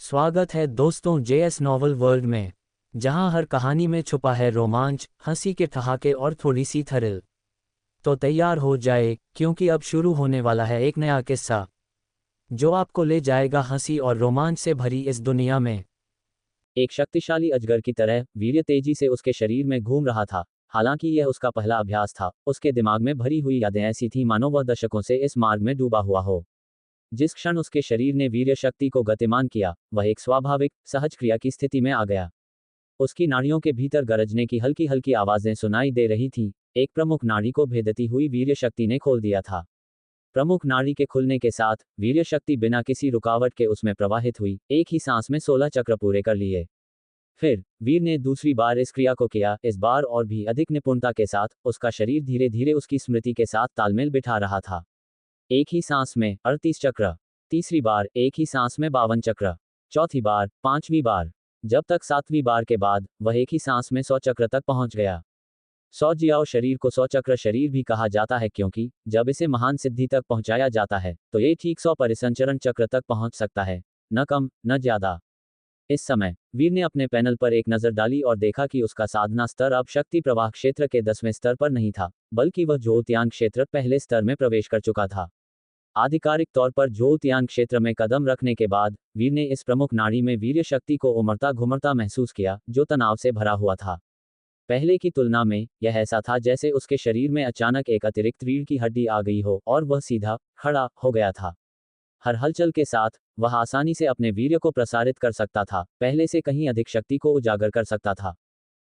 स्वागत है दोस्तों जेएस नॉवल वर्ल्ड में, जहां हर कहानी में छुपा है रोमांच, हंसी के ठहाके और थोड़ी सी थ्रिल। तो तैयार हो जाए, क्योंकि अब शुरू होने वाला है एक नया किस्सा जो आपको ले जाएगा हंसी और रोमांच से भरी इस दुनिया में। एक शक्तिशाली अजगर की तरह वीर्य तेजी से उसके शरीर में घूम रहा था। हालांकि यह उसका पहला अभ्यास था, उसके दिमाग में भरी हुई यादें ऐसी थीं मानो वह दशकों से इस मार्ग में डूबा हुआ हो। जिस क्षण उसके शरीर ने वीर्य शक्ति को गतिमान किया, वह एक स्वाभाविक सहज क्रिया की स्थिति में आ गया। उसकी नाड़ियों के भीतर गरजने की हल्की हल्की आवाजें सुनाई दे रही थीं। एक प्रमुख नाड़ी को भेदती हुई वीर्य शक्ति ने खोल दिया था। प्रमुख नाड़ी के खुलने के साथ वीर्य शक्ति बिना किसी रुकावट के उसमें प्रवाहित हुई, एक ही सांस में 16 चक्र पूरे कर लिए। फिर वीर ने दूसरी बार इस क्रिया को किया, इस बार और भी अधिक निपुणता के साथ। उसका शरीर धीरे धीरे उसकी स्मृति के साथ तालमेल बिठा रहा था। एक ही सांस में 38 चक्र। तीसरी बार एक ही सांस में 52 चक्र। चौथी बार, पांचवी बार, जब तक सातवीं बार के बाद वह एक ही सांस में 100 चक्र तक पहुंच गया। 100 जियाओ शरीर को 100 चक्र शरीर भी कहा जाता है, क्योंकि जब इसे महान सिद्धि तक पहुंचाया जाता है तो ये ठीक 100 परिसंचरण चक्र तक पहुंच सकता है, न कम न ज्यादा। इस समय वीर ने अपने पैनल पर एक नजर डाली और देखा कि उसका साधना स्तर अब शक्ति प्रवाह क्षेत्र के 10वें स्तर पर नहीं था, बल्कि वह ज्योतियान क्षेत्र पहले स्तर में प्रवेश कर चुका था। आधिकारिक तौर पर ज्योतियान क्षेत्र में कदम रखने के बाद वीर ने इस प्रमुख नाड़ी में वीर्य शक्ति को उमड़ता घुमड़ता महसूस किया, जो तनाव से भरा हुआ था। पहले की तुलना में यह ऐसा था जैसे उसके शरीर में अचानक एक अतिरिक्त रीढ़ की हड्डी आ गई हो और वह सीधा खड़ा हो गया था। हर हलचल के साथ वह आसानी से अपने वीर्य को प्रसारित कर सकता था, पहले से कहीं अधिक शक्ति को उजागर कर सकता था।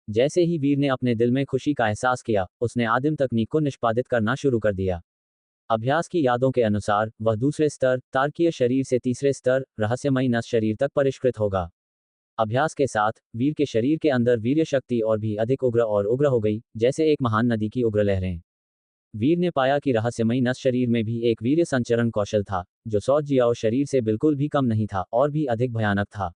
जैसे ही वीर ने अपने दिल में खुशी का एहसास किया, उसने आदिम तकनीक को निष्पादित करना शुरू कर दिया। अभ्यास की यादों के अनुसार वह दूसरे स्तर तारकीय शरीर से तीसरे स्तर रहस्यमयी नस शरीर तक परिष्कृत होगा। अभ्यास के साथ वीर के शरीर के अंदर वीर्य शक्ति और भी अधिक उग्र और उग्र हो गई, जैसे एक महान नदी की उग्र लहरें। वीर ने पाया कि रहस्यमयी नस शरीर में भी एक वीर्य संचरण कौशल था, जो 100 जियाओ शरीर से बिल्कुल भी कम नहीं था और भी अधिक भयानक था।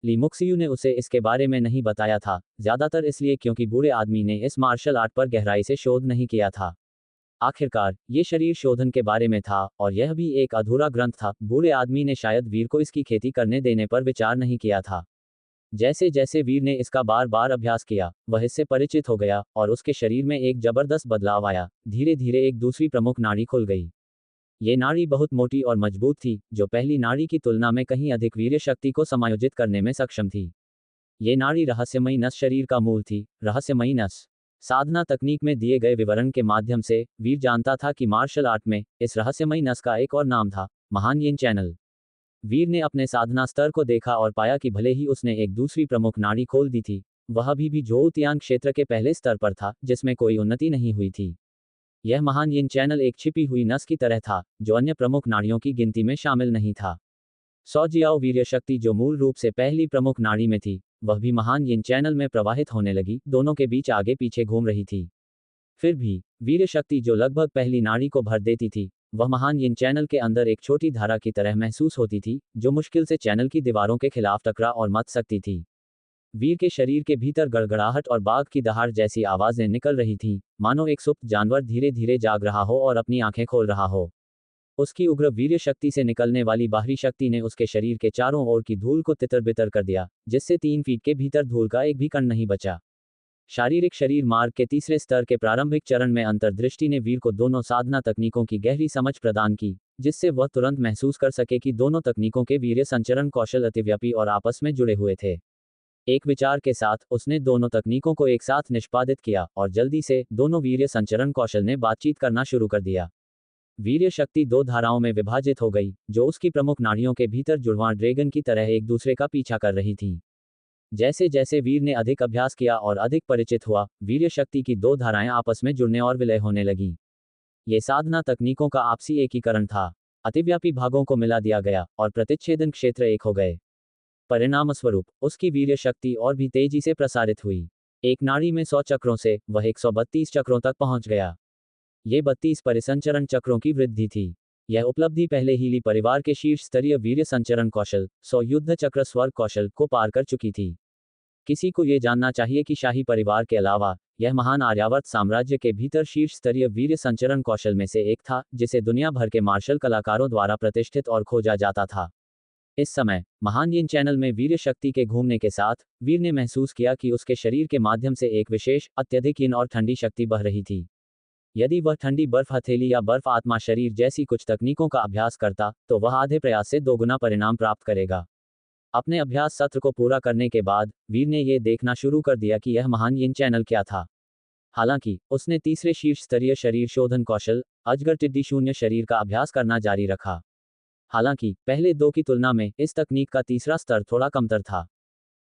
ली मुक्सियू ने उसे इसके बारे में नहीं बताया था, ज्यादातर इसलिए क्योंकि बूढ़े आदमी ने इस मार्शल आर्ट पर गहराई से शोध नहीं किया था। आखिरकार ये शरीर शोधन के बारे में था, और यह भी एक अधूरा ग्रंथ था। बूढ़े आदमी ने शायद वीर को इसकी खेती करने देने पर विचार नहीं किया था। जैसे जैसे वीर ने इसका बार बार अभ्यास किया, वह इससे परिचित हो गया और उसके शरीर में एक जबरदस्त बदलाव आया। धीरे धीरे एक दूसरी प्रमुख नाड़ी खुल गई। ये नाड़ी बहुत मोटी और मजबूत थी, जो पहली नाड़ी की तुलना में कहीं अधिक वीर्य शक्ति को समायोजित करने में सक्षम थी। ये नाड़ी रहस्यमयी नस शरीर का मूल थी। रहस्यमयी नस साधना तकनीक में दिए गए विवरण के माध्यम से वीर जानता था कि मार्शल आर्ट में इस रहस्यमयी नस का एक और नाम था, महान यिन चैनल। वीर ने अपने साधना स्तर को देखा और पाया कि भले ही उसने एक दूसरी प्रमुख नाड़ी खोल दी थी, वह अभी भी ज्योतियान क्षेत्र के पहले स्तर पर था, जिसमें कोई उन्नति नहीं हुई थी। यह महान यिन चैनल एक छिपी हुई नस की तरह था, जो अन्य प्रमुख नाड़ियों की गिनती में शामिल नहीं था। 100 जियाओ वीर्य शक्ति जो मूल रूप से पहली प्रमुख नाड़ी में थी, वह भी महान यिन चैनल में प्रवाहित होने लगी, दोनों के बीच आगे पीछे घूम रही थी। फिर भी वीर्य शक्ति जो लगभग पहली नाड़ी को भर देती थी, वह महान यिन चैनल के अंदर एक छोटी धारा की तरह महसूस होती थी, जो मुश्किल से चैनल की दीवारों के खिलाफ टकरा और मच सकती थी। वीर के शरीर के भीतर गड़गड़ाहट और बाघ की दहाड़ जैसी आवाजें निकल रही थीं, मानो एक सुप्त जानवर धीरे धीरे जाग रहा हो और अपनी आंखें खोल रहा हो। उसकी उग्र वीर्य शक्ति से निकलने वाली बाहरी शक्ति ने उसके शरीर के चारों ओर की धूल को तितर बितर कर दिया, जिससे 3 फीट के भीतर धूल का एक भी कण नहीं बचा। शारीरिक शरीर मार्ग के तीसरे स्तर के प्रारंभिक चरण में अंतर्दृष्टि ने वीर को दोनों साधना तकनीकों की गहरी समझ प्रदान की, जिससे वह तुरंत महसूस कर सके कि दोनों तकनीकों के वीर्य संचरण कौशल अतिव्यापी और आपस में जुड़े हुए थे। एक विचार के साथ उसने दोनों तकनीकों को एक साथ निष्पादित किया, और जल्दी से दोनों वीर्य संचरण कौशल ने बातचीत करना शुरू कर दिया। वीर्य शक्ति 2 धाराओं में विभाजित हो गई, जो उसकी प्रमुख नाड़ियों के भीतर जुड़वां ड्रैगन की तरह एक दूसरे का पीछा कर रही थीं। जैसे जैसे वीर ने अधिक अभ्यास किया और अधिक परिचित हुआ, वीर्य शक्ति की 2 धाराएं आपस में जुड़ने और विलय होने लगीं। ये साधना तकनीकों का आपसी एकीकरण था। अतिव्यापी भागों को मिला दिया गया और प्रतिच्छेदन क्षेत्र एक हो गए। परिणामस्वरूप उसकी वीर्य शक्ति और भी तेजी से प्रसारित हुई। एक नाड़ी में 100 चक्रों से वह 132 चक्रों तक पहुंच गया। ये 32 परिसंचरण चक्रों की वृद्धि थी। यह उपलब्धि पहले ही ली परिवार के शीर्ष स्तरीय वीर्य संचरण कौशल 100 युद्ध चक्र स्वर्ग कौशल को पार कर चुकी थी। किसी को ये जानना चाहिए कि शाही परिवार के अलावा यह महान आर्यावर्त साम्राज्य के भीतर शीर्ष स्तरीय वीर्य संचरण कौशल में से एक था, जिसे दुनिया भर के मार्शल कलाकारों द्वारा प्रतिष्ठित और खोजा जाता था। इस समय महान यिन चैनल में वीर्य शक्ति के घूमने के साथ वीर ने महसूस किया कि उसके शरीर के माध्यम से एक विशेष अत्यधिक यिन और ठंडी शक्ति बह रही थी। यदि वह ठंडी बर्फ हथेली या बर्फ आत्मा शरीर जैसी कुछ तकनीकों का अभ्यास करता तो वह आधे प्रयास से दोगुना परिणाम प्राप्त करेगा। अपने अभ्यास सत्र को पूरा करने के बाद वीर ने यह देखना शुरू कर दिया कि यह महान यिन चैनल क्या था। हालांकि उसने तीसरे शीर्ष स्तरीय शरीर शोधन कौशल अजगर टिड्डी शून्य शरीर का अभ्यास करना जारी रखा। हालांकि पहले दो की तुलना में इस तकनीक का तीसरा स्तर थोड़ा कमतर था।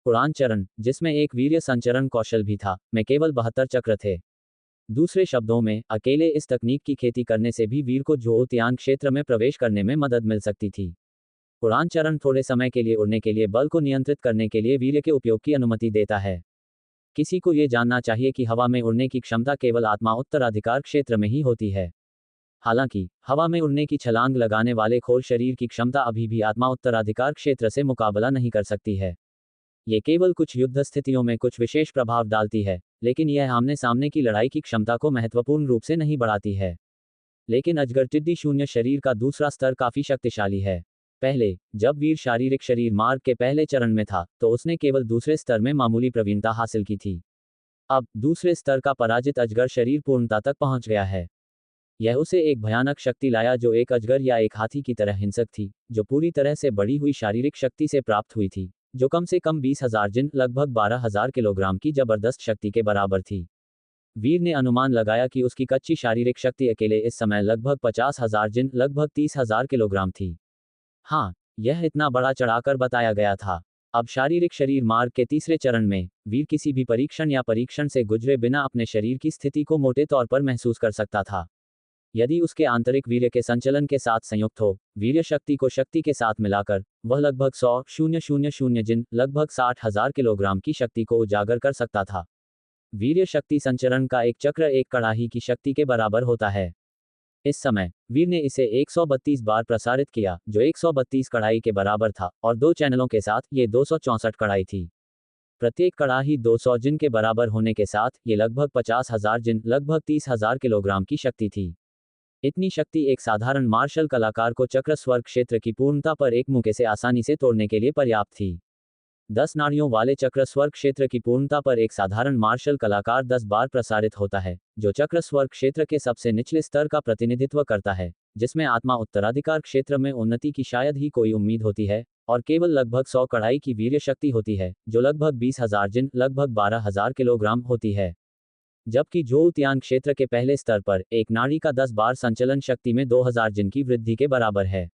उड़ान चरण, जिसमें एक वीर्य संचरण कौशल भी था, में केवल 72 चक्र थे। दूसरे शब्दों में, अकेले इस तकनीक की खेती करने से भी वीर को ज्योतियान क्षेत्र में प्रवेश करने में मदद मिल सकती थी। उड़ान चरण थोड़े समय के लिए उड़ने के लिए बल को नियंत्रित करने के लिए वीर्य के उपयोग की अनुमति देता है। किसी को यह जानना चाहिए कि हवा में उड़ने की क्षमता केवल आत्मा उत्तराधिकार क्षेत्र में ही होती है। हालांकि हवा में उड़ने की छलांग लगाने वाले खोल शरीर की क्षमता अभी भी आत्मा उत्तराधिकार क्षेत्र से मुकाबला नहीं कर सकती है। ये केवल कुछ युद्ध स्थितियों में कुछ विशेष प्रभाव डालती है, लेकिन यह आमने सामने की लड़ाई की क्षमता को महत्वपूर्ण रूप से नहीं बढ़ाती है। लेकिन अजगर टिड्डी शून्य शरीर का दूसरा स्तर काफी शक्तिशाली है। पहले जब वीर शारीरिक शरीर मार्ग के पहले चरण में था तो उसने केवल दूसरे स्तर में मामूली प्रवीणता हासिल की थी। अब दूसरे स्तर का पराजित अजगर शरीर पूर्णता तक पहुंच गया है। यह उसे एक भयानक शक्ति लाया जो एक अजगर या एक हाथी की तरह हिंसक थी, जो पूरी तरह से बढ़ी हुई शारीरिक शक्ति से प्राप्त हुई थी, जो कम से कम 20,000 जिन लगभग 12,000 किलोग्राम की जबरदस्त शक्ति के बराबर थी। वीर ने अनुमान लगाया कि उसकी कच्ची शारीरिक शक्ति अकेले इस समय लगभग 50,000 जिन लगभग 30,000 किलोग्राम थी। हाँ, यह इतना बड़ा चढ़ाकर बताया गया था। अब शारीरिक शरीर मार्ग के तीसरे चरण में वीर किसी भी परीक्षण या परीक्षण से गुजरे बिना अपने शरीर की स्थिति को मोटे तौर पर महसूस कर सकता था। यदि उसके आंतरिक वीर्य के संचलन के साथ संयुक्त हो, वीर्य शक्ति को शक्ति के साथ मिलाकर, वह लगभग 100,000 जिन लगभग 60,000 किलोग्राम की शक्ति को उजागर कर सकता था। वीर्य शक्ति संचरण का एक चक्र एक कड़ाही की शक्ति के बराबर होता है। इस समय वीर ने इसे 132 बार प्रसारित किया, जो 132 कड़ाही के बराबर था, और दो चैनलों के साथ ये 264 कड़ाही थी। प्रत्येक कड़ाही 200 जिन के बराबर होने के साथ ये लगभग 50,000 जिन लगभग 30,000 किलोग्राम की शक्ति थी। इतनी शक्ति एक साधारण मार्शल कलाकार को चक्र स्वर क्षेत्र की पूर्णता पर एक मुक्के से आसानी से तोड़ने के लिए पर्याप्त थी। 10 नाड़ियों वाले चक्र स्वर क्षेत्र की पूर्णता पर एक साधारण मार्शल कलाकार 10 बार प्रसारित होता है, जो चक्र स्वर क्षेत्र के सबसे निचले स्तर का प्रतिनिधित्व करता है, जिसमें आत्मा उत्तराधिकार क्षेत्र में उन्नति की शायद ही कोई उम्मीद होती है, और केवल लगभग 100 कड़ाई की वीर्य शक्ति होती है, जो लगभग 20,000 जिन लगभग 12,000 किलोग्राम होती है। जबकि ज्योतियान क्षेत्र के पहले स्तर पर एक नाड़ी का 10 बार संचलन शक्ति में 2000 जिन की वृद्धि के बराबर है।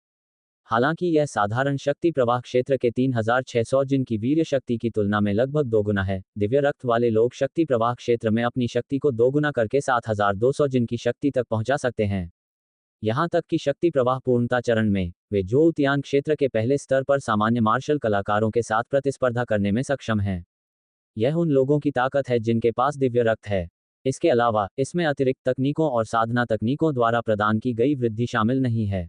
हालांकि यह साधारण शक्ति प्रवाह क्षेत्र के 3600 जिन की वीर्य शक्ति की तुलना में लगभग दोगुना है। दिव्य रक्त वाले लोग शक्ति प्रवाह क्षेत्र में अपनी शक्ति को दोगुना करके 7200 जिन की शक्ति तक पहुंचा सकते हैं। यहां तक कि शक्ति प्रवाह पूर्णता चरण में वे ज्योतियान क्षेत्र के पहले स्तर पर सामान्य मार्शल कलाकारों के साथ प्रतिस्पर्धा करने में सक्षम हैं। यह उन लोगों की ताकत है जिनके पास दिव्य रक्त है। इसके अलावा इसमें अतिरिक्त तकनीकों और साधना तकनीकों द्वारा प्रदान की गई वृद्धि शामिल नहीं है।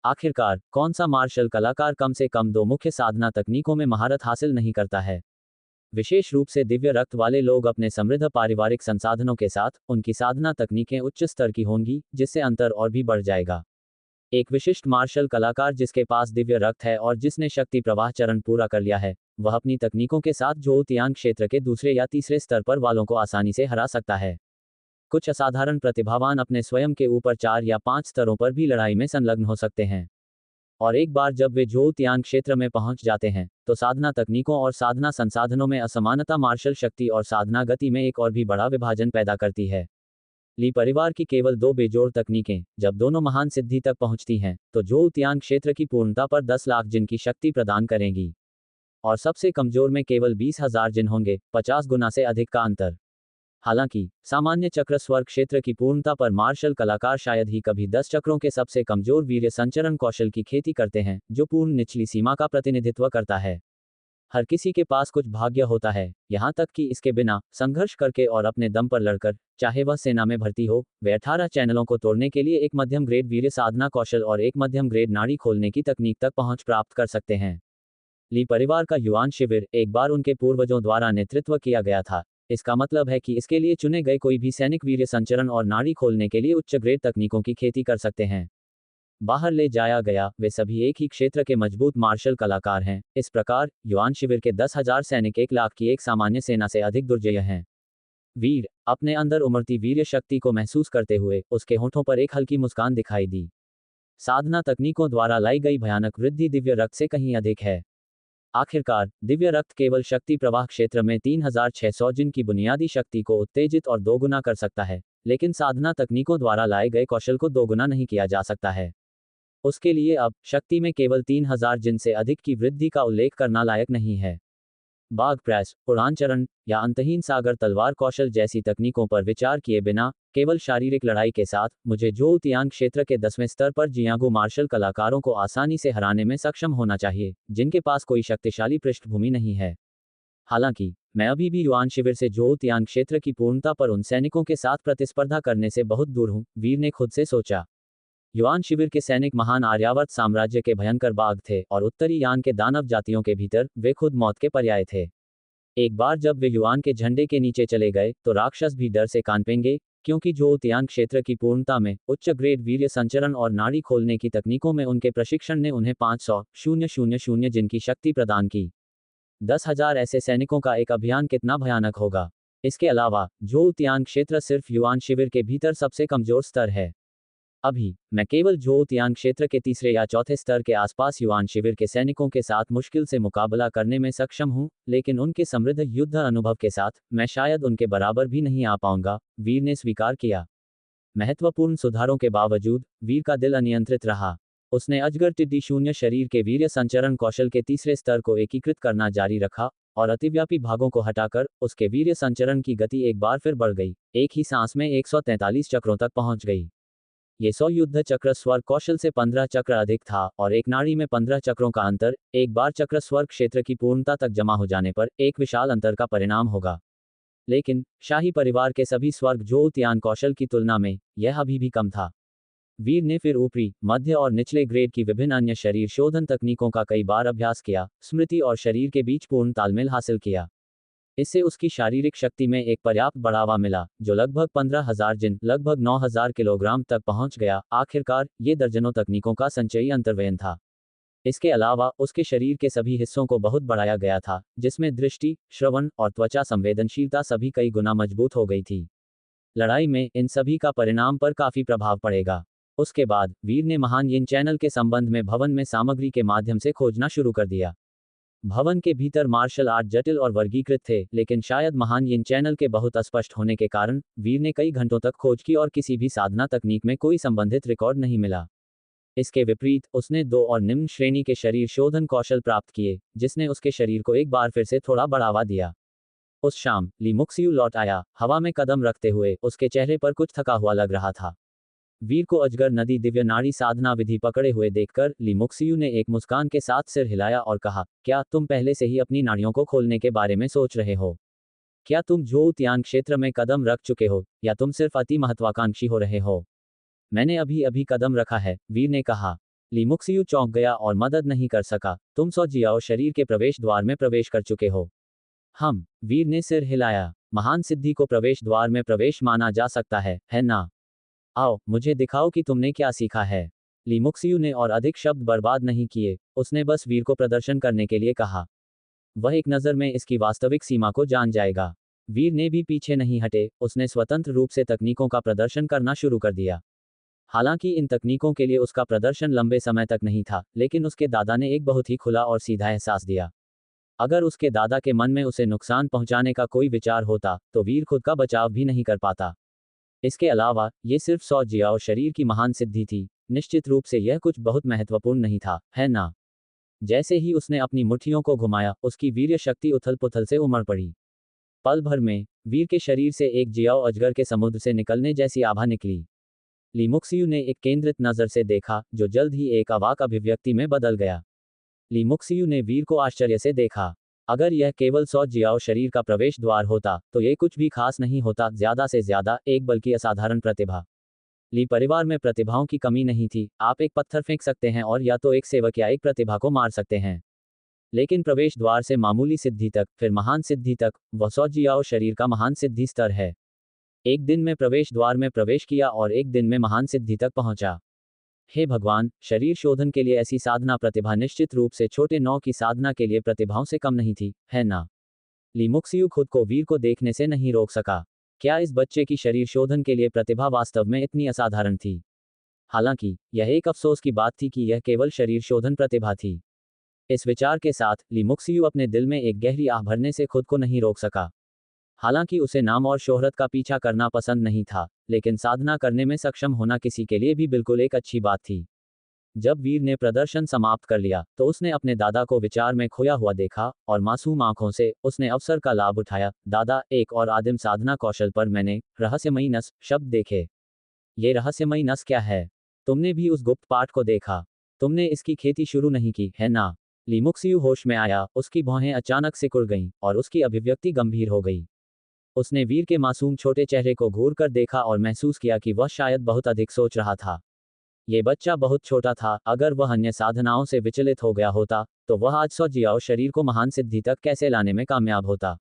आखिरकार, कौन सा मार्शल कलाकार कम से कम 2 मुख्य साधना तकनीकों में महारत हासिल नहीं करता है? विशेष रूप से दिव्य रक्त वाले लोग अपने समृद्ध पारिवारिक संसाधनों के साथ उनकी साधना तकनीकें उच्च स्तर की होंगी, जिससे अंतर और भी बढ़ जाएगा। एक विशिष्ट मार्शल कलाकार जिसके पास दिव्य रक्त है और जिसने शक्ति प्रवाह चरण पूरा कर लिया है, वह अपनी तकनीकों के साथ ज्योतियान क्षेत्र के दूसरे या तीसरे स्तर पर वालों को आसानी से हरा सकता है। कुछ असाधारण प्रतिभावान अपने स्वयं के ऊपर 4 या 5 स्तरों पर भी लड़ाई में संलग्न हो सकते हैं। और एक बार जब वे ज्योतियान क्षेत्र में पहुंच जाते हैं, तो साधना तकनीकों और साधना संसाधनों में असमानता मार्शल शक्ति और साधना गति में एक और भी बड़ा विभाजन पैदा करती है। ली परिवार की केवल 2 बेजोड़ तकनीकें, जब दोनों महान सिद्धि तक पहुंचती हैं, तो ज्योतियान क्षेत्र की पूर्णता पर 10 लाख जिन की शक्ति प्रदान करेंगी। और सबसे कमजोर में केवल 20,000 जिन होंगे, 50 गुना से अधिक का अंतर। हालांकि सामान्य चक्र स्वर क्षेत्र की पूर्णता पर मार्शल कलाकार शायद ही कभी 10 चक्रों के सबसे कमजोर वीर्य संचरण कौशल की खेती करते हैं, जो पूर्ण निचली सीमा का प्रतिनिधित्व करता है। हर किसी के पास कुछ भाग्य होता है, यहाँ तक कि इसके बिना संघर्ष करके और अपने दम पर लड़कर, चाहे वह सेना में भर्ती हो, वे 18 चैनलों को तोड़ने के लिए एक मध्यम ग्रेड वीर्य साधना कौशल और एक मध्यम ग्रेड नाड़ी खोलने की तकनीक तक पहुंच प्राप्त कर सकते हैं। ली परिवार का युवान शिविर एक बार उनके पूर्वजों द्वारा नेतृत्व किया गया था। इसका मतलब है कि इसके लिए चुने गए कोई भी सैनिक वीर्य संचरण और नाड़ी खोलने के लिए उच्च ग्रेड तकनीकों की खेती कर सकते हैं। बाहर ले जाया गया। वे सभी एक ही क्षेत्र के मजबूत मार्शल कलाकार हैं। इस प्रकार युआन शिविर के 10,000 सैनिक 1 लाख की एक सामान्य सेना से अधिक दुर्जय हैं। वीर अपने अंदर उमड़ती वीर्य शक्ति को महसूस करते हुए उसके होठों पर एक हल्की मुस्कान दिखाई दी। साधना तकनीकों द्वारा लाई गई भयानक वृद्धि दिव्य रक्त से कहीं अधिक है। आखिरकार दिव्य रक्त केवल शक्ति प्रवाह क्षेत्र में 3600 जिन की बुनियादी शक्ति को उत्तेजित और दोगुना कर सकता है, लेकिन साधना तकनीकों द्वारा लाए गए कौशल को दोगुना नहीं किया जा सकता है। उसके लिए अब शक्ति में केवल 3000 जिन से अधिक की वृद्धि का उल्लेख करना लायक नहीं है। बाघ प्रेस, उड़ान चरण या अंतहीन सागर तलवार कौशल जैसी तकनीकों पर विचार किए बिना केवल शारीरिक लड़ाई के साथ मुझे जोतियांग क्षेत्र के 10वें स्तर पर जियांगू मार्शल कलाकारों को आसानी से हराने में सक्षम होना चाहिए, जिनके पास कोई शक्तिशाली पृष्ठभूमि नहीं है। हालांकि मैं अभी भी युआन शिविर से जोतियांग क्षेत्र की पूर्णता पर उन सैनिकों के साथ प्रतिस्पर्धा करने से बहुत दूर हूं, वीर ने खुद से सोचा। युआन शिविर के सैनिक महान आर्यावर्त साम्राज्य के भयंकर बाघ थे और उत्तरी यान के दानव जातियों के भीतर वे खुद मौत के पर्याय थे। एक बार जब वे युआन के झंडे के नीचे चले गए तो राक्षस भी डर से कांपेंगे, क्योंकि जोतियांग क्षेत्र की पूर्णता में उच्च ग्रेड वीर्य संचरण और नाड़ी खोलने की तकनीकों में उनके प्रशिक्षण ने उन्हें 500,000 जिनकी शक्ति प्रदान की। 10,000 ऐसे सैनिकों का एक अभियान कितना भयानक होगा। इसके अलावा जोतियांग क्षेत्र सिर्फ युआन शिविर के भीतर सबसे कमजोर स्तर है। अभी मैं केवल जोतियांग क्षेत्र के तीसरे या चौथे स्तर के आसपास युआन शिविर के सैनिकों के साथ मुश्किल से मुकाबला करने में सक्षम हूं, लेकिन उनके समृद्ध युद्ध अनुभव के साथ मैं शायद उनके बराबर भी नहीं आ पाऊंगा, वीर ने स्वीकार किया। महत्वपूर्ण सुधारों के बावजूद वीर का दिल अनियंत्रित रहा। उसने अजगर टिड्डी शून्य शरीर के वीर्य संचरण कौशल के तीसरे स्तर को एकीकृत करना जारी रखा और अतिव्यापी भागों को हटाकर उसके वीर्य संचरण की गति एक बार फिर बढ़ गई, एक ही सांस में 143 चक्रों तक पहुंच गई। ये 100 युद्ध चक्र स्वर्ग कौशल से 15 चक्र अधिक था और एक नाड़ी में 15 चक्रों का अंतर एक बार चक्र स्वर्ग क्षेत्र की पूर्णता तक जमा हो जाने पर एक विशाल अंतर का परिणाम होगा। लेकिन शाही परिवार के सभी स्वर्ग जोतियान कौशल की तुलना में यह अभी भी कम था। वीर ने फिर ऊपरी, मध्य और निचले ग्रेड की विभिन्न अन्य शरीर शोधन तकनीकों का कई बार अभ्यास किया, स्मृति और शरीर के बीच पूर्ण तालमेल हासिल किया। इससे उसकी शारीरिक शक्ति में एक पर्याप्त बढ़ावा मिला, जो लगभग 15,000 जिन, लगभग 9,000 किलोग्राम तक पहुंच गया। आखिरकार ये दर्जनों तकनीकों का संचयी अंतर्वयन था। इसके अलावा उसके शरीर के सभी हिस्सों को बहुत बढ़ाया गया था, जिसमें दृष्टि, श्रवण और त्वचा संवेदनशीलता सभी कई गुना मजबूत हो गई थी। लड़ाई में इन सभी का परिणाम पर काफी प्रभाव पड़ेगा। उसके बाद वीर ने महान यिन चैनल के संबंध में भवन में सामग्री के माध्यम से खोजना शुरू कर दिया। भवन के भीतर मार्शल आर्ट जटिल और वर्गीकृत थे, लेकिन शायद महान यिन चैनल के बहुत अस्पष्ट होने के कारण वीर ने कई घंटों तक खोज की और किसी भी साधना तकनीक में कोई संबंधित रिकॉर्ड नहीं मिला। इसके विपरीत उसने 2 और निम्न श्रेणी के शरीर शोधन कौशल प्राप्त किए, जिसने उसके शरीर को एक बार फिर से थोड़ा बढ़ावा दिया। उस शाम ली मुक्सियू लौट आया, हवा में कदम रखते हुए उसके चेहरे पर कुछ थका हुआ लग रहा था। वीर को अजगर नदी दिव्य नाड़ी साधना विधि पकड़े हुए देखकर ली मुक्सियू ने एक मुस्कान के साथ सिर हिलाया और कहा, क्या तुम पहले से ही अपनी नाड़ियों को खोलने के बारे में सोच रहे हो? क्या तुम जोतियांग क्षेत्र में कदम रख चुके हो, या तुम सिर्फ अति महत्वाकांक्षी हो रहे हो? मैंने अभी अभी कदम रखा है, वीर ने कहा। ली मुक्सियू चौंक गया और मदद नहीं कर सका। तुम सो जियाओ शरीर के प्रवेश द्वार में प्रवेश कर चुके हो। वीर ने सिर हिलाया। महान सिद्धि को प्रवेश द्वार में प्रवेश माना जा सकता है ना? आओ, मुझे दिखाओ कि तुमने क्या सीखा है। ली मुक्सियू ने और अधिक शब्द बर्बाद नहीं किए, उसने बस वीर को प्रदर्शन करने के लिए कहा। वह एक नज़र में इसकी वास्तविक सीमा को जान जाएगा। वीर ने भी पीछे नहीं हटे, उसने स्वतंत्र रूप से तकनीकों का प्रदर्शन करना शुरू कर दिया। हालांकि इन तकनीकों के लिए उसका प्रदर्शन लंबे समय तक नहीं था, लेकिन उसके दादा ने एक बहुत ही खुला और सीधा एहसास दिया। अगर उसके दादा के मन में उसे नुकसान पहुंचाने का कोई विचार होता, तो वीर खुद का बचाव भी नहीं कर पाता। इसके अलावा ये सिर्फ सो जियाओ शरीर की महान सिद्धि थी, निश्चित रूप से यह कुछ बहुत महत्वपूर्ण नहीं था, है ना? जैसे ही उसने अपनी मुट्ठियों को घुमाया, उसकी वीर्य शक्ति उथल पुथल से उमड़ पड़ी। पल भर में वीर के शरीर से एक जियाओ अजगर के समुद्र से निकलने जैसी आभा निकली। ली मुक्सियू ने एक केंद्रित नजर से देखा, जो जल्द ही एक अवाक अभिव्यक्ति में बदल गया। ली मुक्सियू ने वीर को आश्चर्य से देखा। अगर यह केवल सो जियाओ शरीर का प्रवेश द्वार होता, तो ये कुछ भी खास नहीं होता, ज्यादा से ज्यादा एक बल्कि असाधारण प्रतिभा। ली परिवार में प्रतिभाओं की कमी नहीं थी। आप एक पत्थर फेंक सकते हैं और या तो एक सेवक या एक प्रतिभा को मार सकते हैं, लेकिन प्रवेश द्वार से मामूली सिद्धि तक, फिर महान सिद्धि तक, वह सो जियाओ शरीर का महान सिद्धि स्तर है। एक दिन में प्रवेश द्वार में प्रवेश किया और एक दिन में महान सिद्धि तक पहुंचा। हे भगवान, शरीर शोधन के लिए ऐसी साधना प्रतिभा निश्चित रूप से छोटे नौ की साधना के लिए प्रतिभाओं से कम नहीं थी, है ना? ली मुक्सियु खुद को वीर को देखने से नहीं रोक सका। क्या इस बच्चे की शरीर शोधन के लिए प्रतिभा वास्तव में इतनी असाधारण थी? हालांकि यह एक अफसोस की बात थी कि यह केवल शरीर शोधन प्रतिभा थी। इस विचार के साथ ली मुक्सियु अपने दिल में एक गहरी आह भरने से खुद को नहीं रोक सका। हालांकि उसे नाम और शोहरत का पीछा करना पसंद नहीं था, लेकिन साधना करने में सक्षम होना किसी के लिए भी बिल्कुल एक अच्छी बात थी। जब वीर ने प्रदर्शन समाप्त कर लिया तो उसने अपने दादा को विचार में खोया हुआ देखा और मासूम आंखों से उसने अवसर का लाभ उठाया। दादा, एक और आदिम साधना कौशल पर मैंने रहस्यमयी नस शब्द देखे। ये रहस्यमयी नस क्या है? तुमने भी उस गुप्त पाठ को देखा? तुमने इसकी खेती शुरू नहीं की, है ना? ली मुक्सियु होश में आया, उसकी भौहें अचानक सिकुड़ गईं और उसकी अभिव्यक्ति गंभीर हो गई। उसने वीर के मासूम छोटे चेहरे को घूर कर देखा और महसूस किया कि वह शायद बहुत अधिक सोच रहा था। ये बच्चा बहुत छोटा था, अगर वह अन्य साधनाओं से विचलित हो गया होता, तो वह आज सौजियाओ शरीर को महान सिद्धि तक कैसे लाने में कामयाब होता।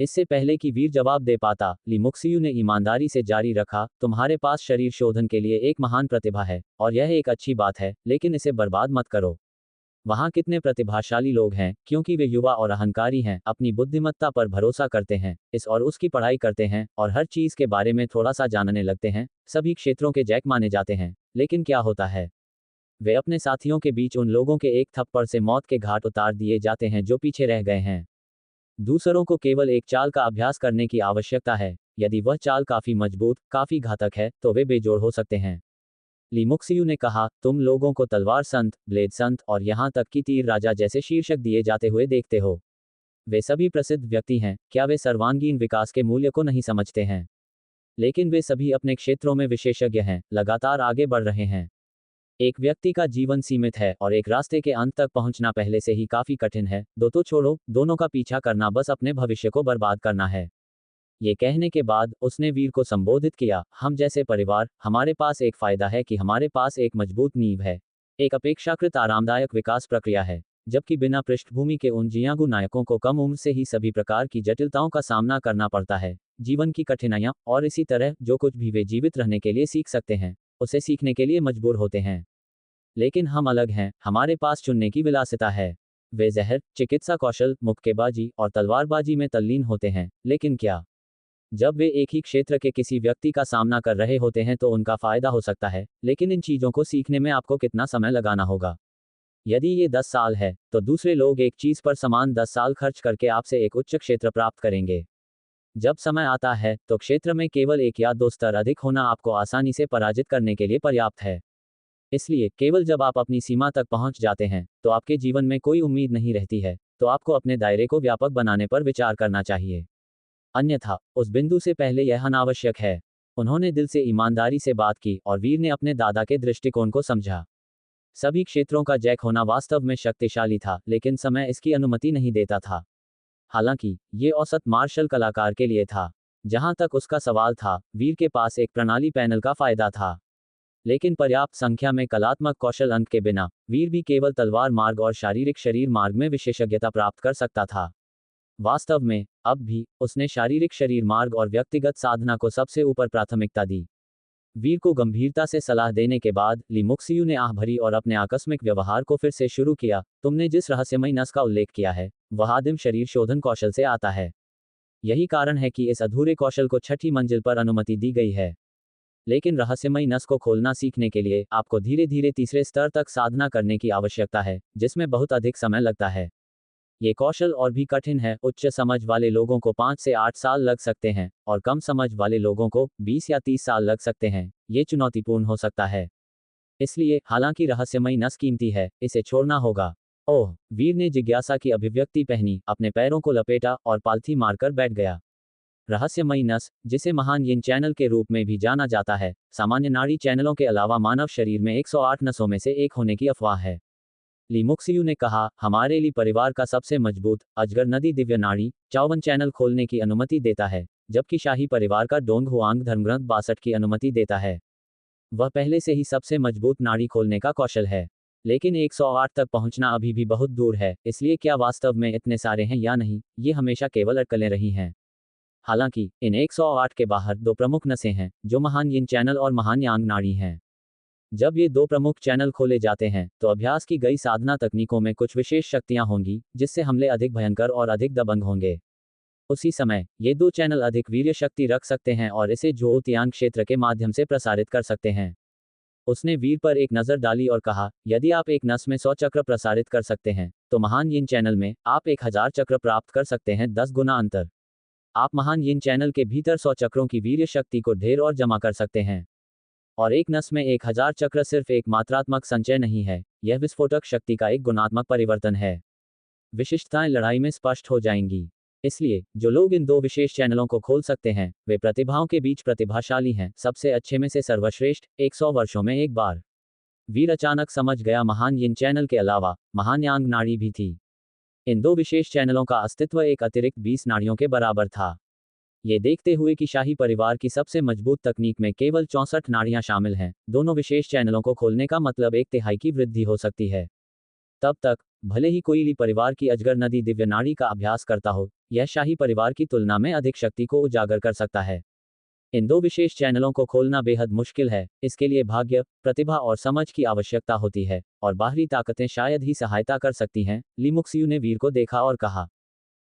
इससे पहले कि वीर जवाब दे पाता, ली मुक्सियु ने ईमानदारी से जारी रखा, तुम्हारे पास शरीर शोधन के लिए एक महान प्रतिभा है, और यह एक अच्छी बात है, लेकिन इसे बर्बाद मत करो। वहाँ कितने प्रतिभाशाली लोग हैं, क्योंकि वे युवा और अहंकारी हैं, अपनी बुद्धिमत्ता पर भरोसा करते हैं, इस और उसकी पढ़ाई करते हैं, और हर चीज़ के बारे में थोड़ा सा जानने लगते हैं, सभी क्षेत्रों के जैक माने जाते हैं। लेकिन क्या होता है? वे अपने साथियों के बीच उन लोगों के एक थप्पड़ से मौत के घाट उतार दिए जाते हैं जो पीछे रह गए हैं। दूसरों को केवल एक चाल का अभ्यास करने की आवश्यकता है। यदि वह चाल काफ़ी मजबूत, काफ़ी घातक है, तो वे बेजोड़ हो सकते हैं। ली मुक्सियु ने कहा, तुम लोगों को तलवार संत, ब्लेड संत और यहाँ तक कि तीर राजा जैसे शीर्षक दिए जाते हुए देखते हो। वे सभी प्रसिद्ध व्यक्ति हैं, क्या वे सर्वांगीण विकास के मूल्य को नहीं समझते हैं? लेकिन वे सभी अपने क्षेत्रों में विशेषज्ञ हैं, लगातार आगे बढ़ रहे हैं। एक व्यक्ति का जीवन सीमित है और एक रास्ते के अंत तक पहुंचना पहले से ही काफी कठिन है। दो तो छोड़ो, दोनों का पीछा करना बस अपने भविष्य को बर्बाद करना है। ये कहने के बाद उसने वीर को संबोधित किया, हम जैसे परिवार, हमारे पास एक फायदा है कि हमारे पास एक मजबूत नींव है, एक अपेक्षाकृत आरामदायक विकास प्रक्रिया है, जबकि बिना पृष्ठभूमि के उन जियागु नायकों को कम उम्र से ही सभी प्रकार की जटिलताओं का सामना करना पड़ता है, जीवन की कठिनाइयां, और इसी तरह जो कुछ भी वे जीवित रहने के लिए सीख सकते हैं, उसे सीखने के लिए मजबूर होते हैं। लेकिन हम अलग हैं, हमारे पास चुनने की विलासिता है। वे जहर, चिकित्सा कौशल, मुक्केबाजी और तलवारबाजी में तल्लीन होते हैं, लेकिन क्या जब वे एक ही क्षेत्र के किसी व्यक्ति का सामना कर रहे होते हैं तो उनका फायदा हो सकता है, लेकिन इन चीज़ों को सीखने में आपको कितना समय लगाना होगा? यदि ये 10 साल है, तो दूसरे लोग एक चीज़ पर समान 10 साल खर्च करके आपसे एक उच्च क्षेत्र प्राप्त करेंगे। जब समय आता है, तो क्षेत्र में केवल एक या दो स्तर अधिक होना आपको आसानी से पराजित करने के लिए पर्याप्त है। इसलिए केवल जब आप अपनी सीमा तक पहुंच जाते हैं, तो आपके जीवन में कोई उम्मीद नहीं रहती है, तो आपको अपने दायरे को व्यापक बनाने पर विचार करना चाहिए। अन्यथा उस बिंदु से पहले यह अनावश्यक है। उन्होंने दिल से ईमानदारी से बात की और वीर ने अपने दादा के दृष्टिकोण को समझा। सभी क्षेत्रों का जैक होना वास्तव में शक्तिशाली था, लेकिन समय इसकी अनुमति नहीं देता था। हालांकि ये औसत मार्शल कलाकार के लिए था। जहां तक उसका सवाल था, वीर के पास एक प्रणाली पैनल का फायदा था, लेकिन पर्याप्त संख्या में कलात्मक कौशल अंक के बिना वीर भी केवल तलवार मार्ग और शारीरिक शरीर मार्ग में विशेषज्ञता प्राप्त कर सकता था। वास्तव में अब भी उसने शारीरिक शरीर मार्ग और व्यक्तिगत साधना को सबसे ऊपर प्राथमिकता दी। वीर को गंभीरता से सलाह देने के बाद ली मुक्सियु ने आह भरी और अपने आकस्मिक व्यवहार को फिर से शुरू किया, तुमने जिस रहस्यमयी नस का उल्लेख किया है, वह आदिम शरीर शोधन कौशल से आता है। यही कारण है कि इस अधूरे कौशल को छठी मंजिल पर अनुमति दी गई है। लेकिन रहस्यमयी नस को खोलना सीखने के लिए आपको धीरे धीरे तीसरे स्तर तक साधना करने की आवश्यकता है, जिसमें बहुत अधिक समय लगता है। ये कौशल और भी कठिन है। उच्च समझ वाले लोगों को 5 से 8 साल लग सकते हैं, और कम समझ वाले लोगों को 20 या 30 साल लग सकते हैं। ये चुनौतीपूर्ण हो सकता है। इसलिए हालांकि रहस्यमयी नस कीमती है, इसे छोड़ना होगा। ओह, वीर ने जिज्ञासा की अभिव्यक्ति पहनी, अपने पैरों को लपेटा और पालथी मारकर बैठ गया। रहस्यमयी नस, जिसे महान यिन चैनल के रूप में भी जाना जाता है, सामान्य नाड़ी चैनलों के अलावा मानव शरीर में 108 नसों में से एक होने की अफवाह है। ली मुक्सियु ने कहा, हमारे ली परिवार का सबसे मजबूत अजगर नदी दिव्य नाड़ी 54 चैनल खोलने की अनुमति देता है, जबकि शाही परिवार का डोंग हुआंग धर्मग्रंथ 62 की अनुमति देता है। वह पहले से ही सबसे मजबूत नाड़ी खोलने का कौशल है, लेकिन 108 तक पहुंचना अभी भी बहुत दूर है। इसलिए क्या वास्तव में इतने सारे हैं या नहीं, ये हमेशा केवल अटकलें रही हैं। हालांकि इन 108 के बाहर दो प्रमुख नसें हैं, जो महान यिन चैनल और महान यांग नाड़ी हैं। जब ये दो प्रमुख चैनल खोले जाते हैं तो अभ्यास की गई साधना तकनीकों में कुछ विशेष शक्तियां होंगी जिससे हमले अधिक भयंकर और अधिक दबंग होंगे। उसी समय ये दो चैनल अधिक वीर्य शक्ति रख सकते हैं और इसे ज्योतियान क्षेत्र के माध्यम से प्रसारित कर सकते हैं। उसने वीर पर एक नजर डाली और कहा, यदि आप एक नस में 100 चक्र प्रसारित कर सकते हैं तो महान यिन चैनल में आप 1000 चक्र प्राप्त कर सकते हैं। 10 गुना अंतर। आप महान यिन चैनल के भीतर 100 चक्रों की वीर्य शक्ति को ढेर और जमा कर सकते हैं। और एक नस में 1000 चक्र सिर्फ एक मात्रात्मक संचय नहीं है, यह विस्फोटक शक्ति का एक गुणात्मक परिवर्तन है। विशिष्टताएं लड़ाई में स्पष्ट हो जाएंगी। इसलिए जो लोग इन दो विशेष चैनलों को खोल सकते हैं वे प्रतिभाओं के बीच प्रतिभाशाली हैं, सबसे अच्छे में से सर्वश्रेष्ठ। 100 वर्षों में एक बार। वीर अचानक समझ गया महान यिन चैनल के अलावा महान यांग नाड़ी भी थी। इन दो विशेष चैनलों का अस्तित्व एक अतिरिक्त 20 नाड़ियों के बराबर था। ये देखते हुए कि शाही परिवार की सबसे मजबूत तकनीक में केवल 64 नाड़ियां शामिल हैं, दोनों विशेष चैनलों को खोलने का मतलब 1/3 की वृद्धि हो सकती है। तब तक भले ही कोई ली परिवार की अजगर नदी दिव्य नाड़ी का अभ्यास करता हो, यह शाही परिवार की तुलना में अधिक शक्ति को उजागर कर सकता है। इन दो विशेष चैनलों को खोलना बेहद मुश्किल है, इसके लिए भाग्य, प्रतिभा और समझ की आवश्यकता होती है, और बाहरी ताकतें शायद ही सहायता कर सकती हैं। ली मुक्सियू ने वीर को देखा और कहा,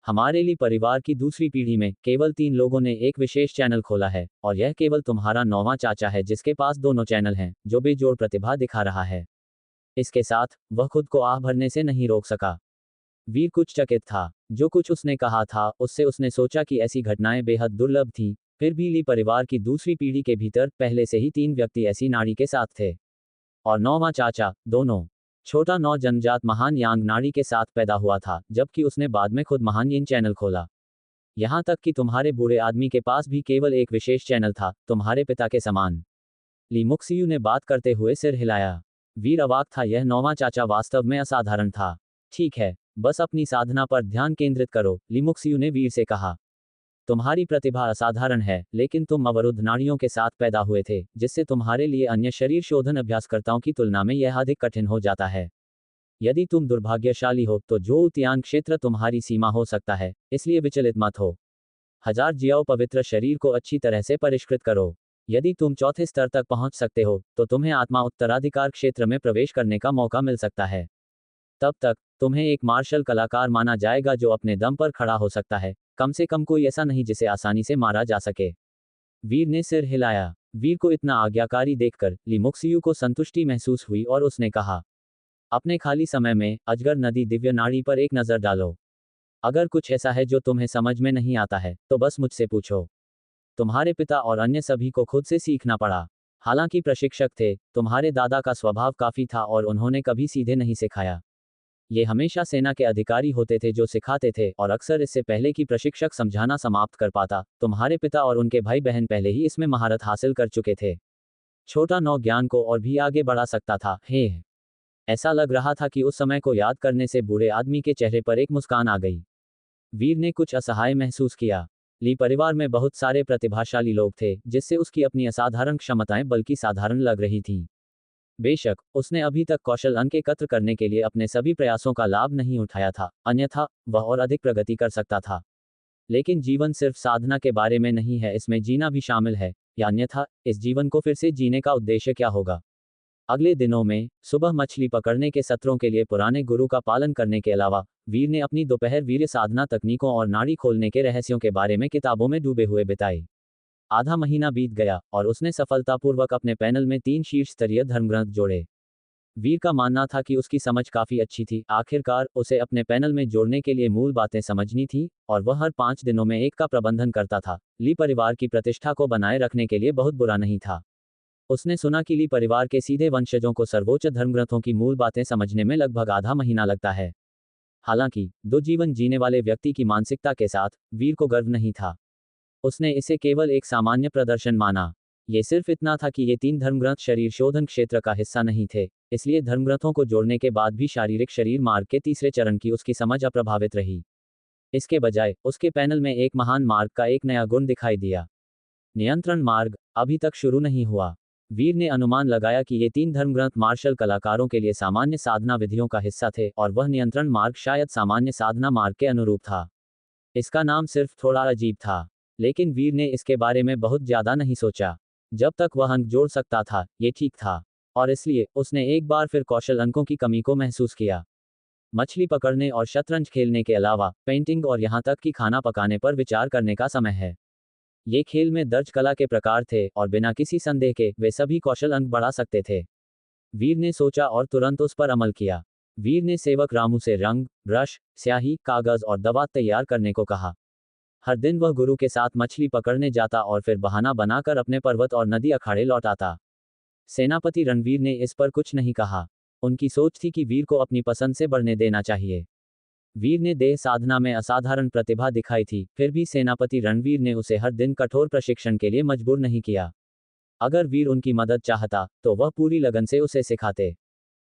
हमारे ली परिवार की दूसरी पीढ़ी में केवल 3 लोगों ने एक विशेष चैनल खोला है, और यह केवल तुम्हारा 9वां चाचा है जिसके पास दोनों चैनल हैं, जो बेजोड़ प्रतिभा दिखा रहा है। इसके साथ वह खुद को आह भरने से नहीं रोक सका। वीर कुछ चकित था। जो कुछ उसने कहा था उससे उसने सोचा कि ऐसी घटनाएं बेहद दुर्लभ थीं। फिर भी ली परिवार की दूसरी पीढ़ी के भीतर पहले से ही 3 व्यक्ति ऐसी नाड़ी के साथ थे, और 9वां चाचा, दोनों। छोटा 9 जन्मजात महान यांग नाड़ी के साथ पैदा हुआ था, जबकि उसने बाद में खुद महान यिन चैनल खोला। यहां तक कि तुम्हारे बूढ़े आदमी के पास भी केवल एक विशेष चैनल था, तुम्हारे पिता के समान। ली मुक्सियू ने बात करते हुए सिर हिलाया। वीर अवाक था, यह 9वां चाचा वास्तव में असाधारण था। ठीक है, बस अपनी साधना पर ध्यान केंद्रित करो, ली मुक्सियू ने वीर से कहा। तुम्हारी प्रतिभा असाधारण है, लेकिन तुम अवरुद्ध नाड़ियों के साथ पैदा हुए थे, जिससे तुम्हारे लिए अन्य शरीर शोधन अभ्यासकर्ताओं की तुलना में यह अधिक कठिन हो जाता है। यदि तुम दुर्भाग्यशाली हो तो ज्योतियान क्षेत्र तुम्हारी सीमा हो सकता है, इसलिए विचलित मत हो। 1000 जियाओ पवित्र शरीर को अच्छी तरह से परिष्कृत करो। यदि तुम चौथे स्तर तक पहुंच सकते हो तो तुम्हें आत्मा उत्तराधिकार क्षेत्र में प्रवेश करने का मौका मिल सकता है। तब तक तुम्हें एक मार्शल कलाकार माना जाएगा जो अपने दम पर खड़ा हो सकता है, कम से कम कोई ऐसा नहीं जिसे आसानी से मारा जा सके। वीर ने सिर हिलाया। वीर को इतना आज्ञाकारी देखकर ली मुक्सियू को संतुष्टि महसूस हुई और उसने कहा, अपने खाली समय में अजगर नदी दिव्य नाड़ी पर एक नजर डालो। अगर कुछ ऐसा है जो तुम्हें समझ में नहीं आता है तो बस मुझसे पूछो। तुम्हारे पिता और अन्य सभी को खुद से सीखना पड़ा। हालांकि प्रशिक्षक थे, तुम्हारे दादा का स्वभाव काफी था और उन्होंने कभी सीधे नहीं सिखाया। ये हमेशा सेना के अधिकारी होते थे जो सिखाते थे, और अक्सर इससे पहले कि प्रशिक्षक समझाना समाप्त कर पाता, तुम्हारे पिता और उनके भाई बहन पहले ही इसमें महारत हासिल कर चुके थे। छोटा 9 ज्ञान को और भी आगे बढ़ा सकता था। हे, ऐसा लग रहा था कि उस समय को याद करने से बूढ़े आदमी के चेहरे पर एक मुस्कान आ गई। वीर ने कुछ असहाय महसूस किया। ली परिवार में बहुत सारे प्रतिभाशाली लोग थे, जिससे उसकी अपनी असाधारण क्षमताएं बल्कि साधारण लग रही थीं। बेशक उसने अभी तक कौशल अंक एकत्र करने के लिए अपने सभी प्रयासों का लाभ नहीं उठाया था, अन्यथा वह और अधिक प्रगति कर सकता था। लेकिन जीवन सिर्फ साधना के बारे में नहीं है, इसमें जीना भी शामिल है, या अन्यथा इस जीवन को फिर से जीने का उद्देश्य क्या होगा। अगले दिनों में सुबह मछली पकड़ने के सत्रों के लिए पुराने गुरु का पालन करने के अलावा वीर ने अपनी दोपहर वीर्य साधना तकनीकों और नाड़ी खोलने के रहस्यों के बारे में किताबों में डूबे हुए बिताए। आधा महीना बीत गया और उसने सफलतापूर्वक अपने पैनल में 3 शीर्ष स्तरीय धर्मग्रंथ जोड़े। वीर का मानना था कि उसकी समझ काफी अच्छी थी। आखिरकार उसे अपने पैनल में जोड़ने के लिए मूल बातें समझनी थी, और वह हर 5 दिनों में एक का प्रबंधन करता था। ली परिवार की प्रतिष्ठा को बनाए रखने के लिए बहुत बुरा नहीं था। उसने सुना कि ली परिवार के सीधे वंशजों को सर्वोच्च धर्मग्रंथों की मूल बातें समझने में लगभग आधा महीना लगता है। हालांकि 2 जीवन जीने वाले व्यक्ति की मानसिकता के साथ वीर को गर्व नहीं था। उसने इसे केवल एक सामान्य प्रदर्शन माना। ये सिर्फ इतना था कि ये 3 धर्मग्रंथ शरीर शोधन क्षेत्र का हिस्सा नहीं थे, इसलिए धर्मग्रंथों को जोड़ने के बाद भी शारीरिक शरीर मार्ग के तीसरे चरण की उसकी समझ अप्रभावित रही। इसके बजाय उसके पैनल में एक महान मार्ग का एक नया गुण दिखाई दिया। नियंत्रण मार्ग अभी तक शुरू नहीं हुआ। वीर ने अनुमान लगाया कि ये 3 धर्मग्रंथ मार्शल कलाकारों के लिए सामान्य साधना विधियों का हिस्सा थे, और वह नियंत्रण मार्ग शायद सामान्य साधना मार्ग के अनुरूप था। इसका नाम सिर्फ थोड़ा अजीब था, लेकिन वीर ने इसके बारे में बहुत ज्यादा नहीं सोचा। जब तक वह अंक जोड़ सकता था, ये ठीक था। और इसलिए उसने एक बार फिर कौशल अंकों की कमी को महसूस किया। मछली पकड़ने और शतरंज खेलने के अलावा पेंटिंग और यहाँ तक कि खाना पकाने पर विचार करने का समय है। ये खेल में दर्ज कला के प्रकार थे और बिना किसी संदेह के वे सभी कौशल अंक बढ़ा सकते थे। वीर ने सोचा और तुरंत उस पर अमल किया। वीर ने सेवक रामू से रंग, ब्रश, स्याही, कागज और दवा तैयार करने को कहा। हर दिन वह गुरु के साथ मछली पकड़ने जाता और फिर बहाना बनाकर अपने पर्वत और नदी अखाड़े लौट आता। सेनापति रणवीर ने इस पर कुछ नहीं कहा। उनकी सोच थी कि वीर को अपनी पसंद से बढ़ने देना चाहिए। वीर ने देह साधना में असाधारण प्रतिभा दिखाई थी, फिर भी सेनापति रणवीर ने उसे हर दिन कठोर प्रशिक्षण के लिए मजबूर नहीं किया। अगर वीर उनकी मदद चाहता तो वह पूरी लगन से उसे सिखाते।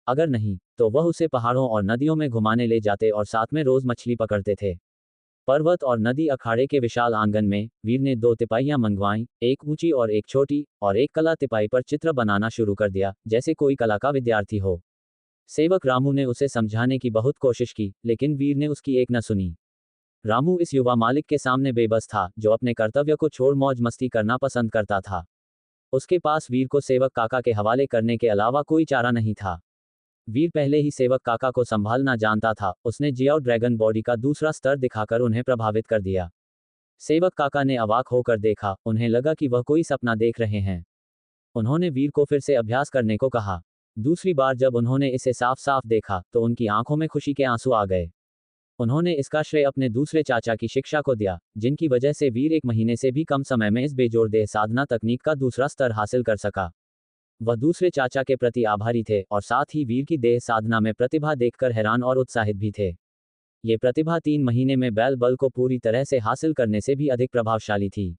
अगर नहीं तो वह उसे पहाड़ों और नदियों में घुमाने ले जाते और साथ में रोज मछली पकड़ते थे। पर्वत और नदी अखाड़े के विशाल आंगन में वीर ने 2 तिपाहियां मंगवाईं, एक ऊंची और एक छोटी, और एक कला तिपाही पर चित्र बनाना शुरू कर दिया, जैसे कोई कला का विद्यार्थी हो। सेवक रामू ने उसे समझाने की बहुत कोशिश की, लेकिन वीर ने उसकी एक न सुनी। रामू इस युवा मालिक के सामने बेबस था, जो अपने कर्तव्य को छोड़ मौज मस्ती करना पसंद करता था। उसके पास वीर को सेवक काका के हवाले करने के अलावा कोई चारा नहीं था। वीर पहले ही सेवक काका को संभालना जानता था। उसने जियाओ ड्रैगन बॉडी का दूसरा स्तर दिखाकर उन्हें प्रभावित कर दिया। सेवक काका ने अवाक होकर देखा, उन्हें लगा कि वह कोई सपना देख रहे हैं। उन्होंने वीर को फिर से अभ्यास करने को कहा। दूसरी बार जब उन्होंने इसे साफ साफ देखा तो उनकी आंखों में खुशी के आंसू आ गए। उन्होंने इसका श्रेय अपने दूसरे चाचा की शिक्षा को दिया, जिनकी वजह से वीर 1 महीने से भी कम समय में इस बेजोड़ देह साधना तकनीक का दूसरा स्तर हासिल कर सका। वह दूसरे चाचा के प्रति आभारी थे और साथ ही वीर की देह साधना में प्रतिभा देखकर हैरान और उत्साहित भी थे। ये प्रतिभा 3 महीने में बैल बल को पूरी तरह से हासिल करने से भी अधिक प्रभावशाली थी।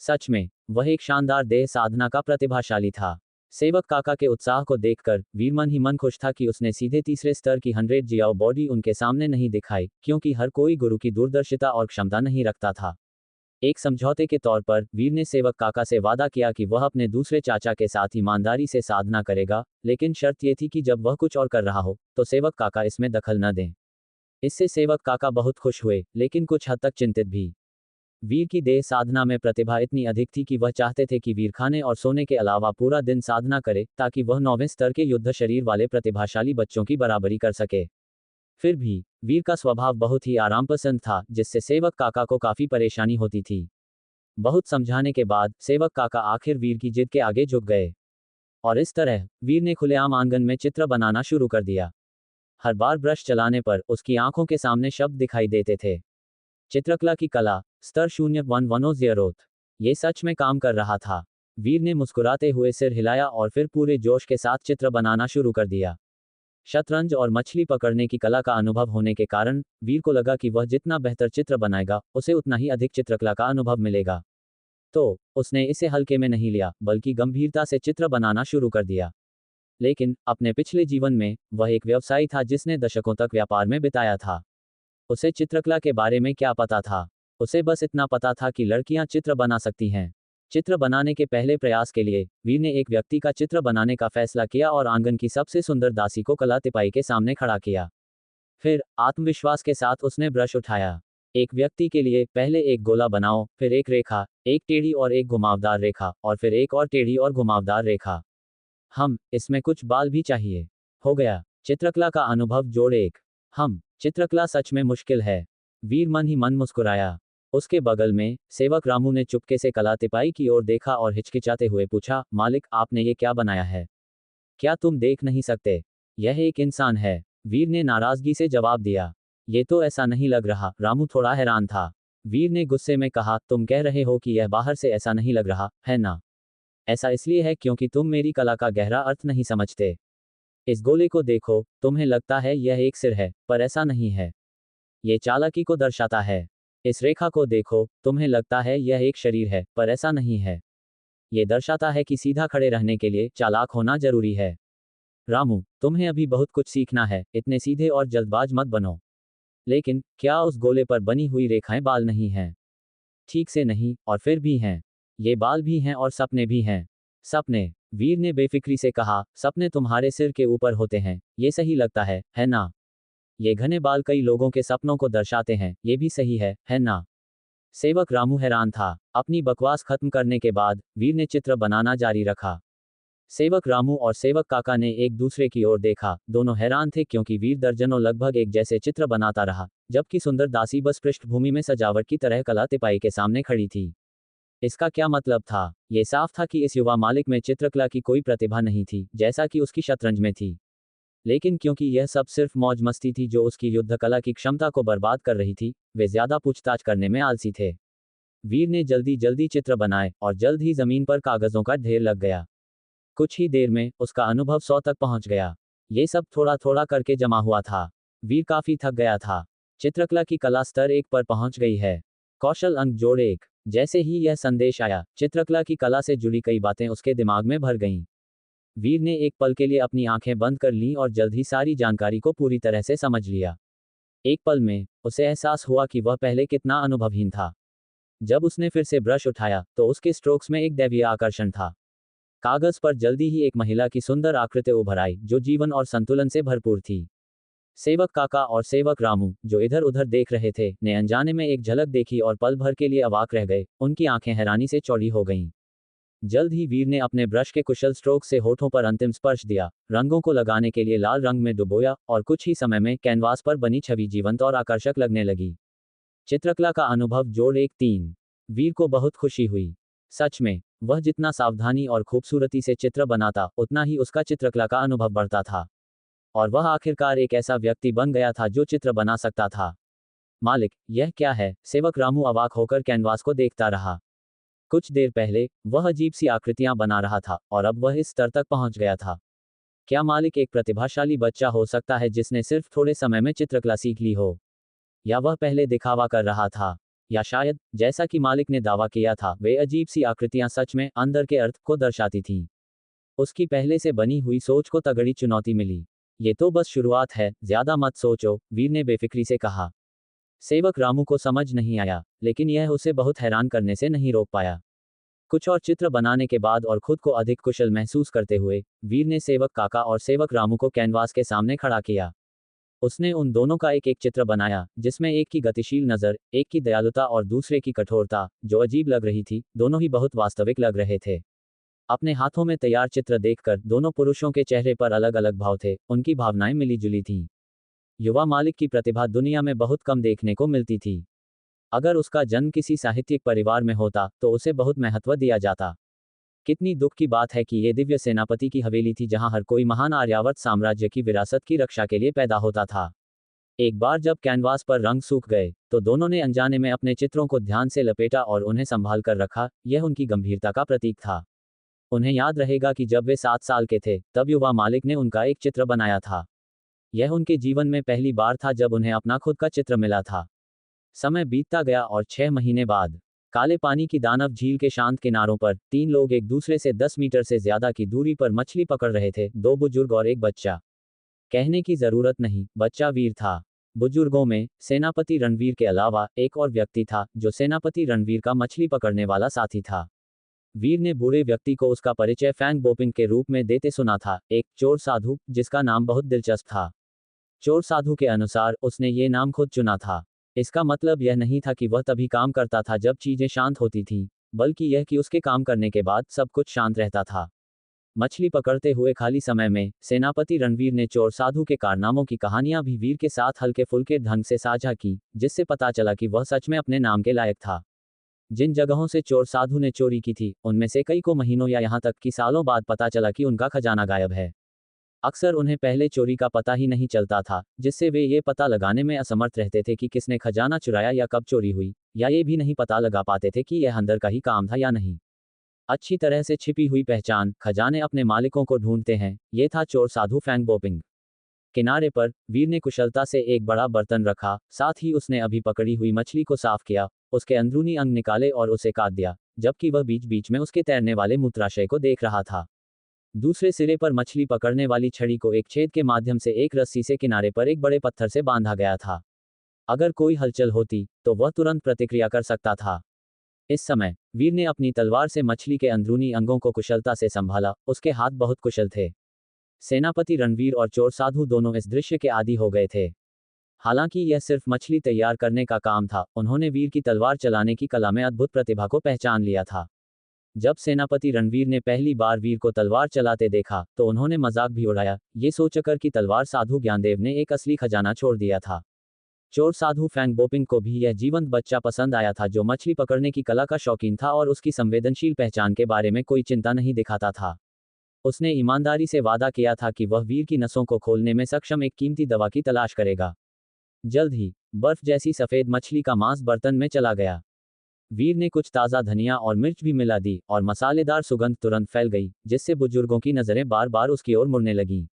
सच में वह एक शानदार देह साधना का प्रतिभाशाली था। सेवक काका के उत्साह को देखकर वीर मन ही मन खुश था कि उसने सीधे तीसरे स्तर की 100 जियाओ बॉडी उनके सामने नहीं दिखाई, क्योंकि हर कोई गुरु की दूरदर्शिता और क्षमता नहीं रखता था। एक समझौते के तौर पर वीर ने सेवक काका से वादा किया कि वह अपने दूसरे चाचा के साथ ईमानदारी से साधना करेगा, लेकिन शर्त यह थी कि जब वह कुछ और कर रहा हो तो सेवक काका इसमें दखल न दें। इससे सेवक काका बहुत खुश हुए, लेकिन कुछ हद तक चिंतित भी। वीर की देह साधना में प्रतिभा इतनी अधिक थी कि वह चाहते थे कि वीर खाने और सोने के अलावा पूरा दिन साधना करे, ताकि वह 9वें स्तर के युद्ध शरीर वाले प्रतिभाशाली बच्चों की बराबरी कर सके। फिर भी वीर का स्वभाव बहुत ही आराम पसंद था, जिससे सेवक काका को काफी परेशानी होती थी। बहुत समझाने के बाद सेवक काका आखिर वीर की जिद के आगे झुक गए, और इस तरह वीर ने खुलेआम आंगन में चित्र बनाना शुरू कर दिया। हर बार ब्रश चलाने पर उसकी आंखों के सामने शब्द दिखाई देते थे। चित्रकला की कला स्तर 0110। ये सच में काम कर रहा था। वीर ने मुस्कुराते हुए सिर हिलाया और फिर पूरे जोश के साथ चित्र बनाना शुरू कर दिया। शतरंज और मछली पकड़ने की कला का अनुभव होने के कारण वीर को लगा कि वह जितना बेहतर चित्र बनाएगा, उसे उतना ही अधिक चित्रकला का अनुभव मिलेगा। तो उसने इसे हल्के में नहीं लिया, बल्कि गंभीरता से चित्र बनाना शुरू कर दिया। लेकिन अपने पिछले जीवन में वह एक व्यवसायी था जिसने दशकों तक व्यापार में बिताया था। उसे चित्रकला के बारे में क्या पता था? उसे बस इतना पता था कि लड़कियां चित्र बना सकती हैं। चित्र बनाने के पहले प्रयास के लिए वीर ने एक व्यक्ति का चित्र बनाने का फैसला किया और आंगन की सबसे सुंदर दासी को कला तिपाही के सामने खड़ा किया। फिर आत्मविश्वास के साथ उसने ब्रश उठाया। एक व्यक्ति के लिए पहले एक गोला बनाओ, फिर एक रेखा, एक टेढ़ी और एक घुमावदार रेखा, और फिर एक और टेढ़ी और घुमावदार रेखा। इसमें कुछ बाल भी चाहिए। हो गया। चित्रकला का अनुभव जोड़ 1। चित्रकला सच में मुश्किल है। वीर मन ही मन मुस्कुराया। उसके बगल में सेवक रामू ने चुपके से कला तिपाही की ओर देखा और हिचकिचाते हुए पूछा, मालिक, आपने ये क्या बनाया है? क्या तुम देख नहीं सकते? यह एक इंसान है। वीर ने नाराजगी से जवाब दिया। ये तो ऐसा नहीं लग रहा। रामू थोड़ा हैरान था। वीर ने गुस्से में कहा, तुम कह रहे हो कि यह बाहर से ऐसा नहीं लग रहा, है ना? ऐसा इसलिए है क्योंकि तुम मेरी कला का गहरा अर्थ नहीं समझते। इस गोले को देखो, तुम्हें लगता है यह एक सिर है, पर ऐसा नहीं है। ये चालाकी को दर्शाता है। इस रेखा को देखो, तुम्हें लगता है यह एक शरीर है, पर ऐसा नहीं है। ये दर्शाता है कि सीधा खड़े रहने के लिए चालाक होना जरूरी है। रामू, तुम्हें अभी बहुत कुछ सीखना है, इतने सीधे और जल्दबाज मत बनो। लेकिन क्या उस गोले पर बनी हुई रेखाएं बाल नहीं हैं? ठीक से नहीं, और फिर भी हैं। ये बाल भी हैं और सपने भी हैं। सपने? वीर ने बेफिक्री से कहा, सपने तुम्हारे सिर के ऊपर होते हैं, ये सही लगता है ना? ये घने बाल कई लोगों के सपनों को दर्शाते हैं, ये भी सही है ना? सेवक रामू हैरान था। अपनी बकवास खत्म करने के बाद वीर ने चित्र बनाना जारी रखा। सेवक रामू और सेवक काका ने एक दूसरे की ओर देखा। दोनों हैरान थे क्योंकि वीर दर्जनों लगभग एक जैसे चित्र बनाता रहा, जबकि सुंदर दासी बस पृष्ठभूमि में सजावट की तरह कला तिपाई के सामने खड़ी थी। इसका क्या मतलब था? ये साफ था कि इस युवा मालिक में चित्रकला की कोई प्रतिभा नहीं थी, जैसा कि उसकी शतरंज में थी। लेकिन क्योंकि यह सब सिर्फ मौज मस्ती थी जो उसकी युद्ध कला की क्षमता को बर्बाद कर रही थी, वे ज्यादा पूछताछ करने में आलसी थे। वीर ने जल्दी जल्दी चित्र बनाए और जल्द ही जमीन पर कागजों का ढेर लग गया। कुछ ही देर में उसका अनुभव 100 तक पहुंच गया। ये सब थोड़ा थोड़ा करके जमा हुआ था। वीर काफी थक गया था। चित्रकला की कला स्तर 1 पर पहुंच गई है। कौशल अंक जोड़ 1। जैसे ही यह संदेश आया, चित्रकला की कला से जुड़ी कई बातें उसके दिमाग में भर गईं। वीर ने एक पल के लिए अपनी आंखें बंद कर लीं और जल्द ही सारी जानकारी को पूरी तरह से समझ लिया। एक पल में उसे एहसास हुआ कि वह पहले कितना अनुभवहीन था। जब उसने फिर से ब्रश उठाया तो उसके स्ट्रोक्स में एक दैवीय आकर्षण था। कागज पर जल्दी ही एक महिला की सुंदर आकृति उभर आई जो जीवन और संतुलन से भरपूर थी। सेवक काका और सेवक रामू, जो इधर उधर देख रहे थे, ने अनजाने में एक झलक देखी और पल भर के लिए अवाक रह गए। उनकी आंखें हैरानी से चौड़ी हो गईं। जल्द ही वीर ने अपने ब्रश के कुशल स्ट्रोक से होठों पर अंतिम स्पर्श दिया, रंगों को लगाने के लिए लाल रंग में डुबोया और कुछ ही समय में कैनवास पर बनी छवि जीवंत और आकर्षक लगने लगी। चित्रकला का अनुभव जोड़ 1 3। वीर को बहुत खुशी हुई। सच में, वह जितना सावधानी और खूबसूरती से चित्र बनाता, उतना ही उसका चित्रकला का अनुभव बढ़ता था। और वह आखिरकार एक ऐसा व्यक्ति बन गया था जो चित्र बना सकता था। मालिक, यह क्या है? सेवक रामू अवाक होकर कैनवास को देखता रहा। कुछ देर पहले वह अजीब सी आकृतियां बना रहा था और अब वह इस स्तर तक पहुंच गया था। क्या मालिक एक प्रतिभाशाली बच्चा हो सकता है जिसने सिर्फ थोड़े समय में चित्रकला सीख ली हो? या वह पहले दिखावा कर रहा था? या शायद, जैसा कि मालिक ने दावा किया था, वे अजीब सी आकृतियां सच में अंदर के अर्थ को दर्शाती थीं। उसकी पहले से बनी हुई सोच को तगड़ी चुनौती मिली। ये तो बस शुरुआत है, ज्यादा मत सोचो, वीर ने बेफिक्री से कहा। सेवक रामू को समझ नहीं आया, लेकिन यह उसे बहुत हैरान करने से नहीं रोक पाया। कुछ और चित्र बनाने के बाद और खुद को अधिक कुशल महसूस करते हुए, वीर ने सेवक काका और सेवक रामू को कैनवास के सामने खड़ा किया। उसने उन दोनों का एक एक चित्र बनाया, जिसमें एक की गतिशील नज़र, एक की दयालुता और दूसरे की कठोरता, जो अजीब लग रही थी, दोनों ही बहुत वास्तविक लग रहे थे। अपने हाथों में तैयार चित्र देखकर दोनों पुरुषों के चेहरे पर अलग अलग भाव थे, उनकी भावनाएं मिली जुली थीं। युवा मालिक की प्रतिभा दुनिया में बहुत कम देखने को मिलती थी। अगर उसका जन्म किसी साहित्यिक परिवार में होता तो उसे बहुत महत्व दिया जाता। कितनी दुख की बात है कि ये दिव्य सेनापति की हवेली थी जहां हर कोई महान आर्यावर्त साम्राज्य की विरासत की रक्षा के लिए पैदा होता था। एक बार जब कैनवास पर रंग सूख गए, तो दोनों ने अनजाने में अपने चित्रों को ध्यान से लपेटा और उन्हें संभाल कर रखा। यह उनकी गंभीरता का प्रतीक था। उन्हें याद रहेगा कि जब वे 7 साल के थे, तब युवा मालिक ने उनका एक चित्र बनाया था। यह उनके जीवन में पहली बार था जब उन्हें अपना खुद का चित्र मिला था। समय बीतता गया और 6 महीने बाद काले पानी की दानव झील के शांत किनारों पर 3 लोग एक दूसरे से 10 मीटर से ज्यादा की दूरी पर मछली पकड़ रहे थे, 2 बुजुर्ग और एक बच्चा। कहने की जरूरत नहीं, बच्चा वीर था। बुजुर्गों में सेनापति रणवीर के अलावा एक और व्यक्ति था जो सेनापति रणवीर का मछली पकड़ने वाला साथी था। वीर ने बूढ़े व्यक्ति को उसका परिचय फैंग बोपिंग के रूप में देते सुना था, एक चोर साधु, जिसका नाम बहुत दिलचस्प था। चोर साधु के अनुसार उसने ये नाम खुद चुना था। इसका मतलब यह नहीं था कि वह तभी काम करता था जब चीजें शांत होती थीं, बल्कि यह कि उसके काम करने के बाद सब कुछ शांत रहता था। मछली पकड़ते हुए खाली समय में सेनापति रणवीर ने चोर साधु के कारनामों की कहानियां भी वीर के साथ हल्के फुल्के ढंग से साझा की, जिससे पता चला कि वह सच में अपने नाम के लायक था। जिन जगहों से चोर साधु ने चोरी की थी, उनमें से कई को महीनों या यहाँ तक कि सालों बाद पता चला कि उनका खजाना गायब है। अक्सर उन्हें पहले चोरी का पता ही नहीं चलता था, जिससे वे ये पता लगाने में असमर्थ रहते थे कि किसने खजाना चुराया या कब चोरी हुई, या ये भी नहीं पता लगा पाते थे कि यह अंदर का ही काम था या नहीं। अच्छी तरह से छिपी हुई पहचान, खजाने अपने मालिकों को ढूंढते हैं, ये था चोर साधु फैंग बोपिंग। किनारे पर वीर ने कुशलता से एक बड़ा बर्तन रखा, साथ ही उसने अभी पकड़ी हुई मछली को साफ किया, उसके अंदरूनी अंग निकाले और उसे काट दिया, जबकि वह बीच बीच में उसके तैरने वाले मूत्राशय को देख रहा था। दूसरे सिरे पर मछली पकड़ने वाली छड़ी को एक छेद के माध्यम से एक रस्सी से किनारे पर एक बड़े पत्थर से बांधा गया था। अगर कोई हलचल होती तो वह तुरंत प्रतिक्रिया कर सकता था। इस समय वीर ने अपनी तलवार से मछली के अंदरूनी अंगों को कुशलता से संभाला, उसके हाथ बहुत कुशल थे। सेनापति रणवीर और चोर साधु दोनों इस दृश्य के आदी हो गए थे। हालांकि यह सिर्फ मछली तैयार करने का काम था, उन्होंने वीर की तलवार चलाने की कला में अद्भुत प्रतिभा को पहचान लिया था। जब सेनापति रणवीर ने पहली बार वीर को तलवार चलाते देखा तो उन्होंने मजाक भी उड़ाया, ये सोचकर कि तलवार साधु ज्ञानदेव ने एक असली खजाना छोड़ दिया था। चोर साधु फैंग बोपिंग को भी यह जीवंत बच्चा पसंद आया था, जो मछली पकड़ने की कला का शौकीन था और उसकी संवेदनशील पहचान के बारे में कोई चिंता नहीं दिखाता था। उसने ईमानदारी से वादा किया था कि वह वीर की नसों को खोलने में सक्षम एक कीमती दवा की तलाश करेगा। जल्द ही बर्फ जैसी सफेद मछली का मांस बर्तन में चला गया। वीर ने कुछ ताज़ा धनिया और मिर्च भी मिला दी और मसालेदार सुगंध तुरंत फैल गई, जिससे बुजुर्गों की नज़रें बार बार उसकी ओर मुड़ने लगीं।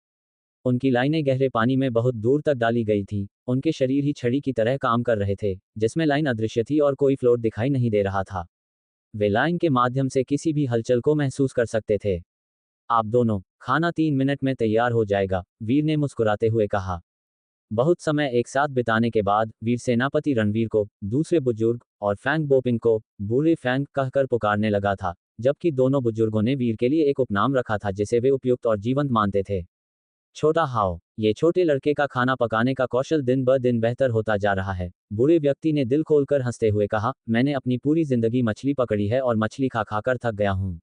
उनकी लाइनें गहरे पानी में बहुत दूर तक डाली गई थीं। उनके शरीर ही छड़ी की तरह काम कर रहे थे, जिसमें लाइन अदृश्य थी और कोई फ्लोट दिखाई नहीं दे रहा था। वे लाइन के माध्यम से किसी भी हलचल को महसूस कर सकते थे। आप दोनों, खाना 3 मिनट में तैयार हो जाएगा, वीर ने मुस्कुराते हुए कहा। बहुत समय एक साथ बिताने के बाद वीर सेनापति रणवीर को, दूसरे बुजुर्ग और फैंग बोपिंग को बूढ़े फैंग कहकर पुकारने लगा था, जबकि दोनों बुजुर्गों ने वीर के लिए एक उपनाम रखा था जिसे वे उपयुक्त और जीवंत मानते थे। छोटा हाओ, ये छोटे लड़के का खाना पकाने का कौशल दिन ब दिन बेहतर होता जा रहा है, बूढ़े व्यक्ति ने दिल खोलकर हंसते हुए कहा। मैंने अपनी पूरी जिंदगी मछली पकड़ी है और मछली खा खाकर थक गया हूँ,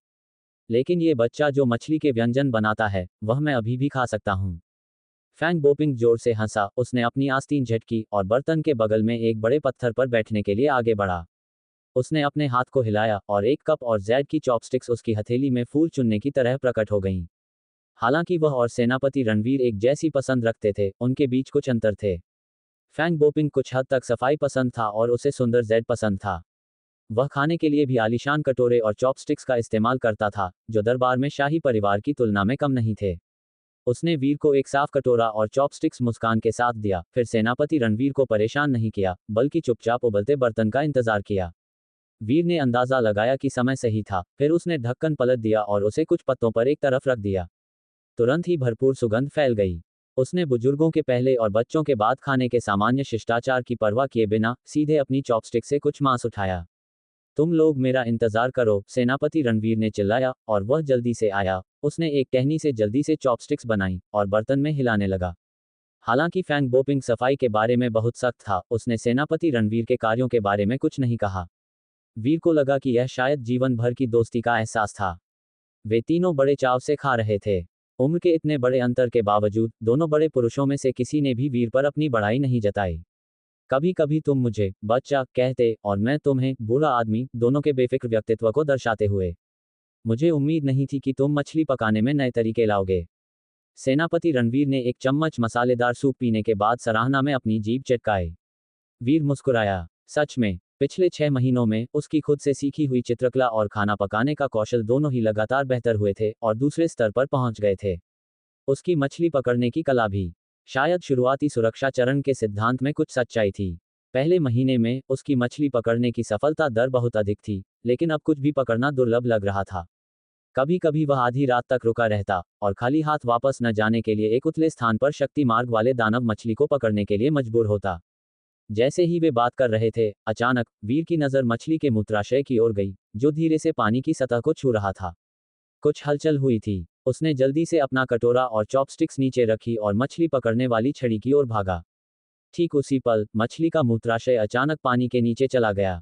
लेकिन ये बच्चा जो मछली के व्यंजन बनाता है वह मैं अभी भी खा सकता हूँ। फैंग बोपिंग जोर से हंसा, उसने अपनी आस्तीन झटकी और बर्तन के बगल में एक बड़े पत्थर पर बैठने के लिए आगे बढ़ा। उसने अपने हाथ को हिलाया और एक कप और जैड की चॉपस्टिक्स उसकी हथेली में फूल चुनने की तरह प्रकट हो गईं। हालांकि वह और सेनापति रणवीर एक जैसी पसंद रखते थे, उनके बीच कुछ अंतर थे। फैंग बोपिंग कुछ हद तक सफाई पसंद था और उसे सुंदर जैड पसंद था। वह खाने के लिए भी आलीशान कटोरे और चॉपस्टिक्स का इस्तेमाल करता था, जो दरबार में शाही परिवार की तुलना में कम नहीं थे। उसने वीर को एक साफ कटोरा और चॉपस्टिक्स मुस्कान के साथ दिया, फिर सेनापति रणवीर को परेशान नहीं किया, बल्कि चुपचाप उबलते बर्तन का इंतजार किया। वीर ने अंदाजा लगाया कि समय सही था, फिर उसने ढक्कन पलट दिया और उसे कुछ पत्तों पर एक तरफ रख दिया। तुरंत ही भरपूर सुगंध फैल गई। उसने बुजुर्गों के पहले और बच्चों के बाद खाने के सामान्य शिष्टाचार की परवाह किए बिना सीधे अपनी चॉपस्टिक से कुछ मांस उठाया। तुम लोग मेरा इंतजार करो, सेनापति रणवीर ने चिल्लाया और वह जल्दी से आया। उसने एक टहनी से जल्दी से चॉपस्टिक्स बनाई और बर्तन में हिलाने लगा। हालांकि फैंग बोपिंग सफाई के बारे में बहुत सख्त था, उसने सेनापति रणवीर के कार्यों के बारे में कुछ नहीं कहा। वीर को लगा कि यह शायद जीवन भर की दोस्ती का एहसास था। वे तीनों बड़े चाव से खा रहे थे। उम्र के इतने बड़े अंतर के बावजूद दोनों बड़े पुरुषों में से किसी ने भी वीर पर अपनी बड़ाई नहीं जताई। कभी कभी तुम मुझे बच्चा कहते और मैं तुम्हें बूढ़ा आदमी, दोनों के बेफिक्र व्यक्तित्व को दर्शाते हुए। मुझे उम्मीद नहीं थी कि तुम मछली पकाने में नए तरीके लाओगे। सेनापति रणवीर ने एक चम्मच मसालेदार सूप पीने के बाद सराहना में अपनी जीभ चटकाई। वीर मुस्कुराया। सच में, पिछले 6 महीनों में उसकी खुद से सीखी हुई चित्रकला और खाना पकाने का कौशल दोनों ही लगातार बेहतर हुए थे और दूसरे स्तर पर पहुंच गए थे। उसकी मछली पकड़ने की कला भी। शायद शुरुआती सुरक्षा चरण के सिद्धांत में कुछ सच्चाई थी। पहले महीने में उसकी मछली पकड़ने की सफलता दर बहुत अधिक थी, लेकिन अब कुछ भी पकड़ना दुर्लभ लग रहा था। कभी कभी वह आधी रात तक रुका रहता और खाली हाथ वापस न जाने के लिए एक उतले स्थान पर शक्ति मार्ग वाले दानव मछली को पकड़ने के लिए मजबूर होता। जैसे ही वे बात कर रहे थे, अचानक वीर की नज़र मछली के मूत्राशय की ओर गई, जो धीरे से पानी की सतह को छू रहा था। कुछ हलचल हुई थी। उसने जल्दी से अपना कटोरा और चॉपस्टिक्स नीचे रखी और मछली पकड़ने वाली छड़ी की ओर भागा। ठीक उसी पल मछली का मूत्राशय अचानक पानी के नीचे चला गया।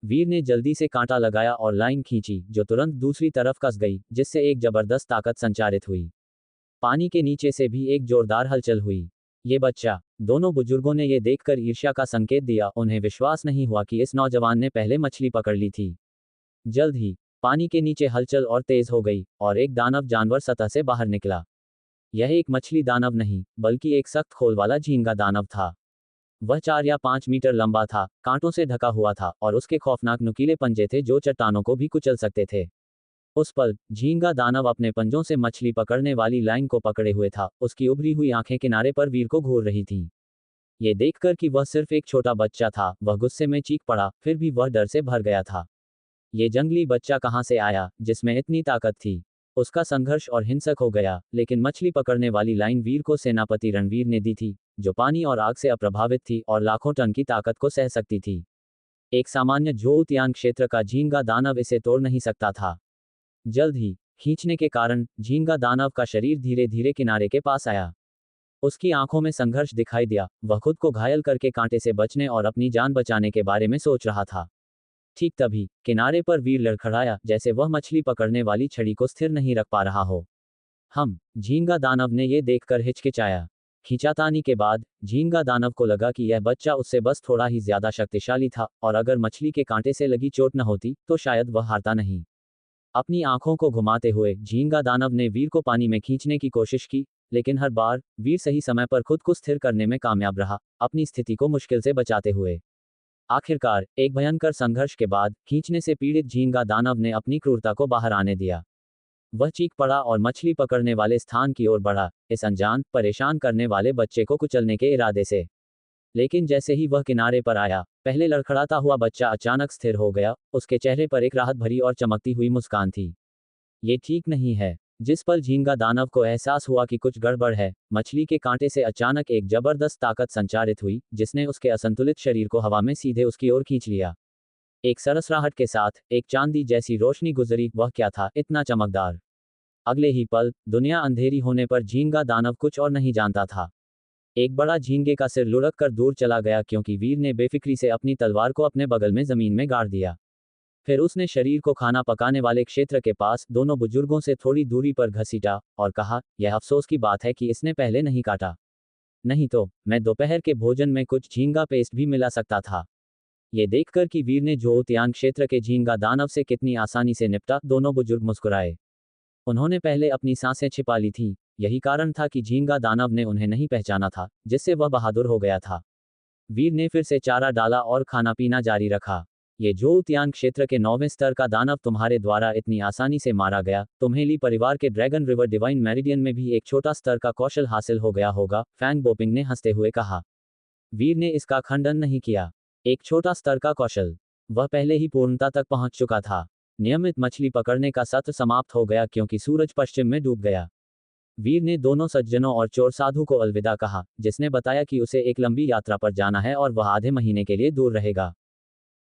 वीर ने जल्दी से कांटा लगाया और लाइन खींची, जो तुरंत दूसरी तरफ कस गई, जिससे एक जबरदस्त ताकत संचारित हुई। पानी के नीचे से भी एक जोरदार हलचल हुई। ये बच्चा। दोनों बुजुर्गों ने यह देखकर ईर्ष्या का संकेत दिया, उन्हें विश्वास नहीं हुआ कि इस नौजवान ने पहले मछली पकड़ ली थी। जल्द ही पानी के नीचे हलचल और तेज हो गई और एक दानव जानवर सतह से बाहर निकला। यह एक मछली दानव नहीं, बल्कि एक सख्त खोल वाला झींगा दानव था। वह 4 या 5 मीटर लंबा था, कांटों से ढका हुआ था और उसके खौफनाक नुकीले पंजे थे जो चट्टानों को भी कुचल सकते थे। उस पल झींगा दानव अपने पंजों से मछली पकड़ने वाली लाइन को पकड़े हुए था। उसकी उभरी हुई आंखें किनारे पर वीर को घूर रही थीं। ये देखकर कि वह सिर्फ एक छोटा बच्चा था, वह गुस्से में चीख पड़ा, फिर भी वह डर से भर गया था। ये जंगली बच्चा कहां से आया, जिसमें इतनी ताकत थी? उसका संघर्ष और हिंसक हो गया, लेकिन मछली पकड़ने वाली लाइन वीर को सेनापति रणवीर ने दी थी, जो पानी और आग से अप्रभावित थी और लाखों टन की ताकत को सह सकती थी। एक सामान्य झोउतियान क्षेत्र का झींगा दानव इसे तोड़ नहीं सकता था। जल्द ही खींचने के कारण झींगा दानव का शरीर धीरे धीरे किनारे के पास आया। उसकी आंखों में संघर्ष दिखाई दिया। वह खुद को घायल करके कांटे से बचने और अपनी जान बचाने के बारे में सोच रहा था। ठीक तभी किनारे पर वीर लड़खड़ाया, जैसे वह मछली पकड़ने वाली छड़ी को स्थिर नहीं रख पा रहा हो। झींगा दानव ने ये देखकर हिचकिचाया। खींचातानी के बाद झींगा दानव को लगा कि यह बच्चा उससे बस थोड़ा ही ज्यादा शक्तिशाली था, और अगर मछली के कांटे से लगी चोट न होती तो शायद वह हारता नहीं। अपनी आंखों को घुमाते हुए झींगा दानव ने वीर को पानी में खींचने की कोशिश की, लेकिन हर बार वीर सही समय पर खुद को स्थिर करने में कामयाब रहा, अपनी स्थिति को मुश्किल से बचाते हुए। आखिरकार एक भयंकर संघर्ष के बाद खींचने से पीड़ित झींगा दानव ने अपनी क्रूरता को बाहर आने दिया। वह चीख पड़ा और मछली पकड़ने वाले स्थान की ओर बढ़ा, इस अनजान, परेशान करने वाले बच्चे को कुचलने के इरादे से। लेकिन जैसे ही वह किनारे पर आया, पहले लड़खड़ाता हुआ बच्चा अचानक स्थिर हो गया, उसके चेहरे पर एक राहत भरी और चमकती हुई मुस्कान थी। ये ठीक नहीं है। जिस पल झींगा दानव को एहसास हुआ कि कुछ गड़बड़ है, मछली के कांटे से अचानक एक जबरदस्त ताकत संचारित हुई, जिसने उसके असंतुलित शरीर को हवा में सीधे उसकी ओर खींच लिया। एक सरसराहट के साथ एक चांदी जैसी रोशनी गुजरी। वह क्या था इतना चमकदार? अगले ही पल दुनिया अंधेरी होने पर झींगा दानव कुछ और नहीं जानता था। एक बड़ा झींगे का सिर लुढ़क कर दूर चला गया, क्योंकि वीर ने बेफिक्री से अपनी तलवार को अपने बगल में जमीन में गाड़ दिया। फिर उसने शरीर को खाना पकाने वाले क्षेत्र के पास दोनों बुजुर्गों से थोड़ी दूरी पर घसीटा और कहा, यह अफसोस की बात है कि इसने पहले नहीं काटा, नहीं तो मैं दोपहर के भोजन में कुछ झींगा पेस्ट भी मिला सकता था। ये देखकर कि वीर ने जोतियांग क्षेत्र के झींगा दानव से कितनी आसानी से निपटा, दोनों बुजुर्ग मुस्कुराए। उन्होंने पहले अपनी सांसें छिपा ली थी, यही कारण था कि झींगा दानव ने उन्हें नहीं पहचाना था, जिससे वह बहादुर हो गया था। वीर ने फिर से चारा डाला और खाना पीना जारी रखा। ये जोतियांग क्षेत्र के 9वें स्तर का दानव तुम्हारे द्वारा इतनी आसानी से मारा गया। तुम्हें ली परिवार के ड्रैगन रिवर डिवाइन मेरिडियन में भी एक छोटा स्तर का कौशल हासिल हो गया होगा, फैंग बोपिंग ने हंसते हुए कहा। वीर ने इसका खंडन नहीं किया। एक छोटा स्तर का कौशल? वह पहले ही पूर्णता तक पहुंच चुका था। नियमित मछली पकड़ने का सत्र समाप्त हो गया, क्योंकि सूरज पश्चिम में डूब गया। वीर ने दोनों सज्जनों और चोर साधु को अलविदा कहा, जिसने बताया कि उसे एक लंबी यात्रा पर जाना है और वह आधे महीने के लिए दूर रहेगा।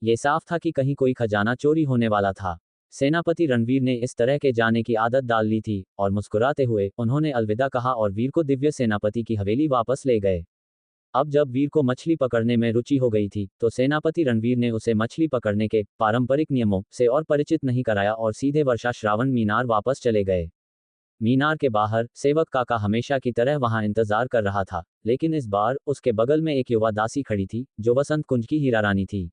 ये साफ था कि कहीं कोई खजाना चोरी होने वाला था। सेनापति रणवीर ने इस तरह के जाने की आदत डाल ली थी, और मुस्कुराते हुए उन्होंने अलविदा कहा और वीर को दिव्य सेनापति की हवेली वापस ले गए। अब जब वीर को मछली पकड़ने में रुचि हो गई थी, तो सेनापति रणवीर ने उसे मछली पकड़ने के पारंपरिक नियमों से और परिचित नहीं कराया और सीधे वर्षा श्रावण मीनार वापस चले गए। मीनार के बाहर सेवक काका हमेशा की तरह वहां इंतजार कर रहा था, लेकिन इस बार उसके बगल में एक युवा दासी खड़ी थी, जो वसंत कुंज की हीरा रानी थी।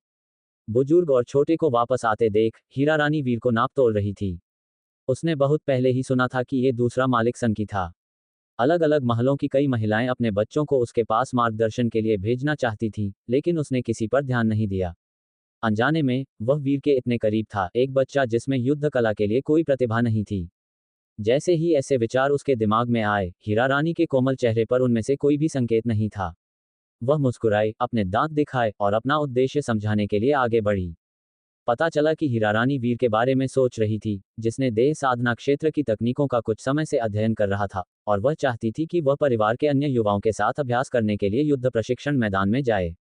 बुजुर्ग और छोटे को वापस आते देख हीरा रानी वीर को नाप तोल रही थी। उसने बहुत पहले ही सुना था कि ये दूसरा मालिक सन की था। अलग अलग महलों की कई महिलाएं अपने बच्चों को उसके पास मार्गदर्शन के लिए भेजना चाहती थीं, लेकिन उसने किसी पर ध्यान नहीं दिया। अनजाने में वह वीर के इतने करीब था, एक बच्चा जिसमें युद्ध कला के लिए कोई प्रतिभा नहीं थी। जैसे ही ऐसे विचार उसके दिमाग में आए, हीरा रानी के कोमल चेहरे पर उनमें से कोई भी संकेत नहीं था। वह मुस्कुराई, अपने दांत दिखाए और अपना उद्देश्य समझाने के लिए आगे बढ़ी। पता चला कि हीरा रानी वीर के बारे में सोच रही थी, जिसने देह साधना क्षेत्र की तकनीकों का कुछ समय से अध्ययन कर रहा था, और वह चाहती थी कि वह परिवार के अन्य युवाओं के साथ अभ्यास करने के लिए युद्ध प्रशिक्षण मैदान में जाए।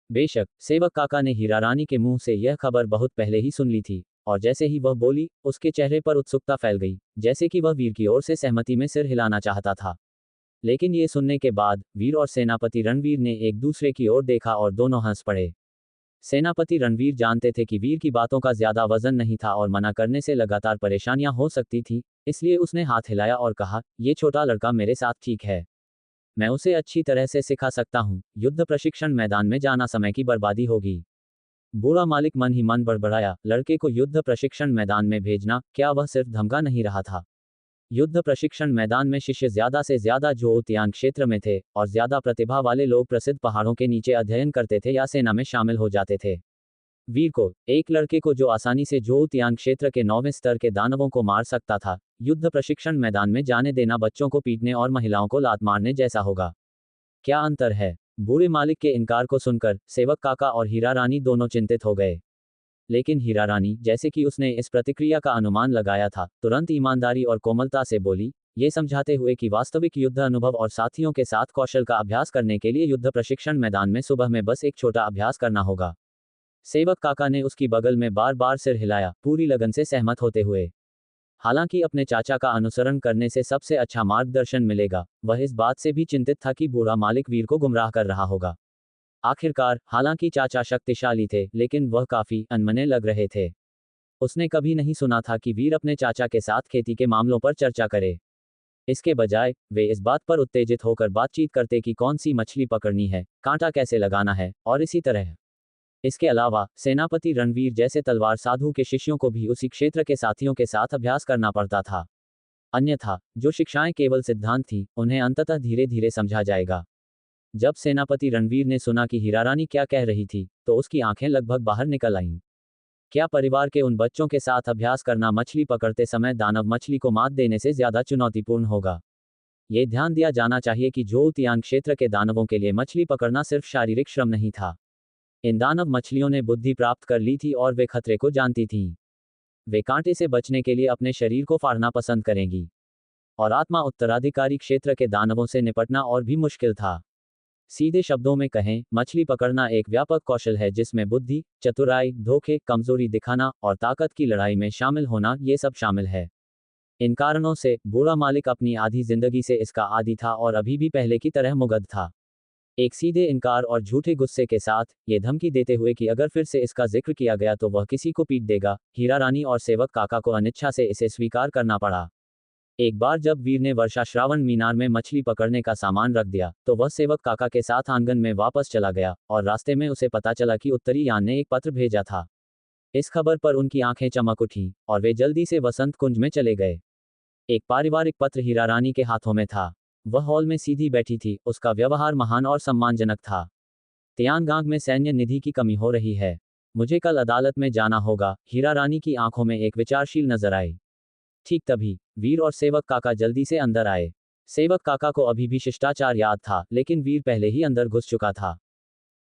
बेशक सेवक काका ने हीरा रानी के मुंह से यह खबर बहुत पहले ही सुन ली थी, और जैसे ही वह बोली, उसके चेहरे पर उत्सुकता फैल गई, जैसे कि वह वीर की ओर से सहमति में सिर हिलाना चाहता था। लेकिन ये सुनने के बाद वीर और सेनापति रणवीर ने एक दूसरे की ओर देखा और दोनों हंस पड़े। सेनापति रणवीर जानते थे कि वीर की बातों का ज्यादा वजन नहीं था और मना करने से लगातार परेशानियां हो सकती थी, इसलिए उसने हाथ हिलाया और कहा, ये छोटा लड़का मेरे साथ ठीक है। मैं उसे अच्छी तरह से सिखा सकता हूँ। युद्ध प्रशिक्षण मैदान में जाना समय की बर्बादी होगी। बूढ़ा मालिक मन ही मन बड़बड़ाया, लड़के को युद्ध प्रशिक्षण मैदान में भेजना, क्या वह सिर्फ धमका नहीं रहा था? युद्ध प्रशिक्षण मैदान में शिष्य ज्यादा से ज्यादा जोतियांग क्षेत्र में थे, और ज्यादा प्रतिभा वाले लोग प्रसिद्ध पहाड़ों के नीचे अध्ययन करते थे या सेना में शामिल हो जाते थे। वीर को, एक लड़के को जो आसानी से जोतियांग क्षेत्र के 9वें स्तर के दानवों को मार सकता था, युद्ध प्रशिक्षण मैदान में जाने देना बच्चों को पीटने और महिलाओं को लात मारने जैसा होगा। क्या अंतर है? बूढ़े मालिक के इनकार को सुनकर सेवक काका और हीरा रानी दोनों चिंतित हो गए। लेकिन हीरा रानी, जैसे कि उसने इस प्रतिक्रिया का अनुमान लगाया था, तुरंत ईमानदारी और कोमलता से बोली, ये समझाते हुए कि वास्तविक युद्ध अनुभव और साथियों के साथ कौशल का अभ्यास करने के लिए युद्ध प्रशिक्षण मैदान में सुबह में बस एक छोटा अभ्यास करना होगा। सेवक काका ने उसकी बगल में बार बार सिर हिलाया, पूरी लगन से सहमत होते हुए। हालांकि अपने चाचा का अनुसरण करने से सबसे अच्छा मार्गदर्शन मिलेगा, वह इस बात से भी चिंतित था कि बूढ़ा मालिक वीर को गुमराह कर रहा होगा। आखिरकार, हालांकि चाचा शक्तिशाली थे, लेकिन वह काफी अनमने लग रहे थे। उसने कभी नहीं सुना था कि वीर अपने चाचा के साथ खेती के मामलों पर चर्चा करे। इसके बजाय, वे इस बात पर उत्तेजित होकर बातचीत करते कि कौन सी मछली पकड़नी है, कांटा कैसे लगाना है, और इसी तरह। इसके अलावा, सेनापति रणवीर जैसे तलवार साधु के शिष्यों को भी उसी क्षेत्र के साथियों के साथ अभ्यास करना पड़ता था। अन्यथा, जो शिक्षाएं केवल सिद्धांत थीं, उन्हें अंततः धीरे धीरे समझा जाएगा। जब सेनापति रणवीर ने सुना कि हीरारानी क्या कह रही थी, तो उसकी आंखें लगभग बाहर निकल आईं। क्या परिवार के उन बच्चों के साथ अभ्यास करना मछली पकड़ते समय दानव मछली को मात देने से ज्यादा चुनौतीपूर्ण होगा? ये ध्यान दिया जाना चाहिए कि जोतियान क्षेत्र के दानवों के लिए मछली पकड़ना सिर्फ शारीरिक श्रम नहीं था। इन दानव मछलियों ने बुद्धि प्राप्त कर ली थी और वे खतरे को जानती थीं। वे कांटे से बचने के लिए अपने शरीर को फाड़ना पसंद करेंगी। और आत्मा उत्तराधिकारी क्षेत्र के दानवों से निपटना और भी मुश्किल था। सीधे शब्दों में कहें, मछली पकड़ना एक व्यापक कौशल है जिसमें बुद्धि, चतुराई, धोखे, कमजोरी दिखाना और ताकत की लड़ाई में शामिल होना, ये सब शामिल है। इन कारणों से, बूढ़ा मालिक अपनी आधी जिंदगी से इसका आदी था और अभी भी पहले की तरह मुगध था। एक सीधे इनकार और झूठे गुस्से के साथ, ये धमकी देते हुए कि अगर फिर से इसका जिक्र किया गया तो वह किसी को पीट देगा, हीरारानी और सेवक काका को अनिच्छा से इसे स्वीकार करना पड़ा। एक बार जब वीर ने वर्षा श्रावण मीनार में मछली पकड़ने का सामान रख दिया, तो वह सेवक काका के साथ आंगन में वापस चला गया, और रास्ते में उसे पता चला कि उत्तरी यान ने एक पत्र भेजा था। इस खबर पर उनकी आंखें चमक उठीं, और वे जल्दी से वसंत कुंज में चले गए। एक पारिवारिक पत्र हीरारानी के हाथों में था। वह हॉल में सीधी बैठी थी, उसका व्यवहार महान और सम्मानजनक था। तियानगांग में सैन्य निधि की कमी हो रही है। मुझे कल अदालत में जाना होगा। हीरारानी की आंखों में एक विचारशील नजर आई। ठीक तभी, वीर और सेवक काका जल्दी से अंदर आए। सेवक काका को अभी भी शिष्टाचार याद था, लेकिन वीर पहले ही अंदर घुस चुका था।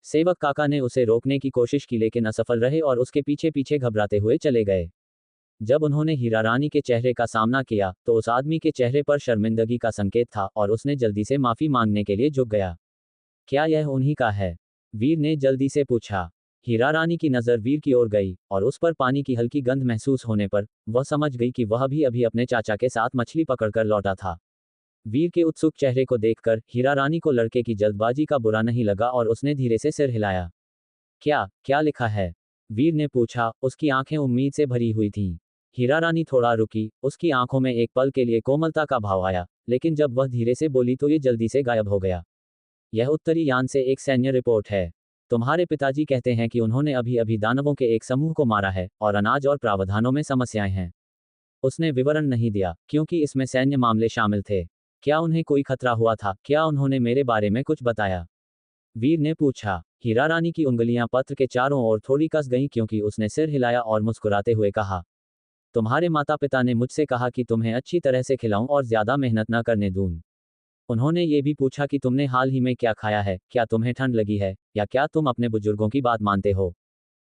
सेवक काका ने उसे रोकने की कोशिश की लेकिन असफल रहे और उसके पीछे पीछे घबराते हुए चले गए। जब उन्होंने हीरारानी के चेहरे का सामना किया, तो उस आदमी के चेहरे पर शर्मिंदगी का संकेत था और उसने जल्दी से माफी मांगने के लिए झुक गया। क्या यह उन्हीं का है? वीर ने जल्दी से पूछा। हीरारानी की नज़र वीर की ओर गई, और उस पर पानी की हल्की गंध महसूस होने पर, वह समझ गई कि वह भी अभी अपने चाचा के साथ मछली पकड़कर लौटा था। वीर के उत्सुक चेहरे को देखकर, हीरारानी को लड़के की जल्दबाजी का बुरा नहीं लगा और उसने धीरे से सिर हिलाया। क्या क्या लिखा है? वीर ने पूछा, उसकी आंखें उम्मीद से भरी हुई थीं। हीरारानी थोड़ा रुकी, उसकी आंखों में एक पल के लिए कोमलता का भाव आया, लेकिन जब वह धीरे से बोली तो ये जल्दी से गायब हो गया। यह उत्तरी यान से एक सैन्य रिपोर्ट है। तुम्हारे पिताजी कहते हैं कि उन्होंने अभी अभी दानवों के एक समूह को मारा है, और अनाज और प्रावधानों में समस्याएं हैं। उसने विवरण नहीं दिया, क्योंकि इसमें सैन्य मामले शामिल थे। क्या उन्हें कोई खतरा हुआ था? क्या उन्होंने मेरे बारे में कुछ बताया? वीर ने पूछा। हीरारानी की उंगलियां पत्र के चारों ओर थोड़ी कस गईं क्योंकि उसने सिर हिलाया और मुस्कुराते हुए कहा, तुम्हारे माता पिता ने मुझसे कहा कि तुम्हें अच्छी तरह से खिलाऊं और ज्यादा मेहनत न करने दूं। उन्होंने ये भी पूछा कि तुमने हाल ही में क्या खाया है, क्या तुम्हें ठंड लगी है, या क्या तुम अपने बुजुर्गों की बात मानते हो?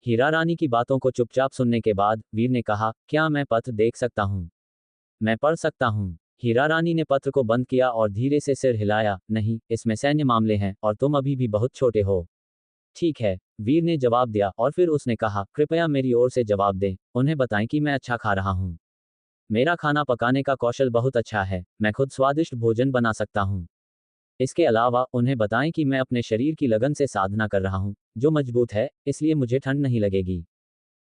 हीरारानी की बातों को चुपचाप सुनने के बाद, वीर ने कहा, क्या मैं पत्र देख सकता हूँ? मैं पढ़ सकता हूँ। हीरारानी ने पत्र को बंद किया और धीरे से सिर हिलाया। नहीं, इसमें सैन्य मामले हैं, और तुम अभी भी बहुत छोटे हो। ठीक है, वीर ने जवाब दिया, और फिर उसने कहा, कृपया मेरी ओर से जवाब दें, उन्हें बताएं कि मैं अच्छा खा रहा हूँ। मेरा खाना पकाने का कौशल बहुत अच्छा है, मैं खुद स्वादिष्ट भोजन बना सकता हूँ। इसके अलावा, उन्हें बताएं कि मैं अपने शरीर की लगन से साधना कर रहा हूँ, जो मजबूत है, इसलिए मुझे ठंड नहीं लगेगी।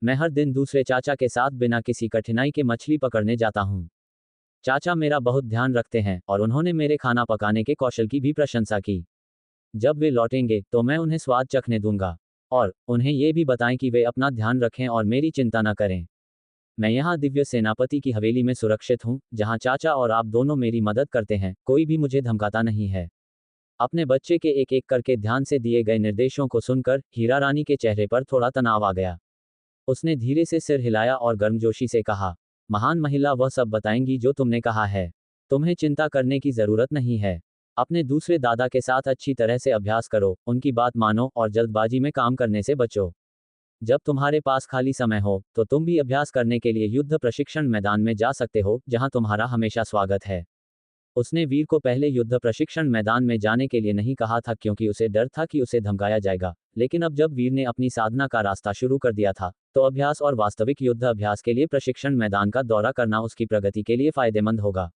मैं हर दिन दूसरे चाचा के साथ बिना किसी कठिनाई के मछली पकड़ने जाता हूँ। चाचा मेरा बहुत ध्यान रखते हैं, और उन्होंने मेरे खाना पकाने के कौशल की भी प्रशंसा की। जब वे लौटेंगे, तो मैं उन्हें स्वाद चखने दूंगा। और उन्हें ये भी बताएं कि वे अपना ध्यान रखें और मेरी चिंता न करें। मैं यहाँ दिव्य सेनापति की हवेली में सुरक्षित हूँ, जहाँ चाचा और आप दोनों मेरी मदद करते हैं, कोई भी मुझे धमकाता नहीं है। अपने बच्चे के एक एक करके ध्यान से दिए गए निर्देशों को सुनकर, हीरारानी के चेहरे पर थोड़ा तनाव आ गया। उसने धीरे से सिर हिलाया और गर्मजोशी से कहा, महान महिला वह सब बताएंगी जो तुमने कहा है। तुम्हें चिंता करने की जरूरत नहीं है। अपने दूसरे दादा के साथ अच्छी तरह से अभ्यास करो, उनकी बात मानो और जल्दबाजी में काम करने से बचो। जब तुम्हारे पास खाली समय हो, तो तुम भी अभ्यास करने के लिए युद्ध प्रशिक्षण मैदान में जा सकते हो, जहां तुम्हारा हमेशा स्वागत है। उसने वीर को पहले युद्ध प्रशिक्षण मैदान में जाने के लिए नहीं कहा था क्योंकि उसे डर था कि उसे धमकाया जाएगा, लेकिन अब जब वीर ने अपनी साधना का रास्ता शुरू कर दिया था, तो अभ्यास और वास्तविक युद्ध अभ्यास के लिए प्रशिक्षण मैदान का दौरा करना उसकी प्रगति के लिए फायदेमंद होगा।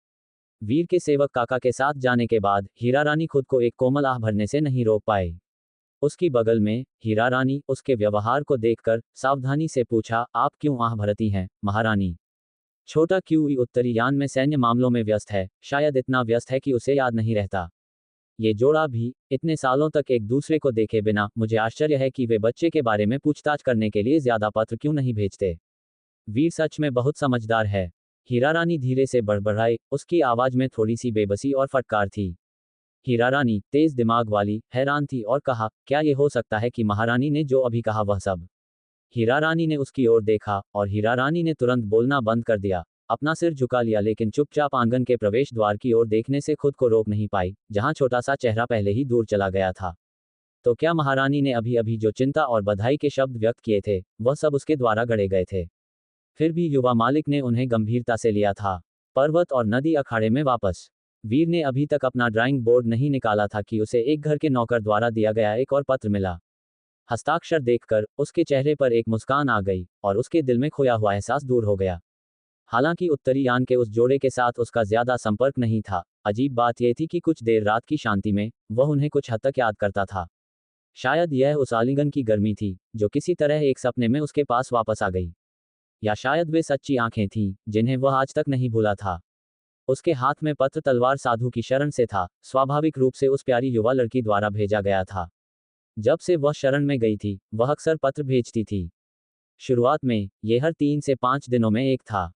वीर के सेवक काका के साथ जाने के बाद, हीरारानी खुद को एक कोमल आह भरने से नहीं रोक पाई। उसकी बगल में हीरा रानी उसके व्यवहार को देखकर सावधानी से पूछा, आप क्यों आह भरती हैं, महारानी? छोटा क्यूई उत्तरी यान में सैन्य मामलों में व्यस्त है, शायद इतना व्यस्त है कि उसे याद नहीं रहता। ये जोड़ा भी इतने सालों तक एक दूसरे को देखे बिना, मुझे आश्चर्य है कि वे बच्चे के बारे में पूछताछ करने के लिए ज्यादा पत्र क्यों नहीं भेजते। वीर सच में बहुत समझदार है। हीरा रानी धीरे से बड़बड़ाई, उसकी आवाज में थोड़ी सी बेबसी और फटकार थी। हीरा रानी, तेज दिमाग वाली, हैरान थी और कहा, क्या ये हो सकता है कि महारानी ने जो अभी कहा वह सब? हीरा रानी ने उसकी ओर देखा और हीरा रानी ने तुरंत बोलना बंद कर दिया, अपना सिर झुका लिया, लेकिन चुपचाप आंगन के प्रवेश द्वार की ओर देखने से खुद को रोक नहीं पाई, जहां छोटा सा चेहरा पहले ही दूर चला गया था। तो क्या महारानी ने अभी अभी जो चिंता और बधाई के शब्द व्यक्त किए थे, वह सब उसके द्वारा गढ़े गए थे? फिर भी युवा मालिक ने उन्हें गंभीरता से लिया था। पर्वत और नदी अखाड़े में वापस। वीर ने अभी तक अपना ड्राइंग बोर्ड नहीं निकाला था कि उसे एक घर के नौकर द्वारा दिया गया एक और पत्र मिला। हस्ताक्षर देखकर उसके चेहरे पर एक मुस्कान आ गई और उसके दिल में खोया हुआ एहसास दूर हो गया। हालांकि उत्तरी यान के उस जोड़े के साथ उसका ज्यादा संपर्क नहीं था, अजीब बात यह थी कि कुछ देर रात की शांति में वह उन्हें कुछ हद तक याद करता था। शायद यह उस आलिंगन की गर्मी थी जो किसी तरह एक सपने में उसके पास वापस आ गई, या शायद वे सच्ची आंखें थीं जिन्हें वह आज तक नहीं भूला था। उसके हाथ में पत्र तलवार साधु की शरण से था, स्वाभाविक रूप से उस प्यारी युवा लड़की द्वारा भेजा गया था। जब से वह शरण में गई थी, वह अक्सर पत्र भेजती थी। शुरुआत में यह हर 3 से 5 दिनों में एक था।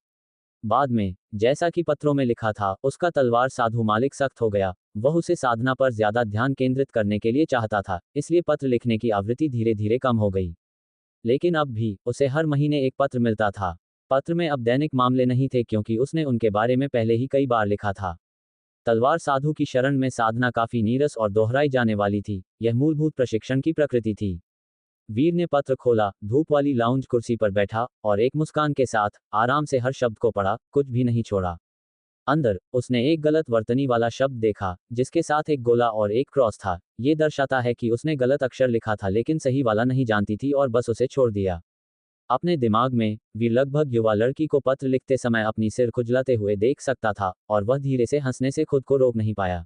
बाद में, जैसा कि पत्रों में लिखा था, उसका तलवार साधु मालिक सख्त हो गया। वह उसे साधना पर ज्यादा ध्यान केंद्रित करने के लिए चाहता था, इसलिए पत्र लिखने की आवृत्ति धीरे धीरे कम हो गई। लेकिन अब भी उसे हर महीने एक पत्र मिलता था। पत्र में अब दैनिक मामले नहीं थे, क्योंकि उसने उनके बारे में पहले ही कई बार लिखा था। तलवार साधु की शरण में साधना काफी नीरस और दोहराई जाने वाली थी, यह मूलभूत प्रशिक्षण की प्रकृति थी। वीर ने पत्र खोला, धूप वाली लाउंज कुर्सी पर बैठा और एक मुस्कान के साथ आराम से हर शब्द को पढ़ा, कुछ भी नहीं छोड़ा। अंदर उसने एक गलत वर्तनी वाला शब्द देखा, जिसके साथ एक गोला और एक क्रॉस था। ये दर्शाता है कि उसने गलत अक्षर लिखा था, लेकिन सही वाला नहीं जानती थी और बस उसे छोड़ दिया। अपने दिमाग में वीर लगभग युवा लड़की को पत्र लिखते समय अपनी सिर खुजलाते हुए देख सकता था, और वह धीरे से हंसने से खुद को रोक नहीं पाया।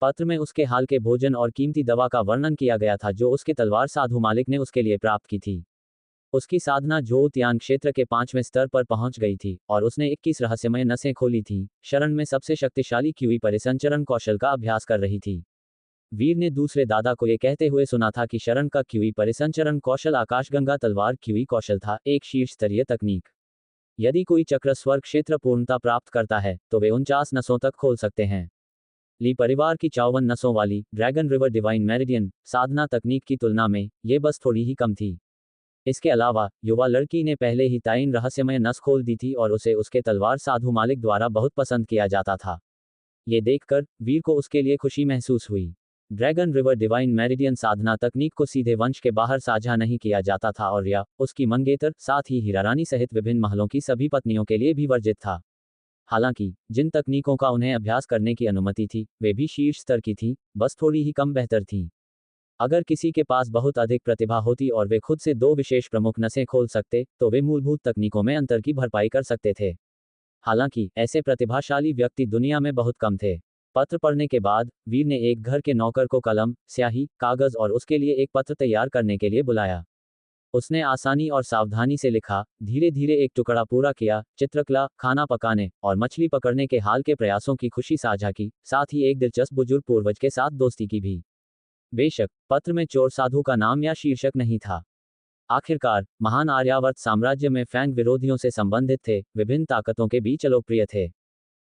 पत्र में उसके हाल के भोजन और कीमती दवा का वर्णन किया गया था जो उसके तलवार साधु मालिक ने उसके लिए प्राप्त की थी। उसकी साधना ज्योतियान क्षेत्र के 5वें स्तर पर पहुंच गई थी और उसने 21 रहस्यमय नसें खोली थीं, शरण में सबसे शक्तिशाली क्यूई परिसंचरण कौशल का अभ्यास कर रही थी। वीर ने दूसरे दादा को यह कहते हुए सुना था कि शरण का क्यूई परिसंचरण कौशल आकाशगंगा तलवार क्यूई कौशल था, एक शीर्ष स्तरीय तकनीक। यदि कोई चक्र स्वर्ग क्षेत्र पूर्णता प्राप्त करता है तो वे 49 नसों तक खोल सकते हैं। ली परिवार की 54 नसों वाली ड्रैगन रिवर डिवाइन मेरिडियन साधना तकनीक की तुलना में ये बस थोड़ी ही कम थी। इसके अलावा युवा लड़की ने पहले ही ताइन रहस्यमय नस खोल दी थी और उसे उसके तलवार साधु मालिक द्वारा बहुत पसंद किया जाता था। ये देखकर वीर को उसके लिए खुशी महसूस हुई। ड्रैगन रिवर डिवाइन मेरिडियन साधना तकनीक को सीधे वंश के बाहर साझा नहीं किया जाता था और यह उसकी मंगेतर, साथ ही हीरा रानी सहित विभिन्न महलों की सभी पत्नियों के लिए भी वर्जित था। हालांकि जिन तकनीकों का उन्हें अभ्यास करने की अनुमति थी, वे भी शीर्ष स्तर की थीं, बस थोड़ी ही कम बेहतर थीं। अगर किसी के पास बहुत अधिक प्रतिभा होती और वे खुद से 2 विशेष प्रमुख नसें खोल सकते, तो वे मूलभूत तकनीकों में अंतर की भरपाई कर सकते थे। हालांकि ऐसे प्रतिभाशाली व्यक्ति दुनिया में बहुत कम थे। पत्र पढ़ने के बाद वीर ने एक घर के नौकर को कलम, स्याही, कागज और उसके लिए एक पत्र तैयार करने के लिए बुलाया। उसने आसानी और सावधानी से लिखा, धीरे धीरे एक टुकड़ा पूरा किया, चित्रकला, खाना पकाने और मछली पकड़ने के हाल के प्रयासों की खुशी साझा की, साथ ही एक दिलचस्प बुजुर्ग पूर्वज के साथ दोस्ती की भी। बेशक पत्र में चोर साधु का नाम या शीर्षक नहीं था। आखिरकार महान आर्यावर्त साम्राज्य में फैंग विरोधियों से संबंधित थे, विभिन्न ताकतों के बीच लोकप्रिय थे।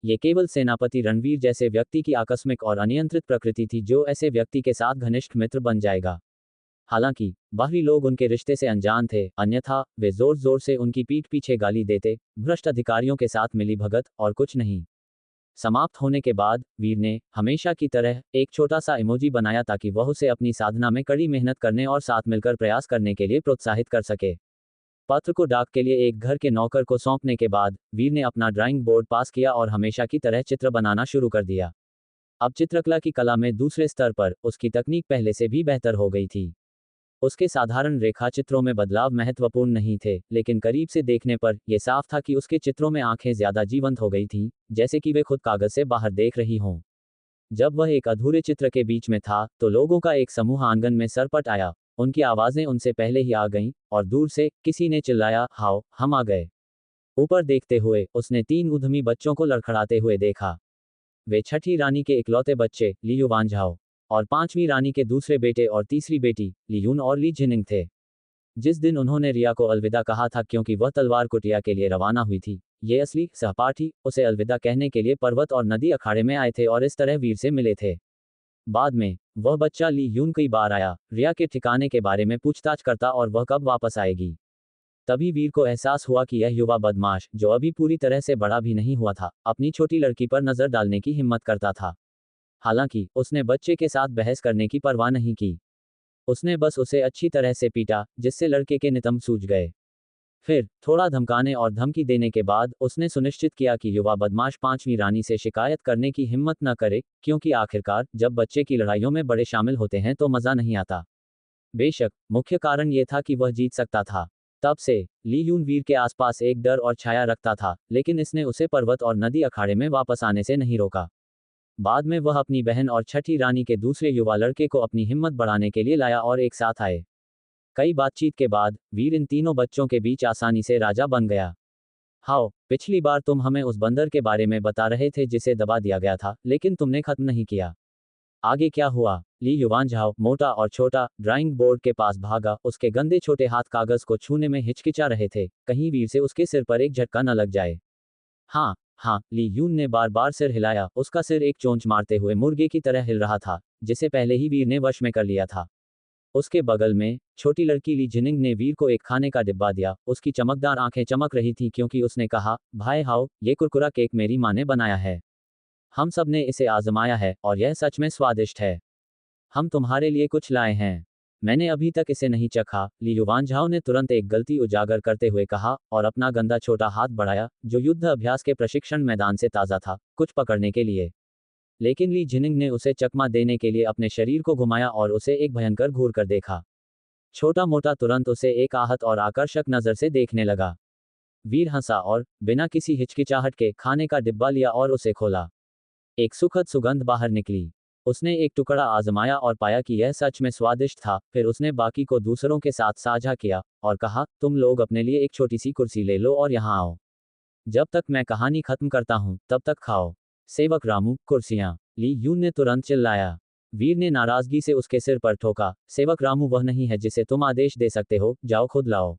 ये केवल सेनापति रणवीर जैसे व्यक्ति की आकस्मिक और अनियंत्रित प्रकृति थी जो ऐसे व्यक्ति के साथ घनिष्ठ मित्र बन जाएगा। हालांकि बाहरी लोग उनके रिश्ते से अनजान थे, अन्यथा वे जोर जोर से उनकी पीठ पीछे गाली देते, भ्रष्ट अधिकारियों के साथ मिली भगत और कुछ नहीं। समाप्त होने के बाद वीर ने हमेशा की तरह एक छोटा सा इमोजी बनाया ताकि वह उसे अपनी साधना में कड़ी मेहनत करने और साथ मिलकर प्रयास करने के लिए प्रोत्साहित कर सके। पत्र को डाक के लिए एक घर के नौकर को सौंपने के बाद वीर ने अपना ड्राइंग बोर्ड पास किया और हमेशा की तरह चित्र बनाना शुरू कर दिया। अब चित्रकला की कला में दूसरे स्तर पर उसकी तकनीक पहले से भी बेहतर हो गई थी। उसके साधारण रेखा चित्रों में बदलाव महत्वपूर्ण नहीं थे, लेकिन करीब से देखने पर यह साफ था कि उसके चित्रों में आंखें ज्यादा जीवंत हो गई थीं, जैसे कि वे खुद कागज से बाहर देख रही हों। जब वह एक अधूरे चित्र के बीच में था तो लोगों का एक समूह आंगन में सरपट आया। उनकी आवाजें उनसे पहले ही आ गईं, और दूर से किसी ने चिल्लाया, हाओ, हम आ गए। ऊपर देखते हुए उसने 3 उद्यमी बच्चों को लड़खड़ाते हुए देखा। वे छठी रानी के इकलौते बच्चे ली युवानझाओ और 5वीं रानी के दूसरे बेटे और तीसरी बेटी ली यून और ली जिनिंग थे। जिस दिन उन्होंने रिया को अलविदा कहा था क्योंकि वह तलवार कुटिया के लिए रवाना हुई थी, ये असली सहपाठी उसे अलविदा कहने के लिए पर्वत और नदी अखाड़े में आए थे और इस तरह वीर से मिले थे। बाद में वह बच्चा ली यून कई बार आया, रिया के ठिकाने के बारे में पूछताछ करता और वह कब वापस आएगी। तभी वीर को एहसास हुआ कि यह युवा बदमाश, जो अभी पूरी तरह से बड़ा भी नहीं हुआ था, अपनी छोटी लड़की पर नजर डालने की हिम्मत करता था। हालांकि उसने बच्चे के साथ बहस करने की परवाह नहीं की। उसने बस उसे अच्छी तरह से पीटा, जिससे लड़के के नितंब सूज गए। फिर थोड़ा धमकाने और धमकी देने के बाद उसने सुनिश्चित किया कि युवा बदमाश 5वीं रानी से शिकायत करने की हिम्मत न करे, क्योंकि आखिरकार जब बच्चे की लड़ाइयों में बड़े शामिल होते हैं तो मजा नहीं आता। बेशक मुख्य कारण यह था कि वह जीत सकता था। तब से ली यून वीर के आसपास एक डर और छाया रखता था, लेकिन इसने उसे पर्वत और नदी अखाड़े में वापस आने से नहीं रोका। बाद में वह अपनी बहन और छठी रानी के दूसरे युवा लड़के को अपनी हिम्मत बढ़ाने के लिए लाया और एक साथ आए। कई बातचीत के बाद वीर इन तीनों बच्चों के बीच आसानी से राजा बन गया। हाओ, पिछली बार तुम हमें उस बंदर के बारे में बता रहे थे जिसे दबा दिया गया था, लेकिन तुमने खत्म नहीं किया। आगे क्या हुआ? ली युवानझाओ, मोटा और छोटा, ड्राइंग बोर्ड के पास भागा। उसके गंदे छोटे हाथ कागज को छूने में हिचकिचा रहे थे, कहीं वीर से उसके सिर पर एक झटका न लग जाए। हाँ हाँ, ली यून ने बार बार सिर हिलाया। उसका सिर एक चोंच मारते हुए मुर्गे की तरह हिल रहा था, जिसे पहले ही वीर ने वश में कर लिया था। उसके बगल में छोटी लड़की ली जिनिंग ने वीर को एक खाने का डिब्बा दिया। उसकी चमकदार आंखें चमक रही थीं क्योंकि उसने कहा, भाई हाओ, ये कुरकुरा केक मेरी माँ ने बनाया है। हम सब ने इसे आजमाया है और यह सच में स्वादिष्ट है। हम तुम्हारे लिए कुछ लाए हैं। मैंने अभी तक इसे नहीं चखा। ली युवानझाओ ने तुरंत एक गलती उजागर करते हुए कहा और अपना गंदा छोटा हाथ बढ़ाया, जो युद्ध अभ्यास के प्रशिक्षण मैदान से ताज़ा था, कुछ पकड़ने के लिए। लेकिन ली जिनिंग ने उसे चकमा देने के लिए अपने शरीर को घुमाया और उसे एक भयंकर घूर कर देखा। छोटा मोटा तुरंत उसे एक आहत और आकर्षक नज़र से देखने लगा। वीर हंसा और बिना किसी हिचकिचाहट के खाने का डिब्बा लिया और उसे खोला। एक सुखद सुगंध बाहर निकली। उसने एक टुकड़ा आजमाया और पाया कि यह सच में स्वादिष्ट था। फिर उसने बाकी को दूसरों के साथ साझा किया और कहा, तुम लोग अपने लिए एक छोटी सी कुर्सी ले लो और यहाँ आओ। जब तक मैं कहानी खत्म करता हूँ तब तक खाओ। सेवक रामू, कुर्सियाँ। ली यून ने तुरंत चिल्लाया। वीर ने नाराजगी से उसके सिर पर ठोका। सेवक रामू वह नहीं है जिसे तुम आदेश दे सकते हो, जाओ खुद लाओ।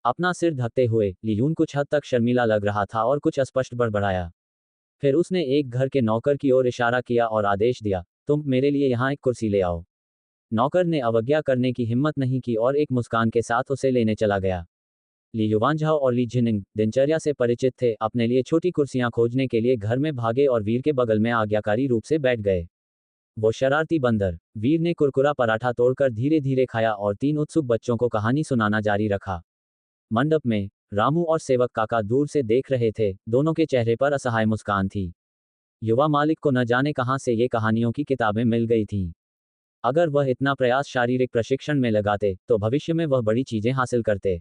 अपना सिर ढकते हुए ली यून कुछ हद तक शर्मीला लग रहा था और कुछ अस्पष्ट बड़बड़ाया। फिर उसने एक घर के नौकर की ओर इशारा किया और आदेश दिया, तुम मेरे लिए यहाँ एक कुर्सी ले आओ। नौकर ने अवज्ञा करने की हिम्मत नहीं की और एक मुस्कान के साथ उसे लेने चला गया। ली युवानझाओ और ली जिनिंग दिनचर्या से परिचित थे, अपने लिए छोटी कुर्सियां खोजने के लिए घर में भागे और वीर के बगल में आज्ञाकारी रूप से बैठ गए। वो शरारती बंदर। वीर ने कुरकुरा पराठा तोड़कर धीरे धीरे खाया और 3 उत्सुक बच्चों को कहानी सुनाना जारी रखा। मंडप में रामू और सेवक काका दूर से देख रहे थे, दोनों के चेहरे पर असहाय मुस्कान थी। युवा मालिक को न जाने कहां से ये कहानियों की किताबें मिल गई थीं। अगर वह इतना प्रयास शारीरिक प्रशिक्षण में लगाते तो भविष्य में वह बड़ी चीजें हासिल करते।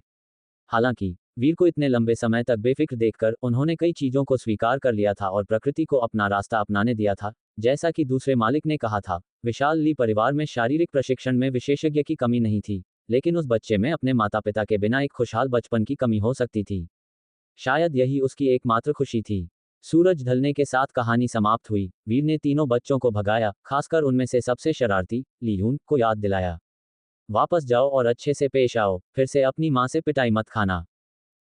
हालांकि वीर को इतने लंबे समय तक बेफिक्र देखकर उन्होंने कई चीजों को स्वीकार कर लिया था और प्रकृति को अपना रास्ता अपनाने दिया था। जैसा कि दूसरे मालिक ने कहा था, विशाल ली परिवार में शारीरिक प्रशिक्षण में विशेषज्ञ की कमी नहीं थी, लेकिन उस बच्चे में अपने माता पिता के बिना एक खुशहाल बचपन की कमी हो सकती थी। शायद यही उसकी एकमात्र खुशी थी। सूरज ढलने के साथ कहानी समाप्त हुई। वीर ने तीनों बच्चों को भगाया, खासकर उनमें से सबसे शरारती ली यून को याद दिलाया, वापस जाओ और अच्छे से पेश आओ, फिर से अपनी माँ से पिटाई मत खाना।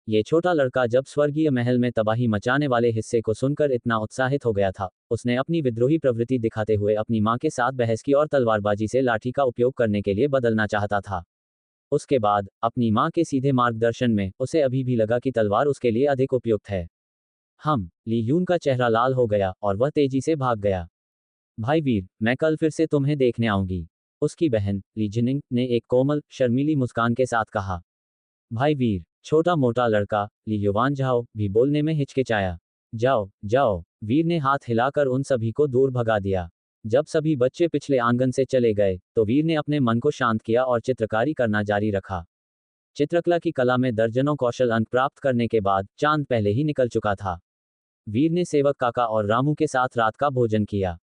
ये छोटा लड़का जब स्वर्गीय महल में तबाही मचाने वाले हिस्से को सुनकर इतना उत्साहित हो गया था, उसने अपनी विद्रोही प्रवृत्ति दिखाते हुए अपनी माँ के साथ बहस की और तलवारबाजी से लाठी का उपयोग करने के लिए बदलना चाहता था। उसके बाद अपनी माँ के सीधे मार्गदर्शन में उसे अभी भी लगा कि तलवार उसके लिए अधिक उपयुक्त है। ली यून का चेहरा लाल हो गया और वह तेजी से भाग गया। भाई वीर, मैं कल फिर से तुम्हें देखने आऊंगी, उसकी बहन ली जिनिंग ने एक कोमल शर्मीली मुस्कान के साथ कहा। भाई वीर, छोटा मोटा लड़का ली युवानझाओ भी बोलने में हिचकिचाया। जाओ जाओ, वीर ने हाथ हिलाकर उन सभी को दूर भगा दिया। जब सभी बच्चे पिछले आंगन से चले गए तो वीर ने अपने मन को शांत किया और चित्रकारी करना जारी रखा। चित्रकला की कला में दर्जनों कौशल अंक प्राप्त करने के बाद चांद पहले ही निकल चुका था। वीर ने सेवक काका और रामू के साथ रात का भोजन किया।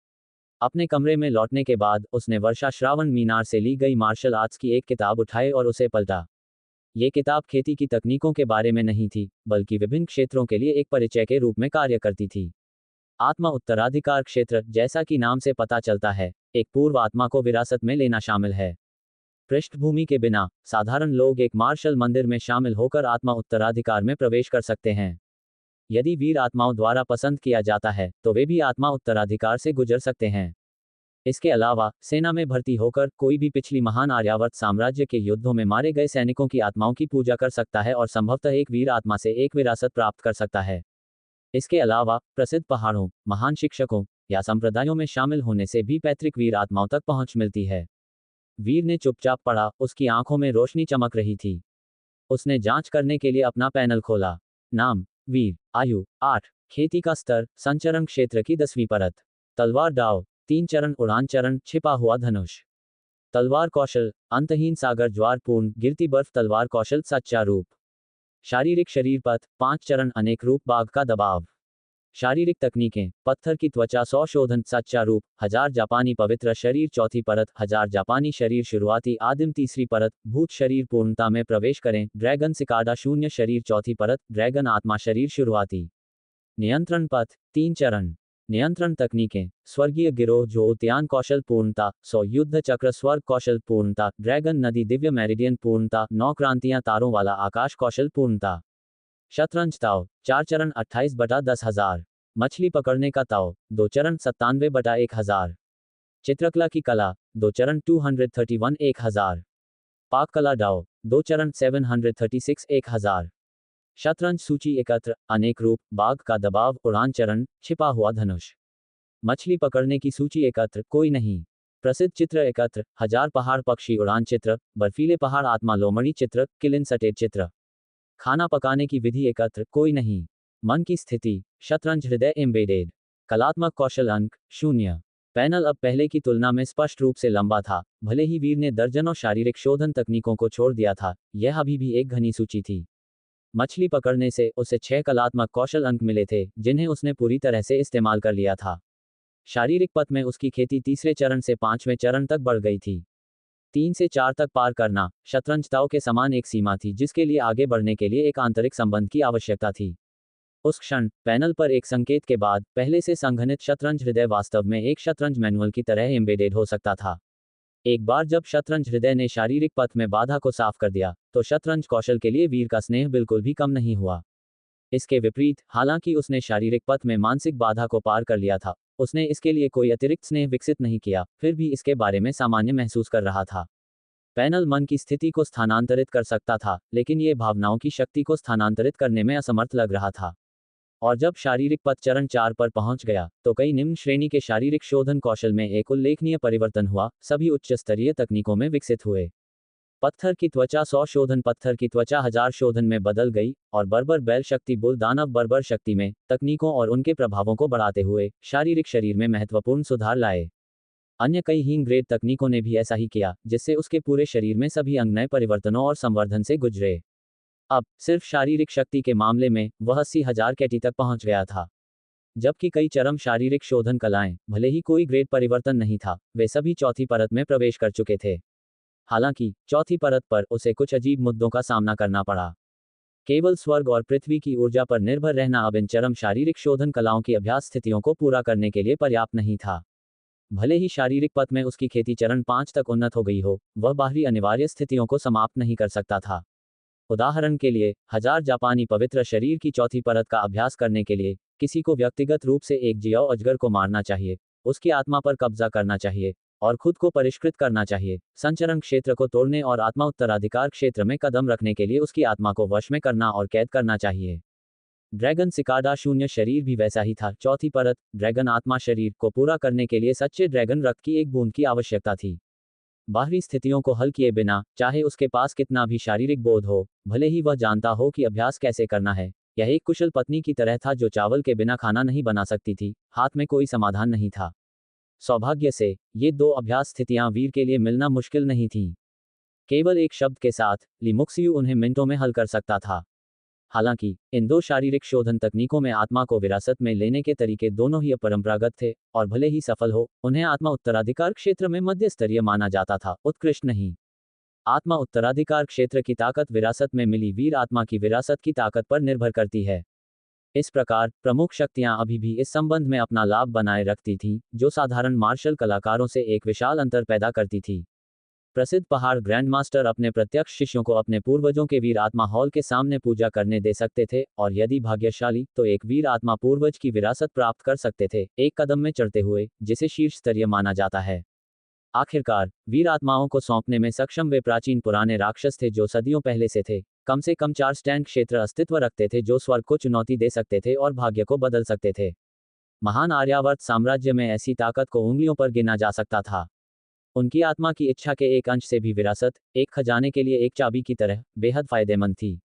अपने कमरे में लौटने के बाद उसने वर्षा श्रावण मीनार से ली गई मार्शल आर्ट्स की एक किताब उठाई और उसे पलटा। ये किताब खेती की तकनीकों के बारे में नहीं थी, बल्कि विभिन्न क्षेत्रों के लिए एक परिचय के रूप में कार्य करती थी। आत्मा उत्तराधिकार क्षेत्र, जैसा कि नाम से पता चलता है, एक पूर्व आत्मा को विरासत में लेना शामिल है। पृष्ठभूमि के बिना साधारण लोग एक मार्शल मंदिर में शामिल होकर आत्मा उत्तराधिकार में प्रवेश कर सकते हैं। यदि वीर आत्माओं द्वारा पसंद किया जाता है तो वे भी आत्मा उत्तराधिकार से गुजर सकते हैं। इसके अलावा सेना में भर्ती होकर कोई भी पिछली महान आर्यावर्त साम्राज्य के युद्धों में मारे गए सैनिकों की आत्माओं की पूजा कर सकता है और संभवतः एक वीर आत्मा से एक विरासत प्राप्त कर सकता है। इसके अलावा प्रसिद्ध पहाड़ों, महान शिक्षकों या संप्रदायों में शामिल होने से भी पैतृक वीर आत्माओं तक पहुंच मिलती है। वीर ने चुपचाप पढ़ा, उसकी आंखों में रोशनी चमक रही थी। उसने जांच करने के लिए अपना पैनल खोला। नाम वीर, आयु 8, खेती का स्तर संचरण क्षेत्र की 10वीं परत, तलवार दाव 3 चरण, उड़ान चरण छिपा हुआ धनुष, तलवार कौशल अंतहीन सागर ज्वार पूर्ण गिरती बर्फ, तलवार कौशल सच्चा रूप, शारीरिक शरीर पथ 5 चरण, अनेक रूप बाघ का दबाव, शारीरिक तकनीकें पत्थर की त्वचा 100 शोधन सच्चा रूप, 1000 जापानी पवित्र शरीर चौथी परत, 1000 जापानी शरीर शुरुआती आदिम तीसरी परत, भूत शरीर पूर्णता में प्रवेश करें, ड्रैगन सिकाडा शून्य शरीर चौथी परत, ड्रैगन आत्मा शरीर शुरुआती, नियंत्रण पथ 3 चरण, नियंत्रण तकनीकें स्वर्गीय गिरोह जो उद्यान कौशल पूर्णता 100, युद्ध चक्र स्वर्ग कौशल पूर्णता, ड्रैगन नदी दिव्य मेरिडियन पूर्णता, 9 क्रांतियां तारों वाला आकाश कौशल पूर्णता, शतरंज ताव 4 चरण 28/10,000, मछली पकड़ने का ताव 2 चरण 97/1000, चित्रकला की कला 2 चरण 231 1000, पाक कला डाव 2 चरण 736 1000, शतरंज सूची एकत्र अनेक रूप बाघ का दबाव, उड़ान चरण छिपा हुआ धनुष, मछली पकड़ने की सूची एकत्र कोई नहीं, प्रसिद्ध चित्र एकत्र 1000 पहाड़ पक्षी उड़ान चित्र, बर्फीले पहाड़ आत्मा लोमड़ी चित्र, किलिन सटेट चित्र, खाना पकाने की विधि एकत्र कोई नहीं, मन की स्थिति शतरंज हृदय एम्बेडेड, कलात्मक कौशल अंक 0, पैनल अब पहले की तुलना में स्पष्ट रूप से लंबा था। भले ही वीर ने दर्जनों शारीरिक शोधन तकनीकों को छोड़ दिया था, यह अभी भी एक घनी सूची थी। मछली पकड़ने से उसे 6 कलात्मक कौशल अंक मिले थे, जिन्हें उसने पूरी तरह से इस्तेमाल कर लिया था। शारीरिक पथ में उसकी खेती तीसरे चरण से 5वें चरण तक बढ़ गई थी। 3 से 4 तक पार करना शतरंज ताव के समान एक सीमा थी जिसके लिए आगे बढ़ने के लिए एक आंतरिक संबंध की आवश्यकता थी। उस क्षण पैनल पर एक संकेत के बाद पहले से संघनित शतरंज हृदय वास्तव में एक शतरंज मैनुअल की तरह एम्बेडेड हो सकता था। एक बार जब शतरंज हृदय ने शारीरिक पथ में बाधा को साफ कर दिया, तो शतरंज कौशल के लिए वीर का स्नेह बिल्कुल भी कम नहीं हुआ। इसके विपरीत, हालांकि उसने शारीरिक पथ में मानसिक बाधा को पार कर लिया था, उसने इसके लिए कोई अतिरिक्त स्नेह विकसित नहीं किया, फिर भी इसके बारे में सामान्य महसूस कर रहा था। पैनल मन की स्थिति को स्थानांतरित कर सकता था, लेकिन ये भावनाओं की शक्ति को स्थानांतरित करने में असमर्थ लग रहा था। और जब शारीरिक पथ चरण 4 पर पहुंच गया, तो कई निम्न श्रेणी के शारीरिक शोधन कौशल में एक उल्लेखनीय परिवर्तन हुआ, सभी उच्च स्तरीय तकनीकों में विकसित हुए। पत्थर की त्वचा 100 शोधन पत्थर की त्वचा 1000 शोधन में बदल गई, और बर्बर बैल शक्ति बुल दानव बर्बर शक्ति में तकनीकों और उनके प्रभावों को बढ़ाते हुए शारीरिक शरीर में महत्वपूर्ण सुधार लाए। अन्य कई हीन ग्रेड तकनीकों ने भी ऐसा ही किया, जिससे उसके पूरे शरीर में सभी अंग नए परिवर्तनों और संवर्धन से गुजरे। अब सिर्फ शारीरिक शक्ति के मामले में वह 80,000 कैटी तक पहुंच गया था। जबकि कई चरम शारीरिक शोधन कलाएं, भले ही कोई ग्रेड परिवर्तन नहीं था, वे सभी चौथी परत में प्रवेश कर चुके थे। हालांकि चौथी परत पर उसे कुछ अजीब मुद्दों का सामना करना पड़ा। केवल स्वर्ग और पृथ्वी की ऊर्जा पर निर्भर रहना अब इन चरम शारीरिक शोधन कलाओं की अभ्यास स्थितियों को पूरा करने के लिए पर्याप्त नहीं था। भले ही शारीरिक पथ में उसकी खेती चरण 5 तक उन्नत हो गई हो, वह बाहरी अनिवार्य स्थितियों को समाप्त नहीं कर सकता था। उदाहरण के लिए, 1000 जापानी पवित्र शरीर की चौथी परत का अभ्यास करने के लिए किसी को व्यक्तिगत रूप से एक जियाओ अजगर को मारना चाहिए, उसकी आत्मा पर कब्जा करना चाहिए और खुद को परिष्कृत करना चाहिए। संचरण क्षेत्र को तोड़ने और आत्मा उत्तराधिकार क्षेत्र में कदम रखने के लिए उसकी आत्मा को वश में करना और कैद करना चाहिए। ड्रैगन सिकाडा शून्य शरीर भी वैसा ही था। चौथी परत, ड्रैगन आत्मा शरीर को पूरा करने के लिए सच्चे ड्रैगन रक्त की एक बूंद की आवश्यकता थी। बाहरी स्थितियों को हल किए बिना, चाहे उसके पास कितना भी शारीरिक बोध हो, भले ही वह जानता हो कि अभ्यास कैसे करना है, यह एक कुशल पत्नी की तरह था जो चावल के बिना खाना नहीं बना सकती थी, हाथ में कोई समाधान नहीं था। सौभाग्य से, ये 2 अभ्यास स्थितियां वीर के लिए मिलना मुश्किल नहीं थीं। केवल एक शब्द के साथ, ली मुक्सियू उन्हें मिनटों में हल कर सकता था। हालांकि इन दो शारीरिक शोधन तकनीकों में आत्मा को विरासत में लेने के तरीके दोनों ही अपरंपरागत थे, और भले ही सफल हो, उन्हें आत्मा उत्तराधिकार क्षेत्र में मध्य स्तरीय माना जाता था, उत्कृष्ट नहीं। आत्मा उत्तराधिकार क्षेत्र की ताकत विरासत में मिली वीर आत्मा की विरासत की ताकत पर निर्भर करती है। इस प्रकार प्रमुख शक्तियां अभी भी इस संबंध में अपना लाभ बनाए रखती थीं, जो साधारण मार्शल कलाकारों से एक विशाल अंतर पैदा करती थी। प्रसिद्ध पहाड़ ग्रैंडमास्टर अपने प्रत्यक्ष शिष्यों को अपने पूर्वजों के वीर आत्मा हॉल के सामने पूजा करने दे सकते थे, और यदि भाग्यशाली तो एक वीर आत्मा पूर्वज की विरासत प्राप्त कर सकते थे, एक कदम में चढ़ते हुए, जिसे शीर्ष स्तरीय माना जाता है। आखिरकार वीर आत्माओं को सौंपने में सक्षम वे प्राचीन पुराने राक्षस थे जो सदियों पहले से कम 4 स्टैंड क्षेत्र अस्तित्व रखते थे, जो स्वर्ग को चुनौती दे सकते थे और भाग्य को बदल सकते थे। महान आर्यावर्त साम्राज्य में ऐसी ताकत को उंगलियों पर गिना जा सकता था। उनकी आत्मा की इच्छा के एक अंश से भी विरासत, एक खजाने के लिए एक चाबी की तरह, बेहद फायदेमंद थी।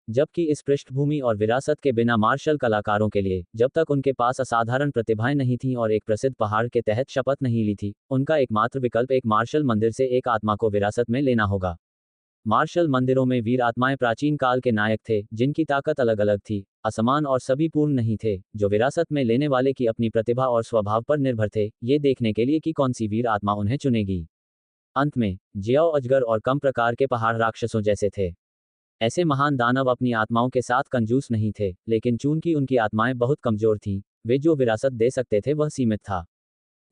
जबकि इस पृष्ठभूमि और विरासत के बिना मार्शल कलाकारों के लिए, जब तक उनके पास असाधारण प्रतिभाएं नहीं थीं और एक प्रसिद्ध पहाड़ के तहत शपथ नहीं ली थी, उनका एकमात्र विकल्प एक मार्शल मंदिर से एक आत्मा को विरासत में लेना होगा। मार्शल मंदिरों में वीर आत्माएं प्राचीन काल के नायक थे, जिनकी ताकत अलग अलग थी, असमान और सभी पूर्ण नहीं थे, जो विरासत में लेने वाले की अपनी प्रतिभा और स्वभाव पर निर्भर थे, ये देखने के लिए कि कौन सी वीर आत्मा उन्हें चुनेगी। अंत में जियाओ अजगर और कम प्रकार के पहाड़ राक्षसों जैसे थे। ऐसे महान दानव अपनी आत्माओं के साथ कंजूस नहीं थे, लेकिन चूंकि उनकी आत्माएं बहुत कमजोर थीं, वे जो विरासत दे सकते थे वह सीमित था।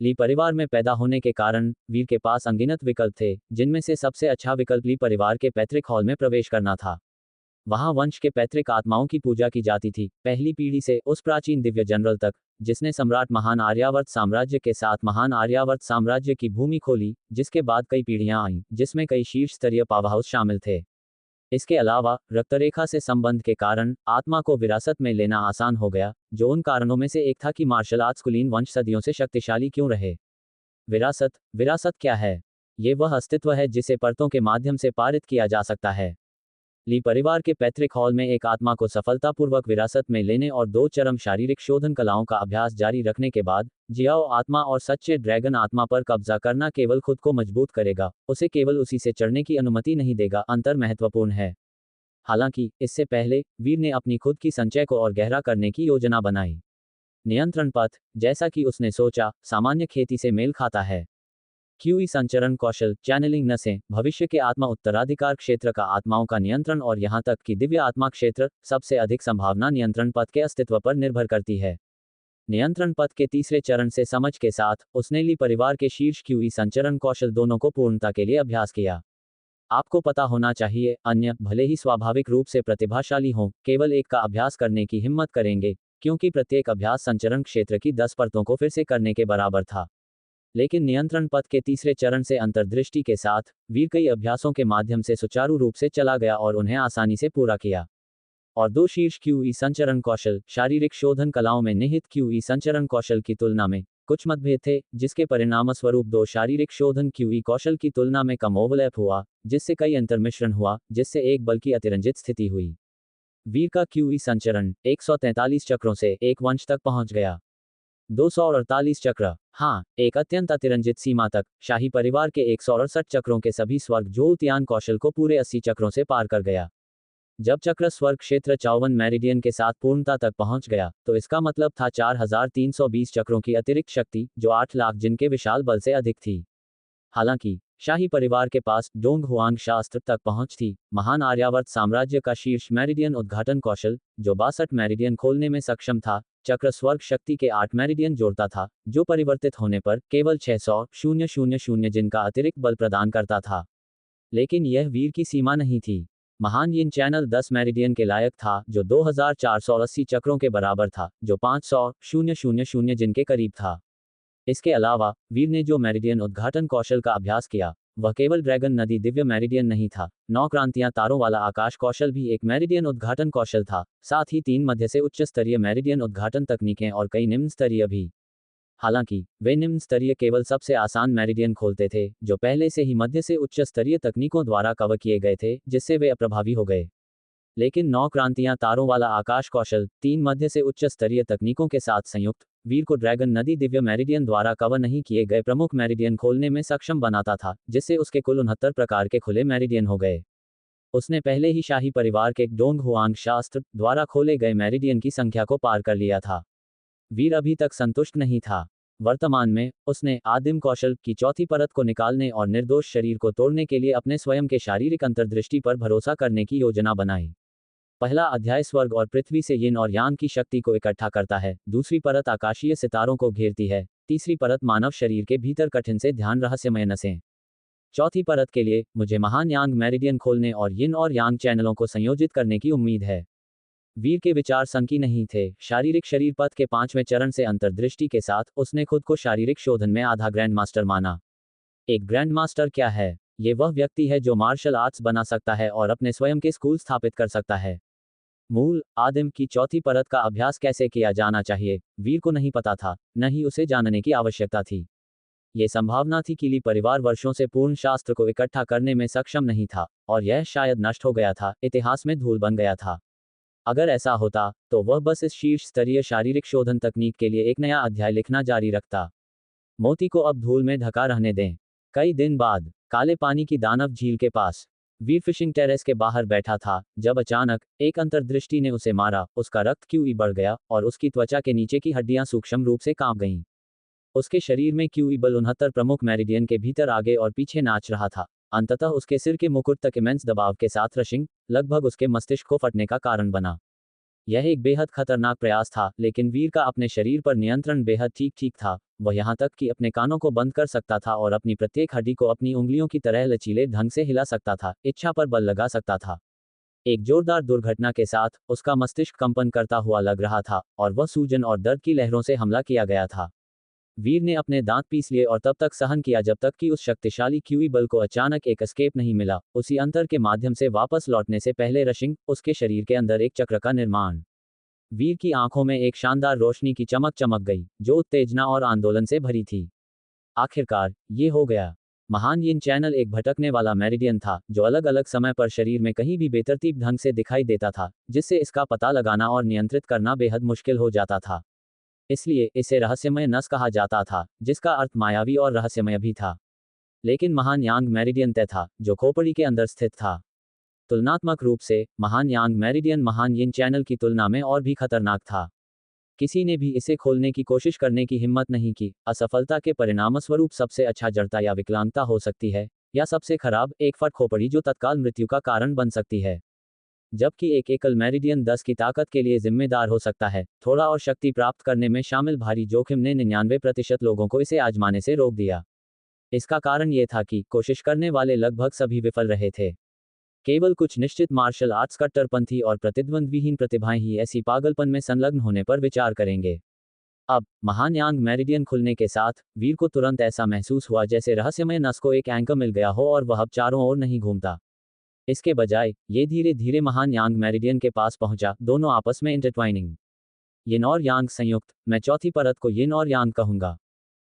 ली परिवार में पैदा होने के कारण वीर के पास अनगिनत विकल्प थे, जिनमें से सबसे अच्छा विकल्प ली परिवार के पैतृक हॉल में प्रवेश करना था। वहां वंश के पैतृक आत्माओं की पूजा की जाती थी, पहली पीढ़ी से उस प्राचीन दिव्य जनरल तक, जिसने सम्राट महान आर्यावर्त साम्राज्य के साथ महान आर्यावर्त साम्राज्य की भूमि खोली, जिसके बाद कई पीढ़ियां आईं, जिसमें कई शीर्ष स्तरीय पावरहाउस शामिल थे। इसके अलावा रक्तरेखा से संबंध के कारण आत्मा को विरासत में लेना आसान हो गया, जो उन कारणों में से एक था कि मार्शल आर्ट्स कुलीन वंश सदियों से शक्तिशाली क्यों रहे। विरासत विरासत क्या है? ये वह अस्तित्व है जिसे परतों के माध्यम से पारित किया जा सकता है। ली परिवार के पैतृक हॉल में एक आत्मा को सफलतापूर्वक विरासत में लेने और 2 चरम शारीरिक शोधन कलाओं का अभ्यास जारी रखने के बाद, जियाओ आत्मा और सच्चे ड्रैगन आत्मा पर कब्जा करना केवल खुद को मजबूत करेगा, उसे केवल उसी से चढ़ने की अनुमति नहीं देगा। अंतर महत्वपूर्ण है। हालांकि इससे पहले वीर ने अपनी खुद की संचय को और गहरा करने की योजना बनाई। नियंत्रण पथ, जैसा कि उसने सोचा, सामान्य खेती से मेल खाता है। क्यूई संचरण कौशल, चैनलिंग नसें, भविष्य के आत्मा उत्तराधिकार क्षेत्र का आत्माओं का नियंत्रण और यहां तक कि दिव्य आत्मा क्षेत्र, सबसे अधिक संभावना नियंत्रण पथ के अस्तित्व पर निर्भर करती है। नियंत्रण पथ के तीसरे चरण से समझ के साथ, उसने ली परिवार के शीर्ष क्यूई संचरण कौशल दोनों को पूर्णता के लिए अभ्यास किया। आपको पता होना चाहिए, अन्य भले ही स्वाभाविक रूप से प्रतिभाशाली हों, केवल एक का अभ्यास करने की हिम्मत करेंगे, क्योंकि प्रत्येक अभ्यास संचरण क्षेत्र की 10 परतों को फिर से करने के बराबर था। लेकिन नियंत्रण पथ के तीसरे चरण से अंतर्दृष्टि के साथ, वीर कई अभ्यासों के माध्यम से सुचारू रूप से चला गया और उन्हें आसानी से पूरा किया। और 2 शीर्ष क्यूई संचरण कौशल, शारीरिक शोधन कलाओं में निहित क्यूई संचरण कौशल की तुलना में कुछ मतभेद थे, जिसके परिणामस्वरूप 2 शारीरिक शोधन क्यूई कौशल की तुलना में कम ओवरलैप हुआ, जिससे कई अंतर्मिश्रण हुआ, जिससे एक बल की अतिरंजित स्थिति हुई। वीर का क्यूई संचरण 143 चक्रों से एक वंश तक पहुंच गया। 248 चक्र, हाँ, एक अत्यंत अतिरंजित सीमा तक, शाही परिवार के 168 चक्रों के सभी स्वर्ग जोल्तियान कौशल को पूरे 80 चक्रों से पार कर गया। जब चक्र स्वर्ग क्षेत्र 54 मेरिडियन के साथ पूर्णता तक पहुंच गया, तो इसका मतलब था 4320 चक्रों की अतिरिक्त शक्ति, जो 8 लाख जिन के विशाल बल से अधिक थी। हालांकि शाही परिवार के पास डोंग हुआंग शास्त्र तक पहुंच थी, महान आर्यावर्त साम्राज्य का शीर्ष मेरिडियन उद्घाटन कौशल, जो 62 मेरिडियन खोलने में सक्षम था, चक्र स्वर्ग शक्ति के 8 मेरिडियन जोड़ता था, जो परिवर्तित होने पर केवल 600,000 जिन का अतिरिक्त बल प्रदान करता था। लेकिन यह वीर की सीमा नहीं थी। महान यिन चैनल 10 मेरिडियन के लायक था, जो 2480 चक्रों के बराबर था, जो 500,000 जिन के करीब था। इसके अलावा वीर ने जो मेरिडियन उद्घाटन कौशल का अभ्यास किया, वह केवल ड्रैगन नदी दिव्य मेरिडियन नहीं था, 9 क्रांतियां तारों वाला आकाश कौशल भी एक मेरिडियन उद्घाटन कौशल था, साथ ही 3 मध्य से उच्च स्तरीय मेरिडियन उद्घाटन तकनीकें और कई निम्न स्तरीय भी। हालांकि वे निम्न स्तरीय केवल सबसे आसान मेरिडियन खोलते थे, जो पहले से ही मध्य से उच्च स्तरीय तकनीकों द्वारा कवर किए गए थे, जिससे वे अप्रभावी हो गए। लेकिन 9 क्रांतियां तारों वाला आकाश कौशल, 3 मध्य से उच्च स्तरीय तकनीकों के साथ संयुक्त, वीर को ड्रैगन नदी दिव्य मेरिडियन द्वारा कवर नहीं किए गए प्रमुख मेरिडियन खोलने में सक्षम बनाता था, जिससे उसके कुल 69 प्रकार के खुले मेरिडियन हो गए। उसने पहले ही शाही परिवार के डोंग हुआंग शास्त्र द्वारा खोले गए मेरिडियन की संख्या को पार कर लिया था। वीर अभी तक संतुष्ट नहीं था। वर्तमान में उसने आदिम कौशल की चौथी परत को निकालने और निर्दोष शरीर को तोड़ने के लिए अपने स्वयं के शारीरिक अंतर्दृष्टि पर भरोसा करने की योजना बनाई। पहला अध्याय स्वर्ग और पृथ्वी से यिन और यांग की शक्ति को इकट्ठा करता है, दूसरी परत आकाशीय सितारों को घेरती है, तीसरी परत मानव शरीर के भीतर कठिन से ध्यान रहस्यमय नसें। चौथी परत के लिए मुझे महान यांग मेरिडियन खोलने और यिन और यांग चैनलों को संयोजित करने की उम्मीद है। वीर के विचार संकी नहीं थे। शारीरिक शरीर पथ के 5वें चरण से अंतर्दृष्टि के साथ उसने खुद को शारीरिक शोधन में आधा ग्रैंड मास्टर माना। एक ग्रैंड मास्टर क्या है? ये वह व्यक्ति है जो मार्शल आर्ट्स बना सकता है और अपने स्वयं के स्कूल स्थापित कर सकता है। मूल आदिम की चौथी परत का अभ्यास कैसे किया जाना चाहिए, वीर को नहीं पता था, न ही उसे जानने की आवश्यकता थी। ये संभावना थी कि ली परिवार वर्षों से पूर्ण शास्त्र को इकट्ठा करने में सक्षम नहीं था, और यह शायद नष्ट हो गया था, इतिहास में धूल बन गया था। अगर ऐसा होता, तो वह बस इस शीर्ष स्तरीय शारीरिक शोधन तकनीक के लिए एक नया अध्याय लिखना जारी रखता। मोती को अब धूल में ढका रहने दें। कई दिन बाद, काले पानी की दानव झील के पास, वीर फिशिंग टेरेस के बाहर बैठा था, जब अचानक एक अंतर्दृष्टि ने उसे मारा। उसका रक्त क्यूई बढ़ गया और उसकी त्वचा के नीचे की हड्डियां सूक्ष्म रूप से कांप गईं। उसके शरीर में क्यूई बल 69 प्रमुख मेरिडियन के भीतर आगे और पीछे नाच रहा था। अंततः उसके सिर के मुकुट तक इमेंस दबाव के साथ रशिंग लगभग उसके मस्तिष्क को फटने का कारण बना। यह एक बेहद खतरनाक प्रयास था, लेकिन वीर का अपने शरीर पर नियंत्रण बेहद ठीक था। वह यहाँ तक कि अपने कानों को बंद कर सकता था और अपनी प्रत्येक हड्डी को अपनी उंगलियों की तरह लचीले ढंग से हिला सकता था, इच्छा पर बल लगा सकता था। एक जोरदार दुर्घटना के साथ उसका मस्तिष्क कंपन करता हुआ लग रहा था और वह सूजन और दर्द की लहरों से हमला किया गया था। वीर ने अपने दांत पीस लिए और तब तक सहन किया जब तक कि उस शक्तिशाली क्यूई बल को अचानक एक एस्केप नहीं मिला। उसी अंतर के माध्यम से वापस लौटने से पहले रशिंग उसके शरीर के अंदर एक चक्र का निर्माण। वीर की आंखों में एक शानदार रोशनी की चमक गई, जो उत्तेजना और आंदोलन से भरी थी। आखिरकार, ये हो गया। महान यिन चैनल एक भटकने वाला मेरिडियन था, जो अलग अलग समय पर शरीर में कहीं भी बेतरतीब ढंग से दिखाई देता था, जिससे इसका पता लगाना और नियंत्रित करना बेहद मुश्किल हो जाता था। इसलिए इसे रहस्यमय नस कहा जाता था, जिसका अर्थ मायावी और रहस्यमय भी था। लेकिन महान यांग मेरिडियन तय था, जो खोपड़ी के अंदर स्थित था। तुलनात्मक रूप से, महान यांग मेरिडियन महान यिन चैनल की तुलना में और भी खतरनाक था। किसी ने भी इसे खोलने की कोशिश करने की हिम्मत नहीं की। असफलता के परिणामस्वरूप सबसे अच्छा जड़ता या विकलांगता हो सकती है, या सबसे खराब, एक फट खोपड़ी जो तत्काल मृत्यु का कारण बन सकती है। जबकि एक एकल मेरिडियन 10 की ताकत के लिए जिम्मेदार हो सकता है। थोड़ा और शक्ति प्राप्त करने में शामिल भारी जोखिम ने 99% लोगों को इसे आजमाने से रोक दिया। इसका कारण यह था कि कोशिश करने वाले लगभग सभी विफल रहे थे। केवल कुछ निश्चित मार्शल आर्ट्स कट्टरपंथी और प्रतिद्वंद्वीहीन प्रतिभाएं ही ऐसी पागलपन में संलग्न होने पर विचार करेंगे। अब महान यांग मेरिडियन खुलने के साथ वीर को तुरंत ऐसा महसूस हुआ जैसे रहस्यमय नस को एक एंकर मिल गया हो और वह अब चारों ओर नहीं घूमता। इसके बजाय ये धीरे धीरे महान यांग मेरिडियन के पास पहुंचा, दोनों आपस में इंटरट्वाइनिंग। यिन और यांग संयुक्त। मैं चौथी परत को यिन और यांग कहूंगा।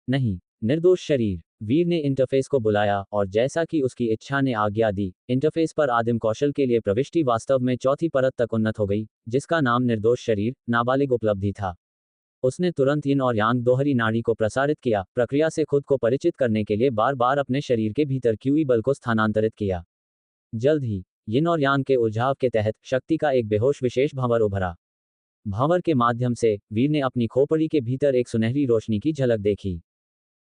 नहीं, निर्दोष शरीर। वीर ने इंटरफेस को बुलाया और जैसा कि उसकी इच्छा ने आज्ञा दी, इंटरफेस पर आदिम कौशल के लिए प्रविष्टि वास्तव में चौथी परत तक उन्नत हो गई, जिसका नाम निर्दोष शरीर नाबालिग उपलब्धि था। उसने तुरंत यिन और यांग दोहरी नाड़ी को प्रसारित किया, प्रक्रिया से खुद को परिचित करने के लिए बार बार अपने शरीर के भीतर क्यूई बल को स्थानांतरित किया। जल्द ही, यिन और यांग के उलझाव के तहत शक्ति का एक बेहोश विशेष भंवर उभरा। भंवर के माध्यम से वीर ने अपनी खोपड़ी के भीतर एक सुनहरी रोशनी की झलक देखी।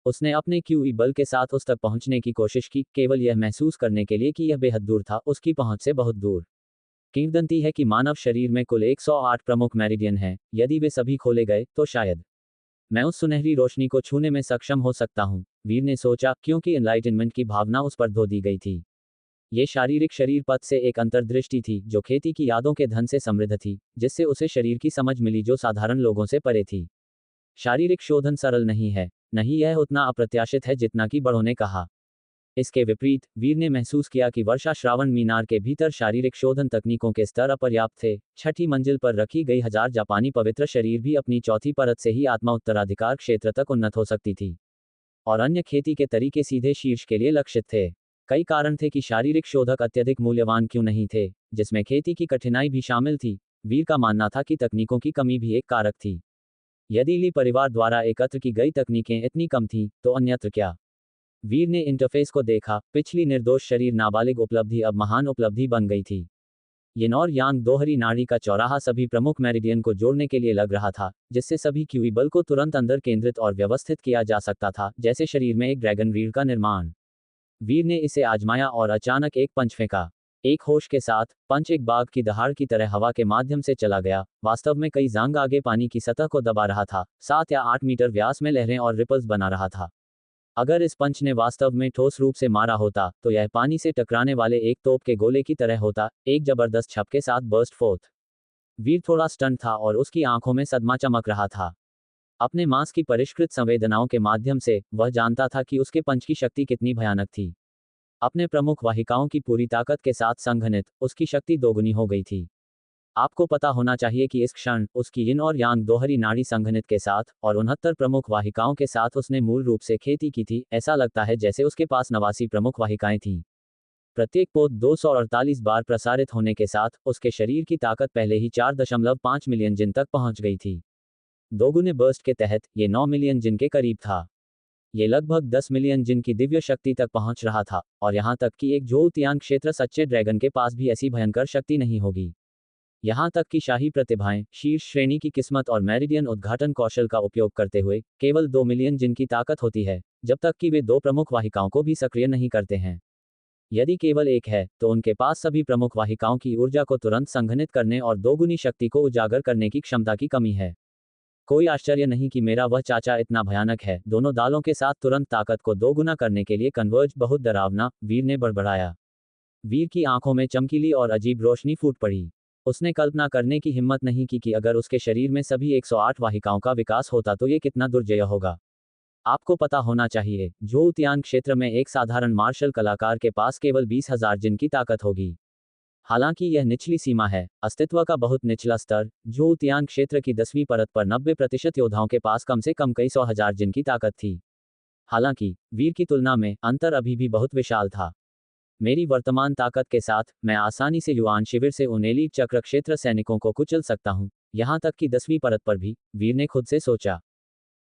उसने अपने क्यूई बल के साथ उस तक पहुंचने की कोशिश की, केवल यह महसूस करने के लिए कि यह बेहद दूर था, उसकी पहुंच से बहुत दूर। किंवदंती है कि मानव शरीर में कुल 108 प्रमुख मेरिडियन हैं। यदि वे सभी खोले गए, तो शायद मैं उस सुनहरी रोशनी को छूने में सक्षम हो सकता हूं, वीर ने सोचा, क्योंकि एनलाइटनमेंट की भावना उस पर धो दी गई थी। ये शारीरिक शरीर पथ से एक अंतर्दृष्टि थी, जो खेती की यादों के धन से समृद्ध थी, जिससे उसे शरीर की समझ मिली जो साधारण लोगों से परे थी। शारीरिक शोधन सरल नहीं है, नहीं यह उतना अप्रत्याशित है जितना कि बड़ों ने कहा। इसके विपरीत, वीर ने महसूस किया कि वर्षा श्रावण मीनार के भीतर शारीरिक शोधन तकनीकों के स्तर अपर्याप्त थे। छठी मंजिल पर रखी गई 1000 जापानी पवित्र शरीर भी अपनी चौथी परत से ही आत्मा उत्तराधिकार क्षेत्र तक उन्नत हो सकती थी, और अन्य खेती के तरीके सीधे शीर्ष के लिए लक्षित थे। कई कारण थे कि शारीरिक शोधक अत्यधिक मूल्यवान क्यों नहीं थे, जिसमें खेती की कठिनाई भी शामिल थी। वीर का मानना था कि तकनीकों की कमी भी एक कारक थी। यदि ली परिवार द्वारा एकत्र की गई तकनीकें इतनी कम थीं, तो अन्यत्र क्या? वीर ने इंटरफेस को देखा, पिछली निर्दोष शरीर नाबालिग उपलब्धि अब महान उपलब्धि बन गई थी। यिन और यांग दोहरी नाड़ी का चौराहा सभी प्रमुख मेरिडियन को जोड़ने के लिए लग रहा था, जिससे सभी क्यूई बल को तुरंत अंदर केंद्रित और व्यवस्थित किया जा सकता था, जैसे शरीर में एक ड्रैगन रीढ़ का निर्माण। वीर ने इसे आजमाया और अचानक एक पंच फेंका। एक होश के साथ पंच एक बाघ की दहाड़ की तरह हवा के माध्यम से चला गया। वास्तव में कई जांग आगे पानी की सतह को दबा रहा था, 7 या 8 मीटर व्यास में लहरें और रिपल्स बना रहा था। अगर इस पंच ने वास्तव में ठोस रूप से मारा होता तो यह पानी से टकराने वाले एक तोप के गोले की तरह होता, एक जबरदस्त छप के साथ बर्स्ट फोर्थ। वीर थोड़ा स्टन था और उसकी आंखों में सदमा चमक रहा था। अपने मांस की परिष्कृत संवेदनाओं के माध्यम से वह जानता था कि उसके पंच की शक्ति कितनी भयानक थी। अपने प्रमुख वाहिकाओं की पूरी ताकत के साथ संघनित, उसकी शक्ति दोगुनी हो गई थी। आपको पता होना चाहिए कि इस क्षण उसकी यिन और यांग दोहरी नाड़ी संघनित के साथ और 69 प्रमुख वाहिकाओं के साथ उसने मूल रूप से खेती की थी। ऐसा लगता है जैसे उसके पास 89 प्रमुख वाहिकाएं थीं। प्रत्येक पोत 248 बार प्रसारित होने के साथ उसके शरीर की ताकत पहले ही 4.5 मिलियन जिन तक पहुंच गई थी। दोगुने बर्स्ट के तहत ये 9 मिलियन जिन के करीब था। ये लगभग 10 मिलियन जिन की दिव्य शक्ति तक पहुंच रहा था, और यहां तक कि एक जोतियांग क्षेत्र सच्चे ड्रैगन के पास भी ऐसी भयंकर शक्ति नहीं होगी। यहां तक कि शाही प्रतिभाएं, शीर्ष श्रेणी की किस्मत और मेरिडियन उद्घाटन कौशल का उपयोग करते हुए केवल 2 मिलियन जिन की ताकत होती है, जब तक कि वे 2 प्रमुख वाहिकाओं को भी सक्रिय नहीं करते हैं। यदि केवल एक है, तो उनके पास सभी प्रमुख वाहिकाओं की ऊर्जा को तुरंत संघनित करने और दोगुनी शक्ति को उजागर करने की क्षमता की कमी है। कोई आश्चर्य नहीं कि मेरा वह चाचा इतना भयानक है। दोनों दालों के साथ तुरंत ताकत को दोगुना करने के लिए कन्वर्ज बहुत डरावना, वीर ने बड़बड़ाया। वीर की आंखों में चमकीली और अजीब रोशनी फूट पड़ी। उसने कल्पना करने की हिम्मत नहीं की कि अगर उसके शरीर में सभी 108 वाहिकाओं का विकास होता तो ये कितना दुर्जय होगा। आपको पता होना चाहिए, जोतियांग क्षेत्र में एक साधारण मार्शल कलाकार के पास केवल 20,000 जिन की ताकत होगी। हालांकि यह निचली सीमा है, अस्तित्व का बहुत निचला स्तर। जोतियांग क्षेत्र की 10वीं परत पर 90% योद्धाओं के पास कम से कम कई 100,000 जिन की ताकत थी। हालांकि वीर की तुलना में अंतर अभी भी बहुत विशाल था। मेरी वर्तमान ताकत के साथ मैं आसानी से युआन शिविर से उन एलीट चक्र क्षेत्र सैनिकों को कुचल सकता हूं, यहां तक कि 10वीं परत पर भी, वीर ने खुद से सोचा।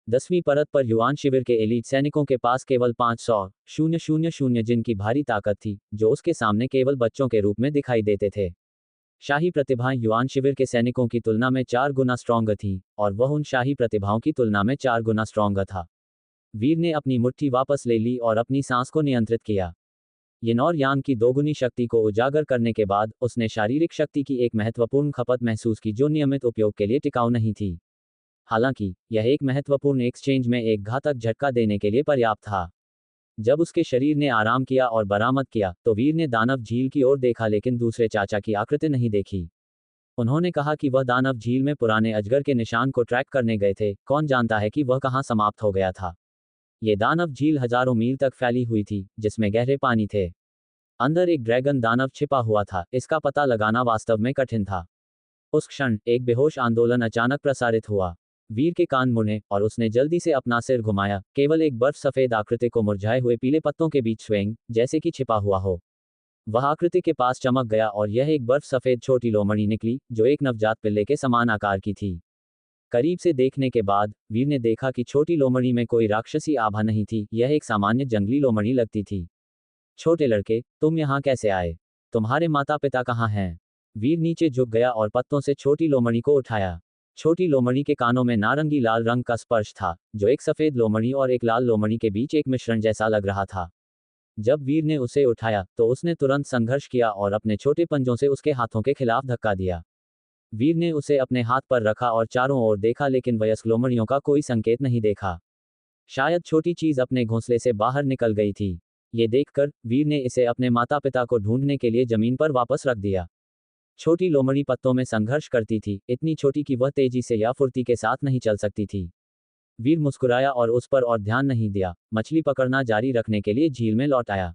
10वीं परत पर युआन शिविर के एलीट सैनिकों के पास केवल 500,000 जिन की भारी ताकत थी, जो उसके सामने केवल बच्चों के रूप में दिखाई देते थे। शाही प्रतिभाएं युआन शिविर के सैनिकों की तुलना में 4 गुना स्ट्रॉन्ग थीं, और वह उन शाही प्रतिभाओं की तुलना में 4 गुना स्ट्रॉन्ग था। वीर ने अपनी मुट्ठी वापस ले ली और अपनी सांस को नियंत्रित किया। यिन और यांग की दोगुनी शक्ति को उजागर करने के बाद उसने शारीरिक शक्ति की एक महत्वपूर्ण खपत महसूस की जो नियमित उपयोग के लिए टिकाऊ नहीं थी। हालांकि यह एक महत्वपूर्ण एक्सचेंज में एक घातक झटका देने के लिए पर्याप्त था। जब उसके शरीर ने आराम किया और बरामद किया, तो वीर ने दानव झील की ओर देखा लेकिन दूसरे चाचा की आकृति नहीं देखी। उन्होंने कहा कि वह दानव झील में पुराने अजगर के निशान को ट्रैक करने गए थे, कौन जानता है कि वह कहां समाप्त हो गया था। ये दानव झील हजारों मील तक फैली हुई थी, जिसमें गहरे पानी थे। अंदर एक ड्रैगन दानव छिपा हुआ था, इसका पता लगाना वास्तव में कठिन था। उस क्षण एक बेहोश आंदोलन अचानक प्रसारित हुआ। वीर के कान मुड़े और उसने जल्दी से अपना सिर घुमाया। केवल एक बर्फ सफेद आकृति को मुरझाए हुए पीले पत्तों के बीच स्वेंग, जैसे कि छिपा हुआ हो। वह आकृति के पास चमक गया और यह एक बर्फ सफेद छोटी लोमड़ी निकली, जो एक नवजात पिल्ले के समान आकार की थी। करीब से देखने के बाद वीर ने देखा कि छोटी लोमड़ी में कोई राक्षसी आभा नहीं थी, यह एक सामान्य जंगली लोमड़ी लगती थी। छोटे लड़के, तुम यहाँ कैसे आए? तुम्हारे माता पिता कहाँ हैं? वीर नीचे झुक गया और पत्तों से छोटी लोमड़ी को उठाया। छोटी लोमड़ी के कानों में नारंगी लाल रंग का स्पर्श था, जो एक सफेद लोमड़ी और एक लाल लोमड़ी के बीच एक मिश्रण जैसा लग रहा था। जब वीर ने उसे उठाया, तो उसने तुरंत संघर्ष किया और अपने छोटे पंजों से उसके हाथों के खिलाफ धक्का दिया। वीर ने उसे अपने हाथ पर रखा और चारों ओर देखा लेकिन वयस्क लोमड़ियों का कोई संकेत नहीं देखा। शायद छोटी चीज अपने घोंसले से बाहर निकल गई थी। ये देखकर वीर ने इसे अपने माता पिता को ढूंढने के लिए जमीन पर वापस रख दिया। छोटी लोमड़ी पत्तों में संघर्ष करती थी, इतनी छोटी कि वह तेजी से या फुर्ती के साथ नहीं चल सकती थी। वीर मुस्कुराया और उस पर और ध्यान नहीं दिया, मछली पकड़ना जारी रखने के लिए झील में लौट आया।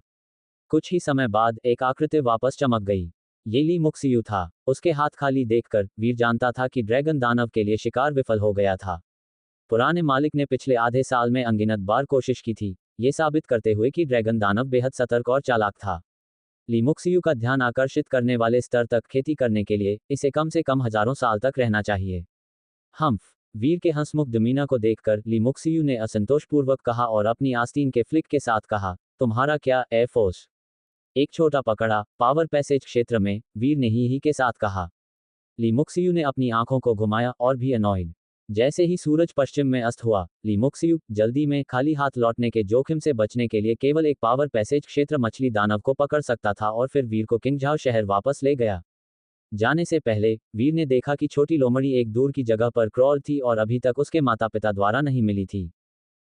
कुछ ही समय बाद एक आकृति वापस चमक गई। ये ली मुक्सियू था। उसके हाथ खाली देखकर वीर जानता था कि ड्रैगन दानव के लिए शिकार विफल हो गया था। पुराने मालिक ने पिछले आधे साल में अनगिनत बार कोशिश की थी, ये साबित करते हुए कि ड्रैगन दानव बेहद सतर्क और चालाक था। ली मुक्सियू का ध्यान आकर्षित करने वाले स्तर तक खेती करने के लिए इसे कम से कम हजारों साल तक रहना चाहिए। हम्फ वीर के हंसमुख डिमीना को देखकर ली मुक्सियू ने असंतोषपूर्वक कहा और अपनी आस्तीन के फ्लिक के साथ कहा, तुम्हारा क्या एयरफोर्स? एक छोटा पकड़ा पावर पैसेज क्षेत्र में, वीर ने ही के साथ कहा। ली मुक्सियू ने अपनी आंखों को घुमाया और भी अनॉयड। जैसे ही सूरज पश्चिम में अस्त हुआ, ली मुक्सियू जल्दी में खाली हाथ लौटने के जोखिम से बचने के लिए केवल एक पावर पैसेज क्षेत्र मछली दानव को पकड़ सकता था और फिर वीर को किंगझाओ शहर वापस ले गया। जाने से पहले वीर ने देखा कि छोटी लोमड़ी एक दूर की जगह पर क्रॉल थी और अभी तक उसके माता पिता द्वारा नहीं मिली थी।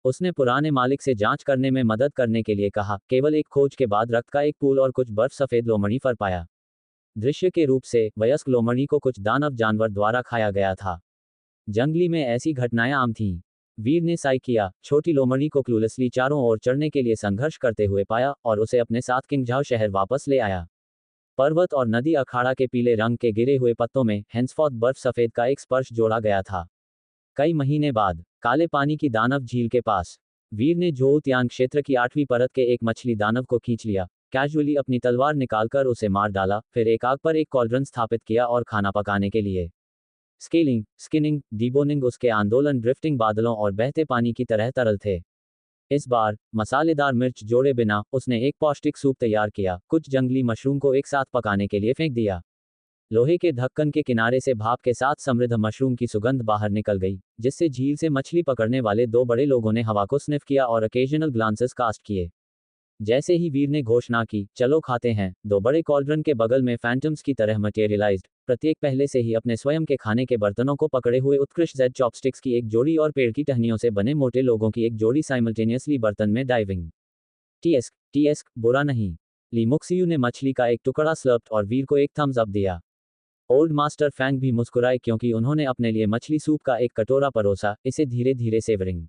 उसने पुराने मालिक से जांच करने में मदद करने के लिए कहा। केवल एक खोज के बाद रक्त का एक पूल और कुछ बर्फ सफेद लोमड़ी फर पाया। दृश्य के रूप से वयस्क लोमड़ी को कुछ दानव जानवर द्वारा खाया गया था। जंगली में ऐसी घटनाएं आम थीं। वीर ने साई किया, छोटी लोमड़ी को क्लूलेसली चारों ओर चढ़ने के लिए संघर्ष करते हुए पाया और उसे अपने साथ किंगझाओ शहर वापस ले आया। पर्वत और नदी अखाड़ा के पीले रंग के गिरे हुए पत्तों में हैंसफॉर्थ बर्फ सफेद का एक स्पर्श जोड़ा गया था। कई महीने बाद काले पानी की दानव झील के पास वीर ने जोउतियान क्षेत्र की 8वीं परत के एक मछली दानव को खींच लिया, कैजुअली अपनी तलवार निकालकर उसे मार डाला, फिर एक आग पर एक कॉल्ड्रन स्थापित किया और खाना पकाने के लिए स्केलिंग, स्किनिंग, डीबोनिंग उसके आंदोलन ड्रिफ्टिंग बादलों और बहते पानी की तरह तरल थे। इस बार मसालेदार मिर्च जोड़े बिना उसने एक पौष्टिक सूप तैयार किया, कुछ जंगली मशरूम को एक साथ पकाने के लिए फेंक दिया। लोहे के ढक्कन के किनारे से भाप के साथ समृद्ध मशरूम की सुगंध बाहर निकल गई, जिससे झील से मछली पकड़ने वाले दो बड़े लोगों ने हवा को स्निफ किया और ओकेजनल ग्लांसेस कास्ट किए। जैसे ही वीर ने घोषणा की, चलो खाते हैं, दो बड़े कॉल्ड्रन के बगल में फैंटम्स की तरह मटेरियलाइज्ड, प्रत्येक पहले से ही अपने स्वयं के खाने के बर्तनों को पकड़े हुए उत्कृष्ट जेड चॉपस्टिक्स की एक जोड़ी और पेड़ की टहनियों से बने मोटे लोगों की एक जोड़ी साइमल्टेनियसली बर्तन में डाइविंग। टीएस्क बुरा नहीं। ली मुक्सियू ने मछली का एक टुकड़ा स्लर्प्ड और वीर को एक थम्स अप दिया। ओल्ड मास्टर फैंग भी मुस्कुराए क्योंकि उन्होंने अपने लिए मछली सूप का एक कटोरा परोसा, इसे धीरे धीरे सेवरिंग।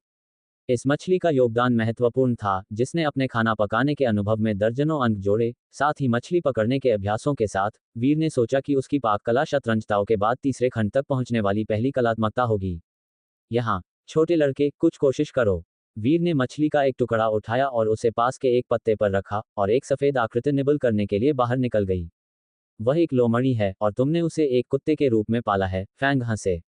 इस मछली का योगदान महत्वपूर्ण था, जिसने अपने खाना पकाने के अनुभव में दर्जनों अंक जोड़े। साथ ही मछली पकड़ने के अभ्यासों के साथ वीर ने सोचा कि उसकी पाक कला शतरंजताओं के बाद तीसरे खंड तक पहुंचने वाली पहली कलात्मकता होगी। यहाँ छोटे लड़के, कुछ कोशिश करो। वीर ने मछली का एक टुकड़ा उठाया और उसे पास के एक पत्ते पर रखा और एक सफेद आकृति निबल करने के लिए बाहर निकल गई। वह एक लोमड़ी है और तुमने उसे एक कुत्ते के रूप में पाला है, फैंग हंसे।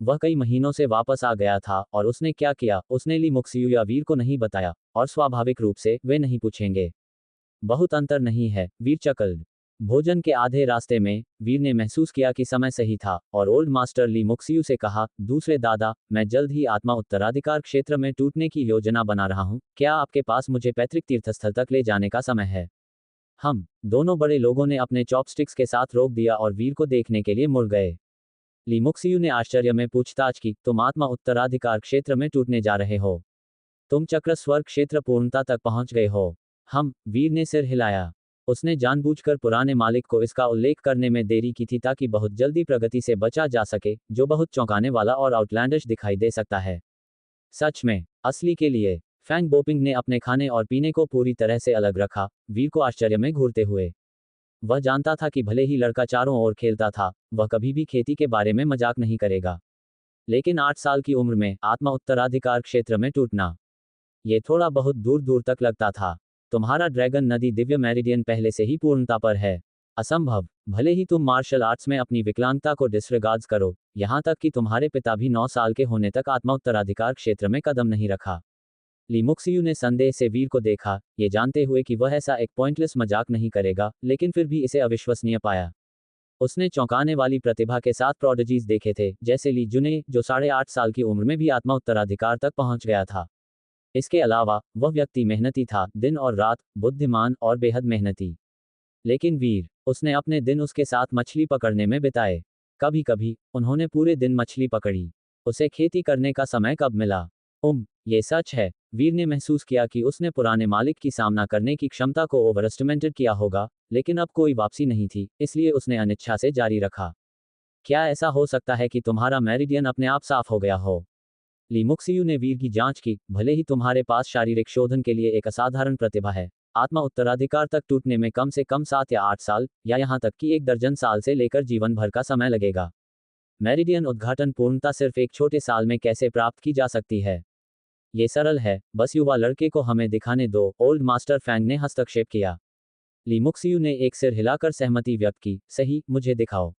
वह कई महीनों से वापस आ गया था और उसने क्या किया, उसने ली मुक्सियू या वीर को नहीं बताया, और स्वाभाविक रूप से वे नहीं पूछेंगे। बहुत अंतर नहीं है, वीर चकल्ड। भोजन के आधे रास्ते में वीर ने महसूस किया कि समय सही था और ओल्ड मास्टर ली मुक्सियू से कहा, दूसरे दादा, मैं जल्द ही आत्मा उत्तराधिकार क्षेत्र में टूटने की योजना बना रहा हूं, क्या आपके पास मुझे पैतृक तीर्थस्थल तक ले जाने का समय है? हम दोनों बड़े लोगों ने अपने चॉपस्टिक्स के साथ रोक दिया और वीर को देखने के लिए मुड़ गए। ली मुक्सियू ने आश्चर्य में पूछताछ की, तुम आत्मा उत्तराधिकार क्षेत्र में टूटने जा रहे हो? तुम चक्र स्वर्ग क्षेत्र पूर्णता तक पहुंच गए हो? हम, वीर ने सिर हिलाया। उसने जानबूझकर पुराने मालिक को इसका उल्लेख करने में देरी की थी ताकि बहुत जल्दी प्रगति से बचा जा सके, जो बहुत चौंकाने वाला और आउटलैंडिश दिखाई दे सकता है। सच में, असली के लिए। फैंग बोपिंग ने अपने खाने और पीने को पूरी तरह से अलग रखा, वीर को आश्चर्य में घूरते हुए। वह जानता था कि भले ही लड़का चारों ओर खेलता था, वह कभी भी खेती के बारे में मजाक नहीं करेगा। लेकिन 8 साल की उम्र में आत्मा उत्तराधिकार क्षेत्र में टूटना, ये थोड़ा बहुत दूर दूर तक लगता था। तुम्हारा ड्रैगन नदी दिव्य मेरिडियन पहले से ही पूर्णता पर है। असंभव। भले ही तुम मार्शल आर्ट्स में अपनी विकलांगता को डिसरिगार्ड्स करो, यहां तक कि तुम्हारे पिता भी 9 साल के होने तक आत्मा उत्तराधिकार क्षेत्र में कदम नहीं रखा। ली मुक्सियू ने संदेह से वीर को देखा, ये जानते हुए कि वह ऐसा एक पॉइंटलेस मजाक नहीं करेगा, लेकिन फिर भी इसे अविश्वसनीय पाया। उसने चौंकाने वाली प्रतिभा के साथ प्रोडिजीज देखे थे, जैसे ली जुने, जो 8.5 साल की उम्र में भी आत्मा उत्तराधिकार तक पहुंच गया था। इसके अलावा वह व्यक्ति मेहनती था, दिन और रात, बुद्धिमान और बेहद मेहनती। लेकिन वीर, उसने अपने दिन उसके साथ मछली पकड़ने में बिताए। कभी कभी उन्होंने पूरे दिन मछली पकड़ी। उसे खेती करने का समय कब मिला? ये सच है। वीर ने महसूस किया कि उसने पुराने मालिक की सामना करने की क्षमता को ओवरएस्टिमेटेड किया होगा, लेकिन अब कोई वापसी नहीं थी, इसलिए उसने अनिच्छा से जारी रखा। क्या ऐसा हो सकता है कि तुम्हारा मेरिडियन अपने आप साफ हो गया हो? ली मुक्सियू ने वीर की जांच की, भले ही तुम्हारे पास शारीरिक शोधन के लिए एक असाधारण प्रतिभा है, आत्मा उत्तराधिकार तक टूटने में कम से कम 7 या 8 साल, या यहां तक कि 1 दर्जन साल से लेकर जीवन भर का समय लगेगा। मेरिडियन उद्घाटन पूर्णता सिर्फ एक छोटे साल में कैसे प्राप्त की जा सकती है? ये सरल है, बस युवा लड़के को हमें दिखाने दो, ओल्ड मास्टर फैंग ने हस्तक्षेप किया। ली मुक्सियू ने एक सिर हिलाकर सहमति व्यक्त की, सही, मुझे दिखाओ।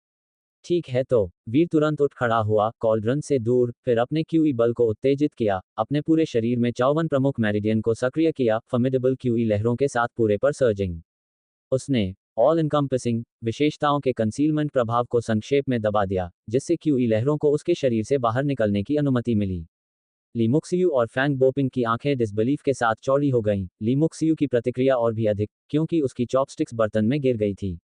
ठीक है तो। वीर तुरंत उठ खड़ा हुआ, कॉल्ड्रन से दूर, फिर अपने क्यूई बल को उत्तेजित किया, अपने पूरे शरीर में 54 प्रमुख मेरिडियन को सक्रिय किया, फॉर्मिडेबल क्यूई लहरों के साथ पूरे पर सर्जिंग। उसने ऑल इनकम्पसिंग विशेषताओं के कंसीलमेंट प्रभाव को संक्षेप में दबा दिया, जिससे क्यूई लहरों को उसके शरीर से बाहर निकलने की अनुमति मिली। लीमुक्सियू और फैंग बोपिंग की आंखें डिसबिलीफ के साथ चौड़ी हो गईं, लीमुक्सियू की प्रतिक्रिया और भी अधिक, क्योंकि उसकी चॉपस्टिक्स बर्तन में गिर गई थी।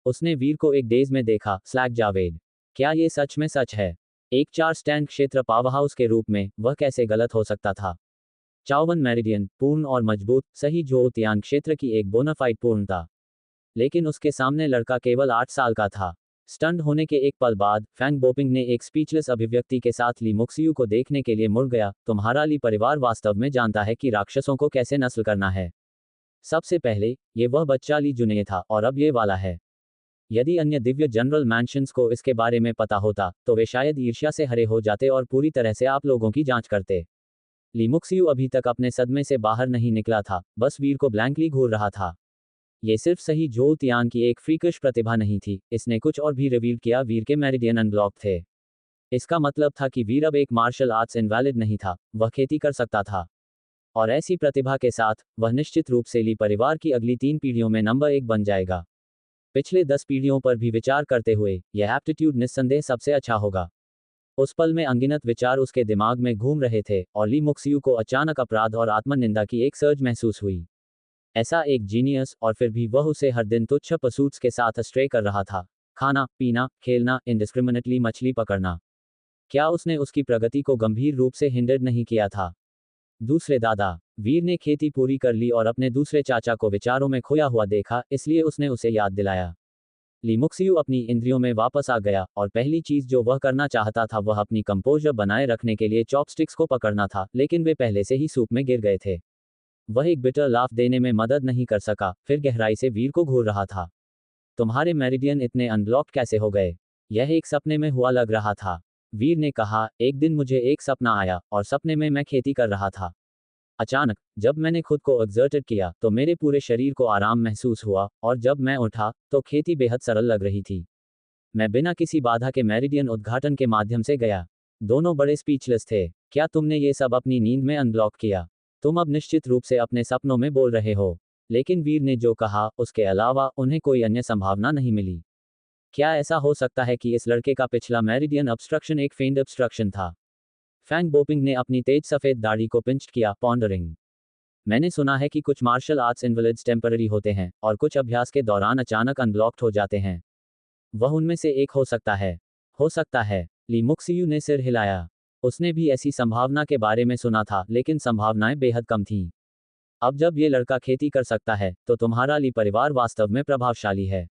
उसने वीर को एक डेज में देखा, स्लैक जावेद। क्या ये सच में सच है? एक 4 स्टैंड क्षेत्र पावरहाउस के रूप में, वह कैसे गलत हो सकता था? 54 मेरिडियन, पूर्ण और मजबूत, सही जोतियान क्षेत्र की एक बोनाफाइड पूर्णता। लेकिन उसके सामने लड़का केवल 8 साल का था। स्टंड होने के एक पल बाद, फैंग बोपिंग ने एक स्पीचलेस अभिव्यक्ति के साथ ली मुक्सियू को देखने के लिए मुड़ गया। तुम्हारा ली परिवार वास्तव में जानता है कि राक्षसों को कैसे नस्ल करना है। सबसे पहले, ये वह बच्चा ली जुने था, और अब ये वाला है। यदि अन्य दिव्य जनरल मैंशंस को इसके बारे में पता होता, तो वे शायद ईर्ष्या से हरे हो जाते और पूरी तरह से आप लोगों की जांच करते। लीमुक्सियू अभी तक अपने सदमे से बाहर नहीं निकला था, बस वीर को ब्लैंकली घूर रहा था। ये सिर्फ सही जोतियान की एक फ्रीकिश प्रतिभा नहीं थी, इसने कुछ और भी रिवील किया। वीर के मेरिडियन अनब्लॉक थे। इसका मतलब था कि वीर अब एक मार्शल आर्ट्स इनवैलिड नहीं था, वह खेती कर सकता था। और ऐसी प्रतिभा के साथ, वह निश्चित रूप से ली परिवार की अगली 3 पीढ़ियों में नंबर 1 बन जाएगा। पिछले 10 पीढ़ियों पर भी विचार करते हुए, यह एप्टीट्यूड निस्संदेह सबसे अच्छा होगा। उस पल में अनगिनत विचार उसके दिमाग में घूम रहे थे, और ली मुक्सियू को अचानक अपराध और आत्मनिंदा की एक सर्ज महसूस हुई। ऐसा एक जीनियस, और फिर भी वह उसे हर दिन तुच्छ पसूट्स के साथ स्ट्रे कर रहा था। खाना, पीना, खेलना, इंडिस्क्रिमिनेटली मछली पकड़ना। क्या उसने उसकी प्रगति को गंभीर रूप से हिंडर नहीं किया था? दूसरे दादा वीर ने खेती पूरी कर ली और अपने दूसरे चाचा को विचारों में खोया हुआ देखा, इसलिए उसने उसे याद दिलाया। लीमुक्सियू अपनी इंद्रियों में वापस आ गया, और पहली चीज जो वह करना चाहता था वह अपनी कंपोजर बनाए रखने के लिए चॉपस्टिक्स को पकड़ना था, लेकिन वे पहले से ही सूप में गिर गए थे। वह एक बिटर लाफ देने में मदद नहीं कर सका, फिर गहराई से वीर को घूर रहा था। तुम्हारे मेरिडियन इतने अनब्लॉक कैसे हो गए? यह एक सपने में हुआ लग रहा था। वीर ने कहा, एक दिन मुझे एक सपना आया, और सपने में मैं खेती कर रहा था। अचानक, जब मैंने खुद को एक्सर्टेड किया, तो मेरे पूरे शरीर को आराम महसूस हुआ, और जब मैं उठा, तो खेती बेहद सरल लग रही थी। मैं बिना किसी बाधा के मेरिडियन उद्घाटन के माध्यम से गया। दोनों बड़े स्पीचलेस थे। क्या तुमने ये सब अपनी नींद में अनब्लॉक किया? तुम अब निश्चित रूप से अपने सपनों में बोल रहे हो। लेकिन वीर ने जो कहा, उसके अलावा उन्हें कोई अन्य संभावना नहीं मिली। क्या ऐसा हो सकता है कि इस लड़के का पिछला मेरिडियन ऑब्स्ट्रक्शन एक फेंड ऑब्स्ट्रक्शन था? फैंग बोपिंग ने अपनी तेज सफेद दाढ़ी को पिंच किया, पॉन्डरिंग। मैंने सुना है कि कुछ मार्शल आर्ट्स इनवलिड्स टेम्पररी होते हैं, और कुछ अभ्यास के दौरान अचानक अनब्लॉक्ड हो जाते हैं। वह उनमें से एक हो सकता है। हो सकता है। ली मुक्सियू ने सिर हिलाया। उसने भी ऐसी संभावना के बारे में सुना था, लेकिन संभावनाएं बेहद कम थीं। अब जब ये लड़का खेती कर सकता है, तो तुम्हारा ली परिवार वास्तव में प्रभावशाली है।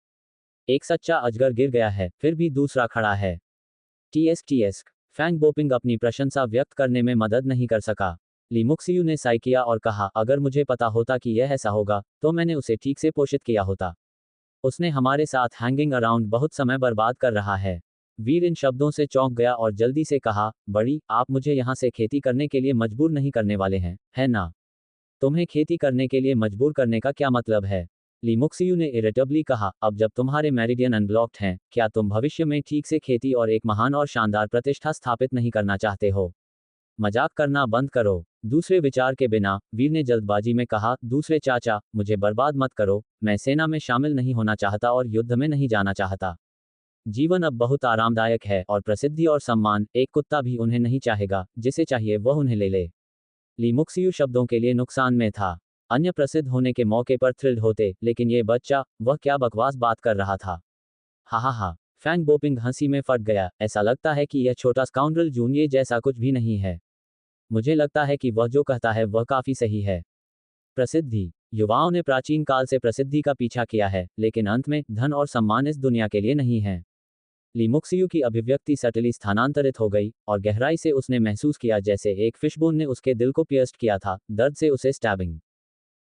एक सच्चा अजगर गिर गया है, फिर भी दूसरा खड़ा है। टीएस फैंग बोपिंग अपनी प्रशंसा व्यक्त करने में मदद नहीं कर सका। ली मुक्सियू ने साई किया और कहा, अगर मुझे पता होता कि यह ऐसा होगा, तो मैंने उसे ठीक से पोषित किया होता। उसने हमारे साथ हैंगिंग अराउंड बहुत समय बर्बाद कर रहा है। वीर इन शब्दों से चौंक गया और जल्दी से कहा, बड़ी, आप मुझे यहाँ से खेती करने के लिए मजबूर नहीं करने वाले हैं, है ना? तुम्हें खेती करने के लिए मजबूर करने का क्या मतलब है? ली मुक्सियू ने इरिटेबली कहा, अब जब तुम्हारे मेरिडियन अनब्लॉक्ड हैं, क्या तुम भविष्य में ठीक से खेती और एक महान और शानदार प्रतिष्ठा स्थापित नहीं करना चाहते हो? मजाक करना बंद करो। दूसरे विचार के बिना, वीर ने जल्दबाजी में कहा, दूसरे चाचा, मुझे बर्बाद मत करो, मैं सेना में शामिल नहीं होना चाहता और युद्ध में नहीं जाना चाहता। जीवन अब बहुत आरामदायक है, और प्रसिद्धि और सम्मान, एक कुत्ता भी उन्हें नहीं चाहेगा, जिसे चाहिए वह उन्हें ले ले। ली मुक्सियू शब्दों के लिए नुकसान में था। अन्य प्रसिद्ध होने के मौके पर थ्रिल्ड होते, लेकिन ये बच्चा, वह क्या बकवास बात कर रहा था। हा। फैंग बोपिंग हंसी में फट गया। ऐसा लगता है कि यह छोटा स्काउंड्रल जूनियर जैसा कुछ भी नहीं है। मुझे लगता है कि वह जो कहता है वह काफी सही है। प्रसिद्धि। युवाओं ने प्राचीन काल से प्रसिद्धि का पीछा किया है, लेकिन अंत में, धन और सम्मान इस दुनिया के लिए नहीं है। ली मुक्सियू की अभिव्यक्ति सटली स्थानांतरित हो गई, और गहराई से उसने महसूस किया जैसे एक फिशबोन ने उसके दिल को पियर्स्ट किया था, दर्द से उसे स्टैबिंग।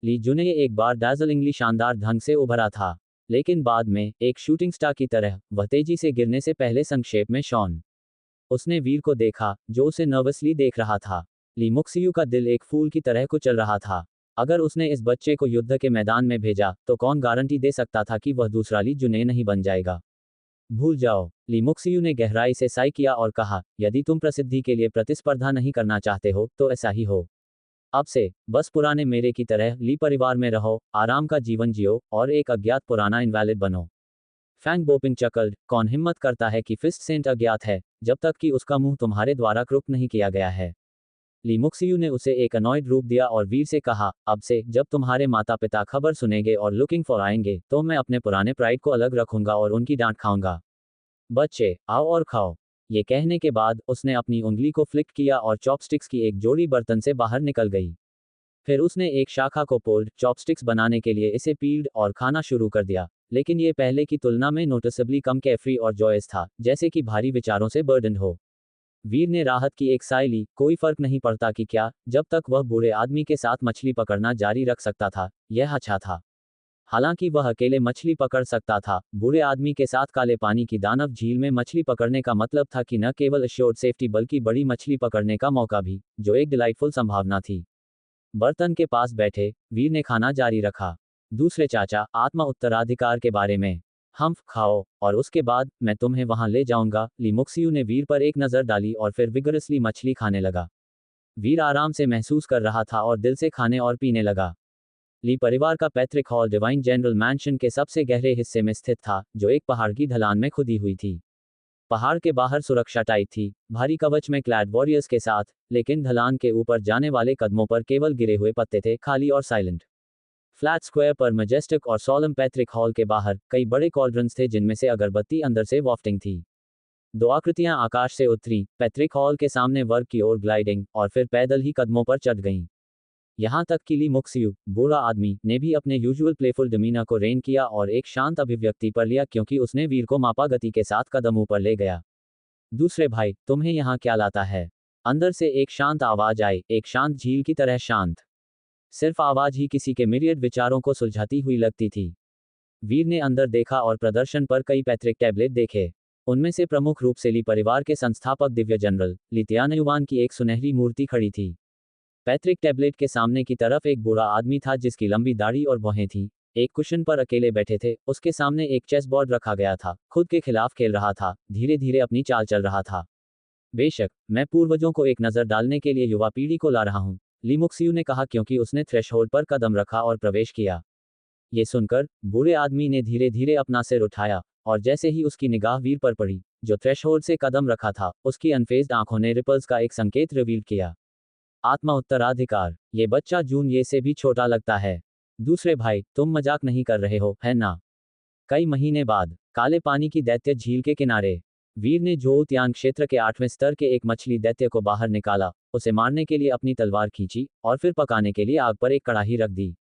ली जुने एक बार डैज़लिंगली शानदार ढंग से उभरा था, लेकिन बाद में, एक शूटिंग स्टार की तरह, वह तेजी से गिरने से पहले संक्षेप में शॉन। उसने वीर को देखा, जो उसे नर्वसली देख रहा था। ली मुक्सियू का दिल एक फूल की तरह कुचल रहा था। अगर उसने इस बच्चे को युद्ध के मैदान में भेजा, तो कौन गारंटी दे सकता था कि वह दूसरा ली जुने नहीं बन जाएगा? भूल जाओ। ली मुक्सियू ने गहराई से साई किया और कहा, यदि तुम प्रसिद्धि के लिए प्रतिस्पर्धा नहीं करना चाहते हो तो ऐसा ही हो। अब से बस पुराने मेरे की तरह ली परिवार में रहो, आराम का जीवन जियो और एक अज्ञात पुराना इनवैलिड बनो। फैंग बोपिंग चकल्ड, कौन हिम्मत करता है कि फिस्ट सेंट अज्ञात है, जब तक कि उसका मुंह तुम्हारे द्वारा क्रुक नहीं किया गया है। ली मुक्सियू ने उसे एक अनॉयड रूप दिया और वीर से कहा, अब से जब तुम्हारे माता पिता खबर सुनेंगे और लुकिंग फॉर आएंगे तो मैं अपने पुराने प्राइड को अलग रखूंगा और उनकी डांट खाऊंगा। बच्चे आओ और खाओ। ये कहने के बाद उसने अपनी उंगली को फ्लिक किया और चॉपस्टिक्स की एक जोड़ी बर्तन से बाहर निकल गई। फिर उसने एक शाखा को पोल्ड चॉपस्टिक्स बनाने के लिए इसे पील्ड और खाना शुरू कर दिया, लेकिन ये पहले की तुलना में नोटिसेबली कम कैफरी और जॉयस था, जैसे कि भारी विचारों से बर्डन हो। वीर ने राहत की एक साय ली, कोई फर्क नहीं पड़ता कि क्या, जब तक वह बूढ़े आदमी के साथ मछली पकड़ना जारी रख सकता था, यह अच्छा था। हालांकि वह अकेले मछली पकड़ सकता था, बूढ़े आदमी के साथ काले पानी की दानव झील में मछली पकड़ने का मतलब था कि न केवल एश्योर्ड सेफ्टी बल्कि बड़ी मछली पकड़ने का मौका भी, जो एक डिलाइटफुल संभावना थी। बर्तन के पास बैठे वीर ने खाना जारी रखा। दूसरे चाचा, आत्मा उत्तराधिकार के बारे में। हम्फ खाओ और उसके बाद मैं तुम्हें वहां ले जाऊंगा। ली मुक्सियू ने वीर पर एक नजर डाली और फिर विगरसली मछली खाने लगा। वीर आराम से महसूस कर रहा था और दिल से खाने और पीने लगा। ली परिवार का पैतृक हॉल डिवाइन जनरल मैंशन के सबसे गहरे हिस्से में स्थित था, जो एक पहाड़ की ढलान में खुदी हुई थी। पहाड़ के बाहर सुरक्षा टाइट थी, भारी कवच में क्लैड वॉरियर्स के साथ, लेकिन ढलान के ऊपर जाने वाले कदमों पर केवल गिरे हुए पत्ते थे, खाली और साइलेंट। फ्लैट स्क्वायर पर मजेस्टिक और सोलम पैट्रिक हॉल के बाहर कई बड़े कॉल्ड्रन्स थे जिनमें से अगरबत्ती अंदर से वॉफ्टिंग थी। दो आकृतियां आकाश से उतरी, पैट्रिक हॉल के सामने वर्ग की ओर ग्लाइडिंग, और फिर पैदल ही कदमों पर चढ़ गईं। यहां तक कि ली मुक्सियू, बूढ़ा आदमी, ने भी अपने यूजुअल प्लेफुल डिमीना को रेन किया और एक शांत अभिव्यक्ति पर लिया क्योंकि उसने वीर को मापा गति के साथ कदम ऊपर ले गया। दूसरे भाई, तुम्हें यहां क्या लाता है? अंदर से एक शांत आवाज आई, एक शांत झील की तरह शांत। सिर्फ आवाज ही किसी के मिरियड विचारों को सुलझाती हुई लगती थी। वीर ने अंदर देखा और प्रदर्शन पर कई पैट्रिक टैबलेट देखे। उनमें से प्रमुख रूप से ली परिवार के संस्थापक दिव्य जनरल ली त्यानयुवान की एक सुनहरी मूर्ति खड़ी थी। पैट्रिक टैबलेट के सामने की तरफ एक बूढ़ा आदमी था जिसकी लंबी दाढ़ी और भौहें थीं। एक कुशन पर अकेले बैठे थे, उसके सामने एक चेस बोर्ड रखा गया था, खुद के खिलाफ खेल रहा था, धीरे धीरे अपनी चाल चल रहा था। बेशक, मैं पूर्वजों को एक नज़र डालने के लिए युवा पीढ़ी को ला रहा हूं, ली मुक्सियू ने कहा क्योंकि उसने थ्रेशहोल्ड पर कदम रखा और प्रवेश किया। ये सुनकर बूढ़े आदमी ने धीरे धीरे अपना सिर उठाया, और जैसे ही उसकी निगाह वीर पर पड़ी, जो थ्रेशहोल्ड से कदम रखा था, उसकी अनफेज्ड आंखों ने रिपल्स का एक संकेत रिवील किया। आत्मा उत्तराधिकार, ये बच्चा जून ये से भी छोटा लगता है। दूसरे भाई, तुम मजाक नहीं कर रहे हो, है ना? कई महीने बाद, काले पानी की दैत्य झील के किनारे, वीर ने जोउत्यान क्षेत्र के 8वें स्तर के एक मछली दैत्य को बाहर निकाला, उसे मारने के लिए अपनी तलवार खींची, और फिर पकाने के लिए आग पर एक कड़ाही रख दी।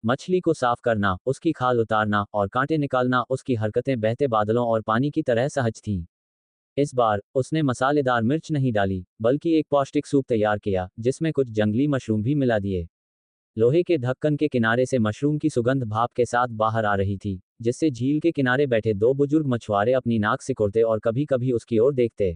मछली को साफ करना, उसकी खाल उतारना और कांटे निकालना, उसकी हरकतें बहते बादलों और पानी की तरह सहज थीं। इस बार, उसने मसालेदार मिर्च नहीं डाली, बल्कि एक पौष्टिक सूप तैयार किया, जिसमें कुछ जंगली मशरूम भी मिला दिए। लोहे के ढक्कन के किनारे से मशरूम की सुगंध भाप के साथ बाहर आ रही थी, जिससे झील के किनारे बैठे दो बुजुर्ग मछुआरे अपनी नाक सिकोड़ते और कभी कभी उसकी ओर देखते।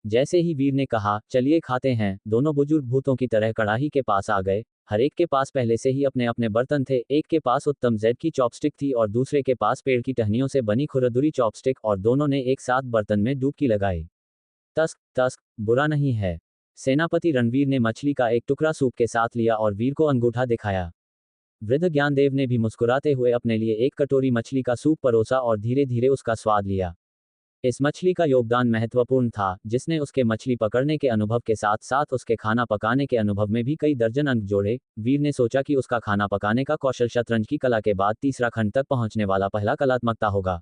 जैसे ही वीर ने कहा, चलिए खाते हैं, दोनों बुजुर्ग भूतों की तरह कड़ाही के पास आ गए। हर एक के पास पहले से ही अपने अपने बर्तन थे, एक के पास उत्तम जेड की चॉपस्टिक थी और दूसरे के पास पेड़ की टहनियों से बनी खुरदुरी चॉपस्टिक, और दोनों ने एक साथ बर्तन में डुबकी लगाई। तस्क तस्क, बुरा नहीं है। सेनापति रणवीर ने मछली का एक टुकड़ा सूप के साथ लिया और वीर को अंगूठा दिखाया। वृद्ध ज्ञानदेव ने भी मुस्कुराते हुए अपने लिए एक कटोरी मछली का सूप परोसा और धीरे धीरे उसका स्वाद लिया। इस मछली का योगदान महत्वपूर्ण था, जिसने उसके मछली पकड़ने के अनुभव के साथ साथ उसके खाना पकाने के अनुभव में भी कई दर्जन अंक जोड़े। वीर ने सोचा कि उसका खाना पकाने का कौशल शतरंज की कला के बाद तीसरा खंड तक पहुंचने वाला पहला कलात्मकता होगा।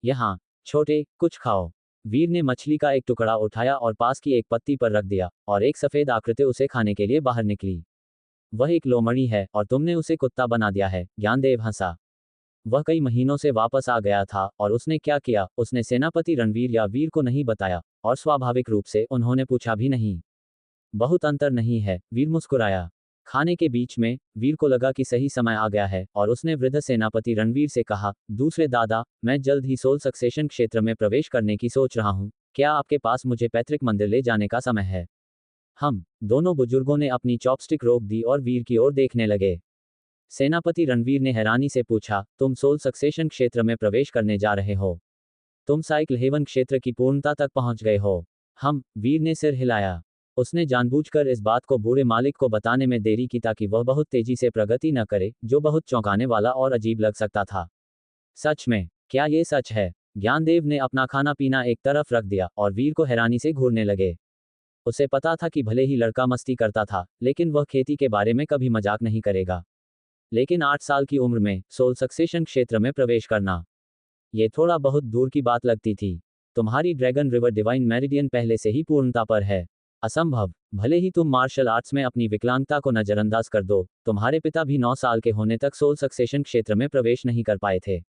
यहाँ, छोटे, कुछ खाओ। वीर ने मछली का एक टुकड़ा उठाया और पास की एक पत्ती पर रख दिया, और एक सफेद आकृति उसे खाने के लिए बाहर निकली। वह एक लोमड़ी है, और तुमने उसे कुत्ता बना दिया है, ज्ञानदेव हंसा। वह कई महीनों से वापस आ गया था, और उसने क्या किया, उसने सेनापति रणवीर या वीर को नहीं बताया, और स्वाभाविक रूप से उन्होंने पूछा भी नहीं। बहुत अंतर नहीं है, वीर मुस्कुराया। खाने के बीच में, वीर को लगा कि सही समय आ गया है, और उसने वृद्ध सेनापति रणवीर से कहा, दूसरे दादा, मैं जल्द ही सोल सक्सेशन क्षेत्र में प्रवेश करने की सोच रहा हूँ, क्या आपके पास मुझे पैतृक मंदिर ले जाने का समय है? हम दोनों बुजुर्गों ने अपनी चॉपस्टिक रोक दी और वीर की ओर देखने लगे। सेनापति रणवीर ने हैरानी से पूछा, तुम सोल सक्सेशन क्षेत्र में प्रवेश करने जा रहे हो? तुम साइकिल हेवन क्षेत्र की पूर्णता तक पहुंच गए हो। वीर ने सिर हिलाया। उसने जानबूझकर इस बात को बूढ़े मालिक को बताने में देरी की ताकि वह बहुत तेजी से प्रगति न करे, जो बहुत चौंकाने वाला और अजीब लग सकता था। सच में, क्या ये सच है? ज्ञानदेव ने अपना खाना पीना एक तरफ रख दिया और वीर को हैरानी से घूरने लगे। उसे पता था कि भले ही लड़का मस्ती करता था, लेकिन वह खेती के बारे में कभी मजाक नहीं करेगा। लेकिन 8 साल की उम्र में सोल सक्सेशन क्षेत्र में प्रवेश करना, ये थोड़ा बहुत दूर की बात लगती थी। तुम्हारी ड्रैगन रिवर डिवाइन मेरिडियन पहले से ही पूर्णता पर है। असंभव। भले ही तुम मार्शल आर्ट्स में अपनी विकलांगता को नजरअंदाज कर दो, तुम्हारे पिता भी 9 साल के होने तक सोल सक्सेशन क्षेत्र में प्रवेश नहीं कर पाए थे।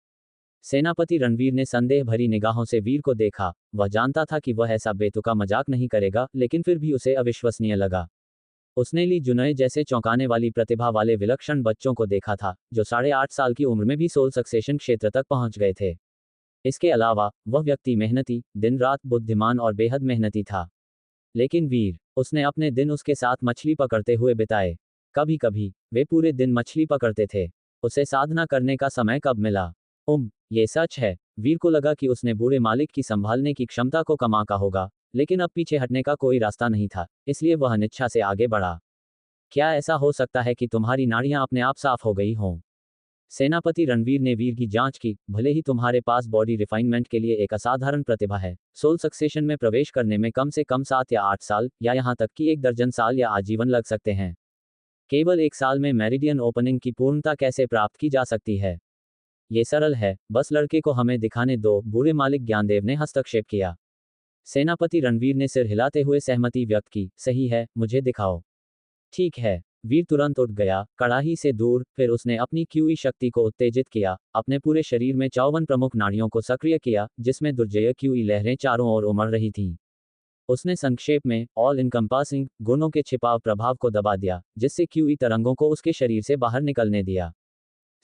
सेनापति रणवीर ने संदेह भरी निगाहों से वीर को देखा। वह जानता था कि वह ऐसा बेतुका मजाक नहीं करेगा, लेकिन फिर भी उसे अविश्वसनीय लगा। उसने ली जुनय जैसे चौंकाने वाली प्रतिभा वाले विलक्षण बच्चों को देखा था, जो 8.5 साल की उम्र में भी सोल सक्सेशन क्षेत्र तक पहुंच गए थे। इसके अलावा वह व्यक्ति मेहनती, दिन रात बुद्धिमान और बेहद मेहनती था। लेकिन वीर, उसने अपने दिन उसके साथ मछली पकड़ते हुए बिताए। कभी कभी वे पूरे दिन मछली पकड़ते थे। उसे साधना करने का समय कब मिला? ये सच है। वीर को लगा कि उसने बूढ़े मालिक की संभालने की क्षमता को कम आंका होगा, लेकिन अब पीछे हटने का कोई रास्ता नहीं था, इसलिए वह अनिच्छा से आगे बढ़ा। क्या ऐसा हो सकता है कि तुम्हारी नाड़ियां अपने आप साफ हो गई हों? सेनापति रणवीर ने वीर की जांच की। भले ही तुम्हारे पास बॉडी रिफाइनमेंट के लिए एक असाधारण प्रतिभा है, सोल सक्सेशन में प्रवेश करने में कम से कम 7 या 8 साल, या यहां तक कि 1 दर्जन साल या आजीवन लग सकते हैं। केवल 1 साल में मेरिडियन ओपनिंग की पूर्णता कैसे प्राप्त की जा सकती है? ये सरल है, बस लड़के को हमें दिखाने दो, बूढ़े मालिक ज्ञानदेव ने हस्तक्षेप किया। सेनापति रणवीर ने सिर हिलाते हुए सहमति व्यक्त की। सही है, मुझे दिखाओ। ठीक है। वीर तुरंत उठ गया, कड़ाही से दूर। फिर उसने अपनी क्यूई शक्ति को उत्तेजित किया, अपने पूरे शरीर में 54 प्रमुख नाड़ियों को सक्रिय किया, जिसमें दुर्जय क्यूई लहरें चारों ओर उमड़ रही थीं। उसने संक्षेप में ऑल इनकम्पासिंग गुणों के छिपाव प्रभाव को दबा दिया, जिससे क्यूई तरंगों को उसके शरीर से बाहर निकलने दिया।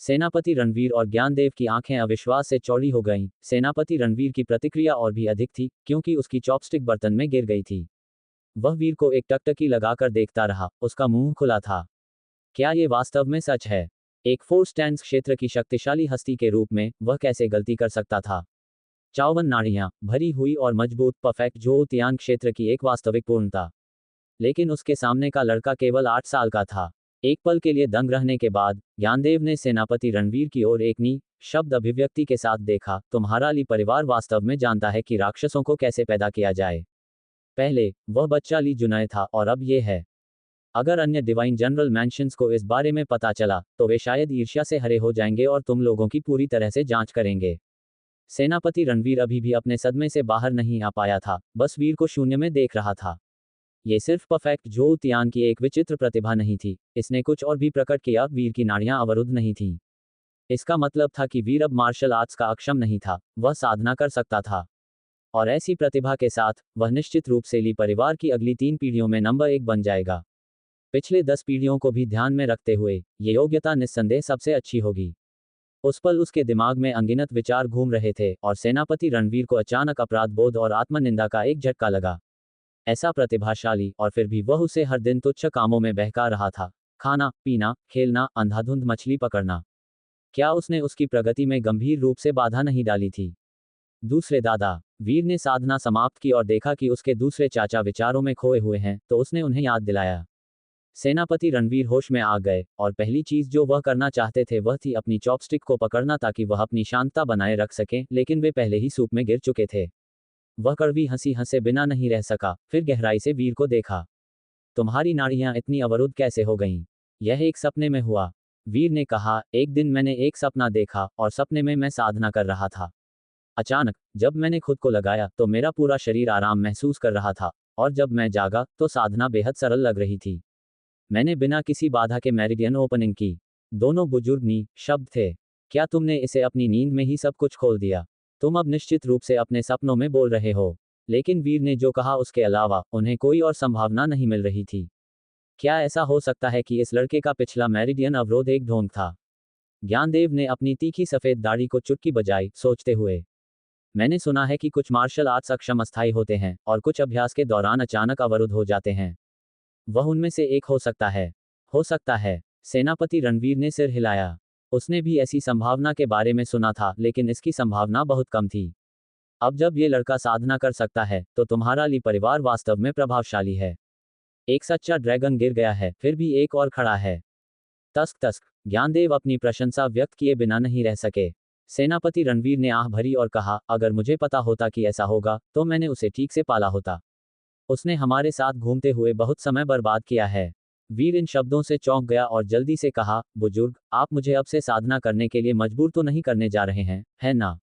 सेनापति रणवीर और ज्ञानदेव की आंखें अविश्वास से चौड़ी हो गईं। सेनापति रणवीर की प्रतिक्रिया और भी अधिक थी, क्योंकि उसकी चॉपस्टिक बर्तन में गिर गई थी। वह वीर को एक टकटकी लगाकर देखता रहा, उसका मुंह खुला था। क्या ये वास्तव में सच है? एक फोर स्टैंड्स क्षेत्र की शक्तिशाली हस्ती के रूप में वह कैसे गलती कर सकता था? 54 नाड़ियां, भरी हुई और मजबूत, परफेक्ट जो तियान क्षेत्र की एक वास्तविक पूर्णता। लेकिन उसके सामने का लड़का केवल 8 साल का था। एक पल के लिए दंग रहने के बाद ज्ञानदेव ने सेनापति रणवीर की ओर एक शब्द अभिव्यक्ति के साथ देखा। तुम्हारा ली परिवार वास्तव में जानता है कि राक्षसों को कैसे पैदा किया जाए। पहले वह बच्चा ली जुनय था और अब ये है। अगर अन्य डिवाइन जनरल मैंशंस को इस बारे में पता चला, तो वे शायद ईर्ष्या से हरे हो जाएंगे और तुम लोगों की पूरी तरह से जांच करेंगे। सेनापति रणवीर अभी भी अपने सदमे से बाहर नहीं आ पाया था, बस वीर को शून्य में देख रहा था। ये सिर्फ परफेक्ट जो तियान की एक विचित्र प्रतिभा नहीं थी, इसने कुछ और भी प्रकट किया। वीर की नाड़ियां अवरुद्ध नहीं थीं। इसका मतलब था कि वीर अब मार्शल आर्ट्स का अक्षम नहीं था, वह साधना कर सकता था। और ऐसी प्रतिभा के साथ वह निश्चित रूप से ली परिवार की अगली 3 पीढ़ियों में नंबर 1 बन जाएगा। पिछले 10 पीढ़ियों को भी ध्यान में रखते हुए ये योग्यता निस्संदेह सबसे अच्छी होगी। उस पल उसके दिमाग में अनगिनत विचार घूम रहे थे और सेनापति रणवीर को अचानक अपराध बोध और आत्मनिंदा का एक झटका लगा। ऐसा प्रतिभाशाली, और फिर भी वह उसे हर दिन तुच्छ कामों में बहका रहा था। खाना, पीना, खेलना, अंधाधुंध मछली पकड़ना। क्या उसने उसकी प्रगति में गंभीर रूप से बाधा नहीं डाली थी? दूसरे दादा। वीर ने साधना समाप्त की और देखा कि उसके दूसरे चाचा विचारों में खोए हुए हैं, तो उसने उन्हें याद दिलाया। सेनापति रणवीर होश में आ गए, और पहली चीज जो वह करना चाहते थे वह थी अपनी चॉपस्टिक को पकड़ना ताकि वह अपनी शांतता बनाए रख सकें, लेकिन वे पहले ही सूप में गिर चुके थे। वह कड़वी हंसी हंसे बिना नहीं रह सका, फिर गहराई से वीर को देखा। तुम्हारी नाड़ियां इतनी अवरुद्ध कैसे हो गईं? यह एक सपने में हुआ। वीर ने कहा, एक दिन मैंने एक सपना देखा, और सपने में मैं साधना कर रहा था। अचानक जब मैंने खुद को लगाया तो मेरा पूरा शरीर आराम महसूस कर रहा था, और जब मैं जागा तो साधना बेहद सरल लग रही थी। मैंने बिना किसी बाधा के मेरिडियन ओपनिंग की। दोनों बुजुर्ग शब्द थे। क्या तुमने इसे अपनी नींद में ही सब कुछ खोल दिया? तुम अब निश्चित रूप से अपने सपनों में बोल रहे हो। लेकिन वीर ने जो कहा उसके अलावा उन्हें कोई और संभावना नहीं मिल रही थी। क्या ऐसा हो सकता है कि इस लड़के का पिछला मेरिडियन अवरोध एक ढोंग था? ज्ञानदेव ने अपनी तीखी सफेद दाढ़ी को चुटकी बजाई, सोचते हुए। मैंने सुना है कि कुछ मार्शल आर्ट्स अक्षम अस्थायी होते हैं, और कुछ अभ्यास के दौरान अचानक अवरुद्ध हो जाते हैं। वह उनमें से एक हो सकता है। हो सकता है। सेनापति रणवीर ने सिर हिलाया। उसने भी ऐसी संभावना के बारे में सुना था, लेकिन इसकी संभावना बहुत कम थी। अब जब ये लड़का साधना कर सकता है तो तुम्हारा ली परिवार वास्तव में प्रभावशाली है। एक सच्चा ड्रैगन गिर गया है, फिर भी एक और खड़ा है। तस्क तस्क। ज्ञानदेव अपनी प्रशंसा व्यक्त किए बिना नहीं रह सके। सेनापति रणवीर ने आह भरी और कहा, अगर मुझे पता होता कि ऐसा होगा तो मैंने उसे ठीक से पाला होता। उसने हमारे साथ घूमते हुए बहुत समय बर्बाद किया है। वीर इन शब्दों से चौंक गया और जल्दी से कहा, बुजुर्ग, आप मुझे अब से साधना करने के लिए मजबूर तो नहीं करने जा रहे हैं, है ना?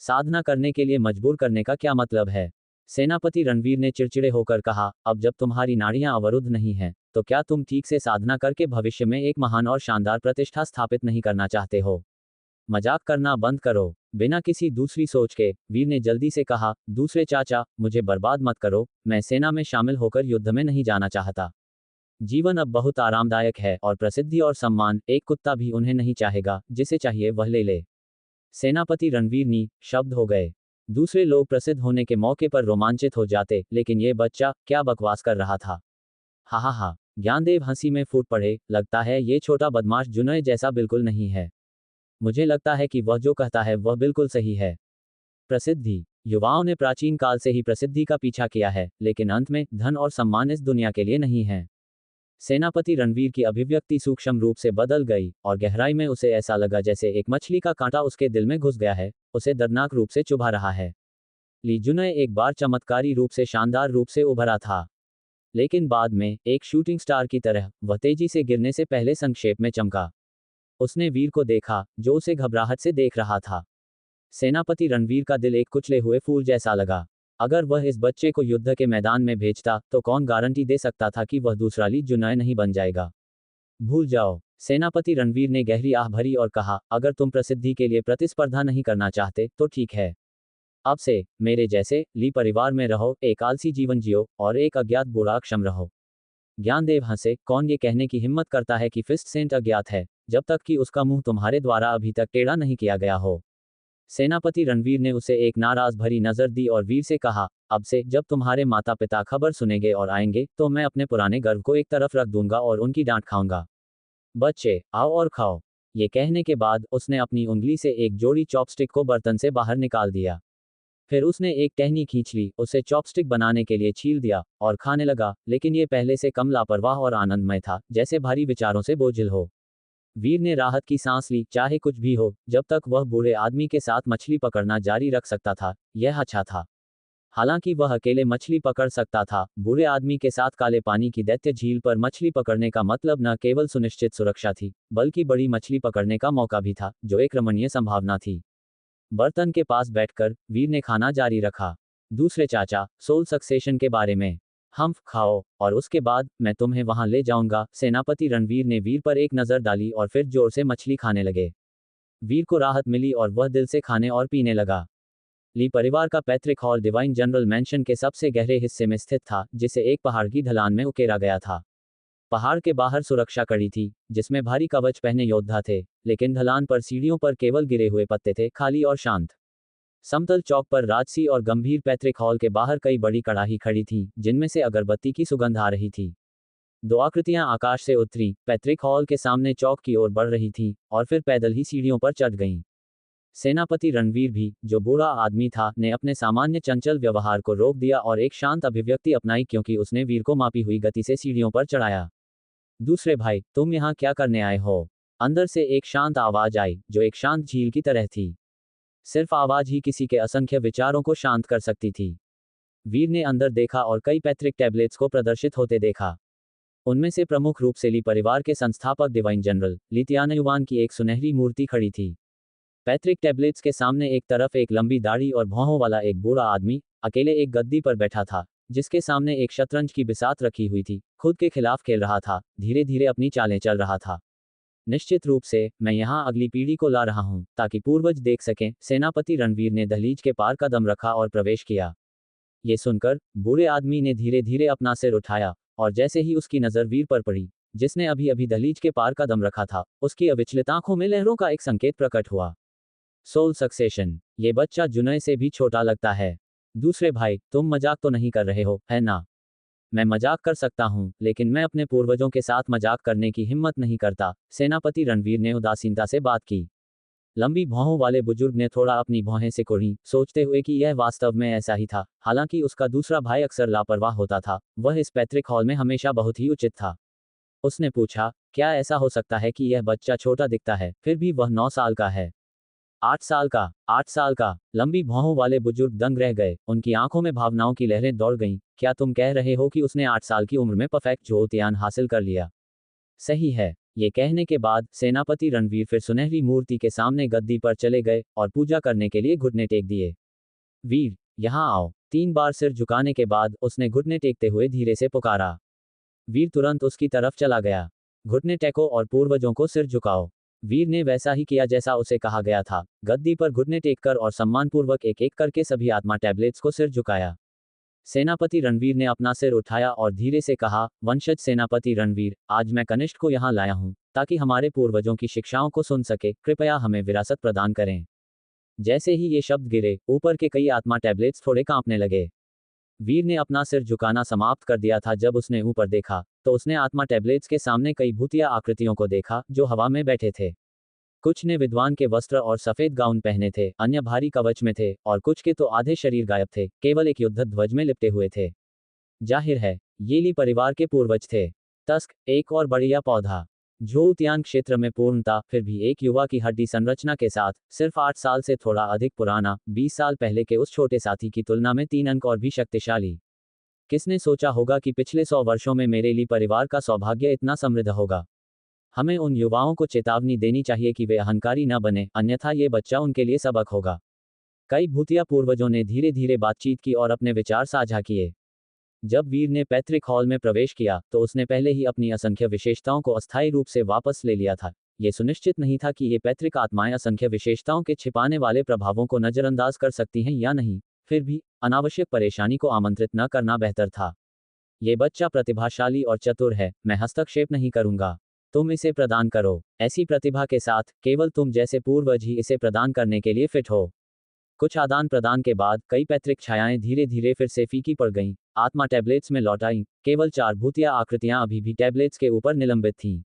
साधना करने के लिए मजबूर करने का क्या मतलब है? सेनापति रणवीर ने चिड़चिड़े होकर कहा, अब जब तुम्हारी नाड़ियां अवरुद्ध नहीं हैं, तो क्या तुम ठीक से साधना करके भविष्य में एक महान और शानदार प्रतिष्ठा स्थापित नहीं करना चाहते हो? मजाक करना बंद करो। बिना किसी दूसरी सोच के वीर ने जल्दी से कहा, दूसरे चाचा, मुझे बर्बाद मत करो, मैं सेना में शामिल होकर युद्ध में नहीं जाना चाहता। जीवन अब बहुत आरामदायक है और प्रसिद्धि और सम्मान एक कुत्ता भी उन्हें नहीं चाहेगा, जिसे चाहिए वह ले ले। सेनापति रणवीर नी शब्द हो गए। दूसरे लोग प्रसिद्ध होने के मौके पर रोमांचित हो जाते, लेकिन ये बच्चा क्या बकवास कर रहा था। हा हा हा। ज्ञानदेव हंसी में फूट पड़े, लगता है ये छोटा बदमाश जुनय जैसा बिल्कुल नहीं है। मुझे लगता है कि वह जो कहता है वह बिल्कुल सही है। प्रसिद्धि। युवाओं ने प्राचीन काल से ही प्रसिद्धि का पीछा किया है, लेकिन अंत में धन और सम्मान इस दुनिया के लिए नहीं है। सेनापति रणवीर की अभिव्यक्ति सूक्ष्म रूप से बदल गई और गहराई में उसे ऐसा लगा जैसे एक मछली का कांटा उसके दिल में घुस गया है, उसे दर्दनाक रूप से चुभा रहा है। ली जुनय एक बार चमत्कारी रूप से शानदार रूप से उभरा था, लेकिन बाद में एक शूटिंग स्टार की तरह वह तेजी से गिरने से पहले संक्षेप में चमका। उसने वीर को देखा, जो उसे घबराहट से देख रहा था। सेनापति रणवीर का दिल एक कुचले हुए फूल जैसा लगा। अगर वह इस बच्चे को युद्ध के मैदान में भेजता तो कौन गारंटी दे सकता था कि वह दूसरा ली जुनय नहीं बन जाएगा। भूल जाओ। सेनापति रणवीर ने गहरी आह भरी और कहा, अगर तुम प्रसिद्धि के लिए प्रतिस्पर्धा नहीं करना चाहते तो ठीक है। अब से मेरे जैसे ली परिवार में रहो, एक आलसी जीवन जियो और एक अज्ञात बूढ़ा अक्षम रहो। ज्ञानदेव हंसे, कौन ये कहने की हिम्मत करता है कि फिस्ट सेंट अज्ञात है, जब तक कि उसका मुंह तुम्हारे द्वारा अभी तक टेढ़ा नहीं किया गया हो। सेनापति रणवीर ने उसे एक नाराज भरी नजर दी और वीर से कहा, अब से जब तुम्हारे माता पिता खबर सुनेंगे और आएंगे तो मैं अपने पुराने गर्व को एक तरफ रख दूंगा और उनकी डांट खाऊंगा। बच्चे, आओ और खाओ। ये कहने के बाद उसने अपनी उंगली से एक जोड़ी चॉपस्टिक को बर्तन से बाहर निकाल दिया। फिर उसने एक टहनी खींच ली, उसे चॉपस्टिक बनाने के लिए छील दिया और खाने लगा, लेकिन ये पहले से कम लापरवाह और आनंदमय था, जैसे भारी विचारों से बोझिल हो। वीर ने राहत की सांस ली, चाहे कुछ भी हो, जब तक वह बूढ़े आदमी के साथ मछली पकड़ना जारी रख सकता था, यह अच्छा था। हालांकि वह अकेले मछली पकड़ सकता था, बूढ़े आदमी के साथ काले पानी की दैत्य झील पर मछली पकड़ने का मतलब न केवल सुनिश्चित सुरक्षा थी, बल्कि बड़ी मछली पकड़ने का मौका भी था, जो एक रमणीय संभावना थी। बर्तन के पास बैठकर वीर ने खाना जारी रखा। दूसरे चाचा, सोल सक्सेशन के बारे में हम खाओ और उसके बाद मैं तुम्हें वहां ले जाऊंगा। सेनापति रणवीर ने वीर पर एक नजर डाली और फिर जोर से मछली खाने लगे। वीर को राहत मिली और वह दिल से खाने और पीने लगा। ली परिवार का पैतृक हॉल डिवाइन जनरल मैंशन के सबसे गहरे हिस्से में स्थित था, जिसे एक पहाड़ की ढलान में उकेरा गया था। पहाड़ के बाहर सुरक्षा कड़ी थी, जिसमें भारी कवच पहने योद्धा थे, लेकिन ढलान पर सीढ़ियों पर केवल गिरे हुए पत्ते थे, खाली और शांत। समतल चौक पर राजसी और गंभीर पैतृक हॉल के बाहर कई बड़ी कड़ाही खड़ी थीं, जिनमें से अगरबत्ती की सुगंध आ रही थी। दो आकृतियां आकाश से उतरी, पैतृक हॉल के सामने चौक की ओर बढ़ रही थीं, और फिर पैदल ही सीढ़ियों पर चढ़ गईं। सेनापति रणवीर भी, जो बूढ़ा आदमी था, ने अपने सामान्य चंचल व्यवहार को रोक दिया और एक शांत अभिव्यक्ति अपनाई, क्योंकि उसने वीर को मापी हुई गति से सीढ़ियों पर चढ़ाया। दूसरे भाई, तुम यहाँ क्या करने आए हो? अंदर से एक शांत आवाज आई, जो एक शांत झील की तरह थी। सिर्फ आवाज ही किसी के असंख्य विचारों को शांत कर सकती थी। वीर ने अंदर देखा और कई पैतृक टैबलेट्स को प्रदर्शित होते देखा। उनमें से प्रमुख रूप से ली परिवार के संस्थापक डिवाइन जनरल ली तियानयुआन की एक सुनहरी मूर्ति खड़ी थी। पैतृक टैबलेट्स के सामने एक तरफ एक लंबी दाढ़ी और भौहों वाला एक बूढ़ा आदमी अकेले एक गद्दी पर बैठा था, जिसके सामने एक शतरंज की बिसात रखी हुई थी, खुद के खिलाफ खेल रहा था, धीरे धीरे अपनी चालें चल रहा था। निश्चित रूप से मैं यहाँ अगली पीढ़ी को ला रहा हूँ, ताकि पूर्वज देख सकें। सेनापति रणवीर ने दहलीज के पार कदम रखा और प्रवेश किया। ये सुनकर बूढ़े आदमी ने धीरे धीरे अपना सिर उठाया, और जैसे ही उसकी नजर वीर पर पड़ी, जिसने अभी अभी दहलीज के पार कदम रखा था, उसकी अविचलित आंखों में लहरों का एक संकेत प्रकट हुआ। Soul succession. ये बच्चा जुनय से भी छोटा लगता है। दूसरे भाई, तुम मजाक तो नहीं कर रहे हो, है ना? मैं मजाक कर सकता हूँ, लेकिन मैं अपने पूर्वजों के साथ मजाक करने की हिम्मत नहीं करता। सेनापति रणवीर ने उदासीनता से बात की। लंबी भौहों वाले बुजुर्ग ने थोड़ा अपनी भौहें सिकोड़ी, सोचते हुए कि यह वास्तव में ऐसा ही था। हालांकि उसका दूसरा भाई अक्सर लापरवाह होता था, वह इस पैतृक हॉल में हमेशा बहुत ही उचित था। उसने पूछा, क्या ऐसा हो सकता है कि यह बच्चा छोटा दिखता है, फिर भी वह 9 साल का है? 8 साल का, 8 साल का। लंबी भौहों वाले बुजुर्ग दंग रह गए, उनकी आंखों में भावनाओं की लहरें दौड़ गईं। क्या तुम कह रहे हो कि उसने 8 साल की उम्र में परफेक्ट ज्योतियान हासिल कर लिया? सही है। ये कहने के बाद सेनापति रणवीर फिर सुनहरी मूर्ति के सामने गद्दी पर चले गए और पूजा करने के लिए घुटने टेक दिए। वीर, यहाँ आओ। 3 बार सिर झुकाने के बाद उसने घुटने टेकते हुए धीरे से पुकारा। वीर तुरंत उसकी तरफ चला गया। घुटने टेको और पूर्वजों को सिर झुकाओ। वीर ने वैसा ही किया जैसा उसे कहा गया था। गद्दी पर घुटने टेककर और सम्मानपूर्वक एक एक करके सभी आत्मा टैबलेट्स को सिर झुकाया। सेनापति रणवीर ने अपना सिर उठाया और धीरे से कहा, वंशज सेनापति रणवीर, आज मैं कनिष्ठ को यहाँ लाया हूँ ताकि हमारे पूर्वजों की शिक्षाओं को सुन सके। कृपया हमें विरासत प्रदान करें। जैसे ही ये शब्द गिरे, ऊपर के कई आत्मा टैबलेट्स थोड़े कांपने लगे। वीर ने अपना सिर झुकाना समाप्त कर दिया था। जब उसने ऊपर देखा तो उसने आत्मा टैबलेट्स के सामने कई भूतिया आकृतियों को देखा जो हवा में बैठे थे। कुछ ने विद्वान के वस्त्र और सफेद गाउन पहने थे, अन्य भारी कवच में थे और कुछ के तो आधे शरीर गायब थे, केवल एक युद्ध ध्वज में लिपटे हुए थे। जाहिर है, ये ली परिवार के पूर्वज थे। तस्क, एक और बढ़िया पौधा। जो उद्यान क्षेत्र में पूर्णता, फिर भी एक युवा की हड्डी संरचना के साथ, सिर्फ 8 साल से थोड़ा अधिक पुराना, 20 साल पहले के उस छोटे साथी की तुलना में 3 अंक और भी शक्तिशाली। किसने सोचा होगा कि पिछले 100 वर्षों में मेरे ली परिवार का सौभाग्य इतना समृद्ध होगा? हमें उन युवाओं को चेतावनी देनी चाहिए कि वे अहंकारी न बने, अन्यथा ये बच्चा उनके लिए सबक होगा। कई भूतिया पूर्वजों ने धीरे धीरे बातचीत की और अपने विचार साझा किए। जब वीर ने पैतृक हॉल में प्रवेश किया तो उसने पहले ही अपनी असंख्य विशेषताओं को अस्थायी रूप से वापस ले लिया था। ये सुनिश्चित नहीं था कि ये पैतृक आत्माएं असंख्य विशेषताओं के छिपाने वाले प्रभावों को नजरअंदाज कर सकती हैं या नहीं। फिर भी अनावश्यक परेशानी को आमंत्रित न करना बेहतर था। ये बच्चा प्रतिभाशाली और चतुर है, मैं हस्तक्षेप नहीं करूंगा। तुम इसे प्रदान करो। ऐसी प्रतिभा के साथ केवल तुम जैसे पूर्वज ही इसे प्रदान करने के लिए फिट हो। कुछ आदान प्रदान के बाद कई पैतृक छायाएं धीरे धीरे फिर से फीकी पड़ गईं, आत्मा टैबलेट्स में लौट आईं। केवल 4 भूतिया आकृतियां अभी भी टैबलेट्स के ऊपर निलंबित थीं।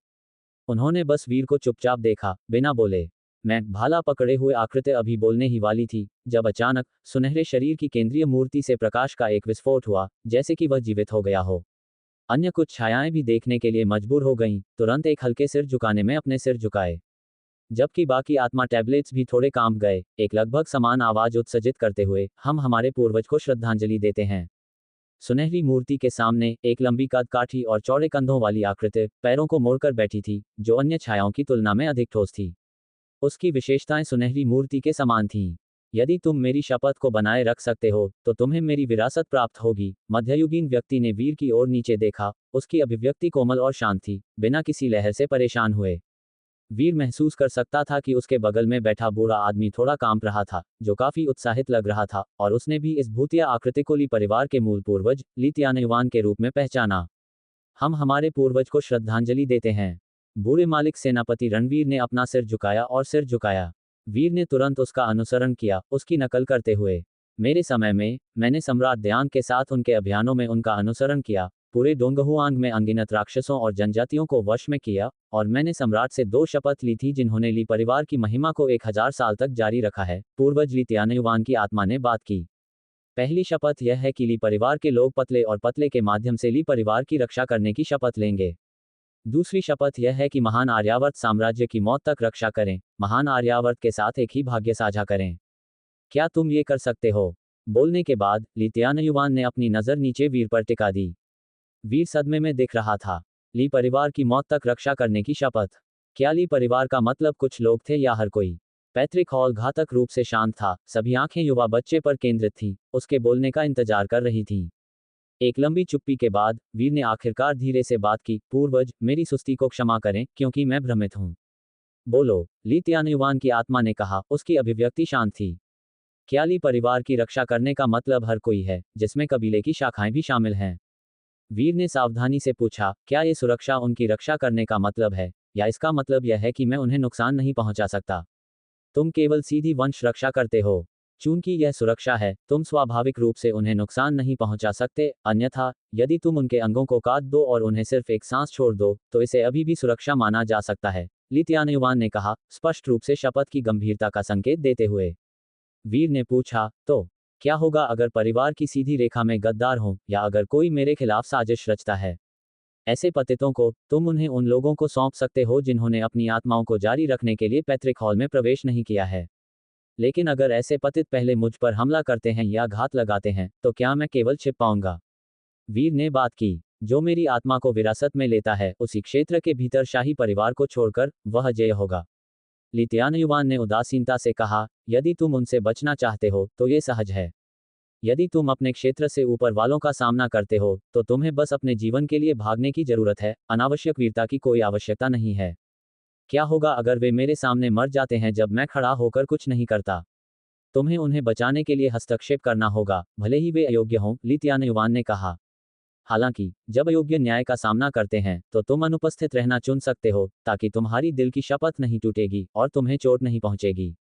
उन्होंने बस वीर को चुपचाप देखा, बिना बोले। मैं भाला पकड़े हुए आकृति अभी बोलने ही वाली थी जब अचानक सुनहरे शरीर की केंद्रीय मूर्ति से प्रकाश का एक विस्फोट हुआ, जैसे कि वह जीवित हो गया हो। अन्य कुछ छायाएं भी देखने के लिए मजबूर हो गईं, तुरंत एक हल्के सिर झुकाने में अपने सिर झुकाए। जबकि बाकी आत्मा टैबलेट्स भी थोड़े कांप गए, एक लगभग समान आवाज उत्सर्जित करते हुए, हम हमारे पूर्वज को श्रद्धांजलि देते हैं। सुनहरी मूर्ति के सामने एक लंबी कदकाठी और चौड़े कंधों वाली आकृति पैरों को मोड़कर बैठी थी, जो अन्य छायाओं की तुलना में अधिक ठोस थी। उसकी विशेषताएं सुनहरी मूर्ति के समान थीं। यदि तुम मेरी शपथ को बनाए रख सकते हो तो तुम्हें मेरी विरासत प्राप्त होगी। मध्ययुगीन व्यक्ति ने वीर की ओर नीचे देखा, उसकी अभिव्यक्ति कोमल और शांत थी, बिना किसी लहर से परेशान हुए। वीर महसूस कर सकता था कि उसके बगल में बैठा बूढ़ा आदमी थोड़ा कांप रहा था, जो काफी उत्साहित लग रहा था, और उसने भी इस भूतिया आकृति को ली परिवार के मूल पूर्वज लीत्यानयुवान के रूप में पहचाना। हम हमारे पूर्वज को श्रद्धांजलि देते हैं। बूढ़े मालिक सेनापति रणवीर ने अपना सिर झुकाया और सिर झुकाया। वीर ने तुरंत उसका अनुसरण किया, उसकी नकल करते हुए। मेरे समय में मैंने सम्राट दयांग के साथ उनके अभियानों में उनका अनुसरण किया, पूरे डोंगहुआंग में अनगिनत राक्षसों और जनजातियों को वश में किया, और मैंने सम्राट से 2 शपथ ली थी जिन्होंने ली परिवार की महिमा को 1000 साल तक जारी रखा है। पूर्वज लीत्यानयुवान की आत्मा ने बात की। पहली शपथ यह है कि ली परिवार के लोग पतले और पतले के माध्यम से ली परिवार की रक्षा करने की शपथ लेंगे। दूसरी शपथ यह है कि महान आर्यावर्त साम्राज्य की मौत तक रक्षा करें, महान आर्यावर्त के साथ एक ही भाग्य साझा करें। क्या तुम ये कर सकते हो? बोलने के बाद लीत्यानयुवान ने अपनी नजर नीचे वीर पर टिका दी। वीर सदमे में दिख रहा था। ली परिवार की मौत तक रक्षा करने की शपथ। क्या ली परिवार का मतलब कुछ लोग थे या हर कोई? पैतृक हॉल घातक रूप से शांत था, सभी आंखें युवा बच्चे पर केंद्रित थीं, उसके बोलने का इंतजार कर रही थीं। एक लंबी चुप्पी के बाद वीर ने आखिरकार धीरे से बात की, पूर्वज, मेरी सुस्ती को क्षमा करें क्योंकि मैं भ्रमित हूं। बोलो, लीत्यानयुवान की आत्मा ने कहा, उसकी अभिव्यक्ति शांत थी। क्या ली परिवार की रक्षा करने का मतलब हर कोई है, जिसमें कबीले की शाखाएं भी शामिल हैं? वीर ने सावधानी से पूछा, क्या ये सुरक्षा उनकी रक्षा करने का मतलब है, या इसका मतलब यह है कि मैं उन्हें नुकसान नहीं पहुंचा सकता? तुम केवल सीधी वंश रक्षा करते हो। चूंकि यह सुरक्षा है, तुम स्वाभाविक रूप से उन्हें नुकसान नहीं पहुंचा सकते, अन्यथा यदि तुम उनके अंगों को काट दो और उन्हें सिर्फ एक सांस छोड़ दो, तो इसे अभी भी सुरक्षा माना जा सकता है। ली त्यानयुआन ने कहा, स्पष्ट रूप से शपथ की गंभीरता का संकेत देते हुए। वीर ने पूछा, तो क्या होगा अगर परिवार की सीधी रेखा में गद्दार हों, या अगर कोई मेरे खिलाफ साजिश रचता है? ऐसे पतितों को तुम उन्हें उन लोगों को सौंप सकते हो जिन्होंने अपनी आत्माओं को जारी रखने के लिए पैतृक हॉल में प्रवेश नहीं किया है। लेकिन अगर ऐसे पतित पहले मुझ पर हमला करते हैं या घात लगाते हैं, तो क्या मैं केवल छिप पाऊंगा? वीर ने बात की, जो मेरी आत्मा को विरासत में लेता है उसी क्षेत्र के भीतर शाही परिवार को छोड़कर वह जय होगा। ली त्यानयुआन ने उदासीनता से कहा, यदि तुम उनसे बचना चाहते हो तो ये सहज है। यदि तुम अपने क्षेत्र से ऊपर वालों का सामना करते हो तो तुम्हें बस अपने जीवन के लिए भागने की जरूरत है, अनावश्यक वीरता की कोई आवश्यकता नहीं है। क्या होगा अगर वे मेरे सामने मर जाते हैं जब मैं खड़ा होकर कुछ नहीं करता? तुम्हें उन्हें बचाने के लिए हस्तक्षेप करना होगा, भले ही वे अयोग्य हों, ली त्यानयुआन ने कहा। हालांकि जब अयोग्य न्याय का सामना करते हैं तो तुम अनुपस्थित रहना चुन सकते हो, ताकि तुम्हारी दिल की शपथ नहीं टूटेगी और तुम्हें चोट नहीं पहुंचेगी।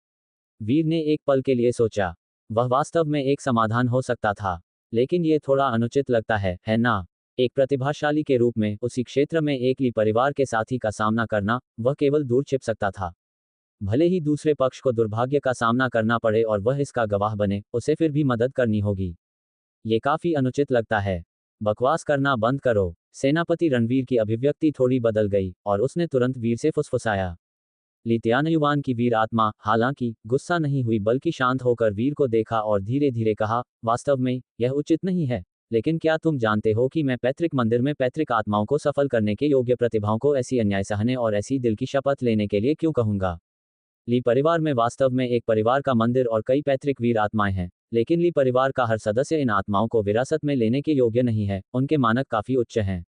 वीर ने एक पल के लिए सोचा। वह वास्तव में एक समाधान हो सकता था, लेकिन ये थोड़ा अनुचित लगता है ना? एक प्रतिभाशाली के रूप में उसी क्षेत्र में एक ली परिवार के साथी का सामना करना, वह केवल दूर छिप सकता था। भले ही दूसरे पक्ष को दुर्भाग्य का सामना करना पड़े और वह इसका गवाह बने, उसे फिर भी मदद करनी होगी। ये काफी अनुचित लगता है। बकवास करना बंद करो। सेनापति रणवीर की अभिव्यक्ति थोड़ी बदल गई और उसने तुरंत वीर से फुसफुसाया। ली त्यानयुआन की वीर आत्मा हालांकि गुस्सा नहीं हुई बल्कि शांत होकर वीर को देखा और धीरे धीरे कहा, वास्तव में यह उचित नहीं है, लेकिन क्या तुम जानते हो कि मैं पैतृक मंदिर में पैतृक आत्माओं को सफल करने के योग्य प्रतिभाओं को ऐसी अन्याय सहने और ऐसी दिल की शपथ लेने के लिए क्यों कहूंगा? ली परिवार में वास्तव में एक परिवार का मंदिर और कई पैतृक वीर आत्माएं हैं, लेकिन ली परिवार का हर सदस्य इन आत्माओं को विरासत में लेने के योग्य नहीं है, उनके मानक काफी उच्च हैं।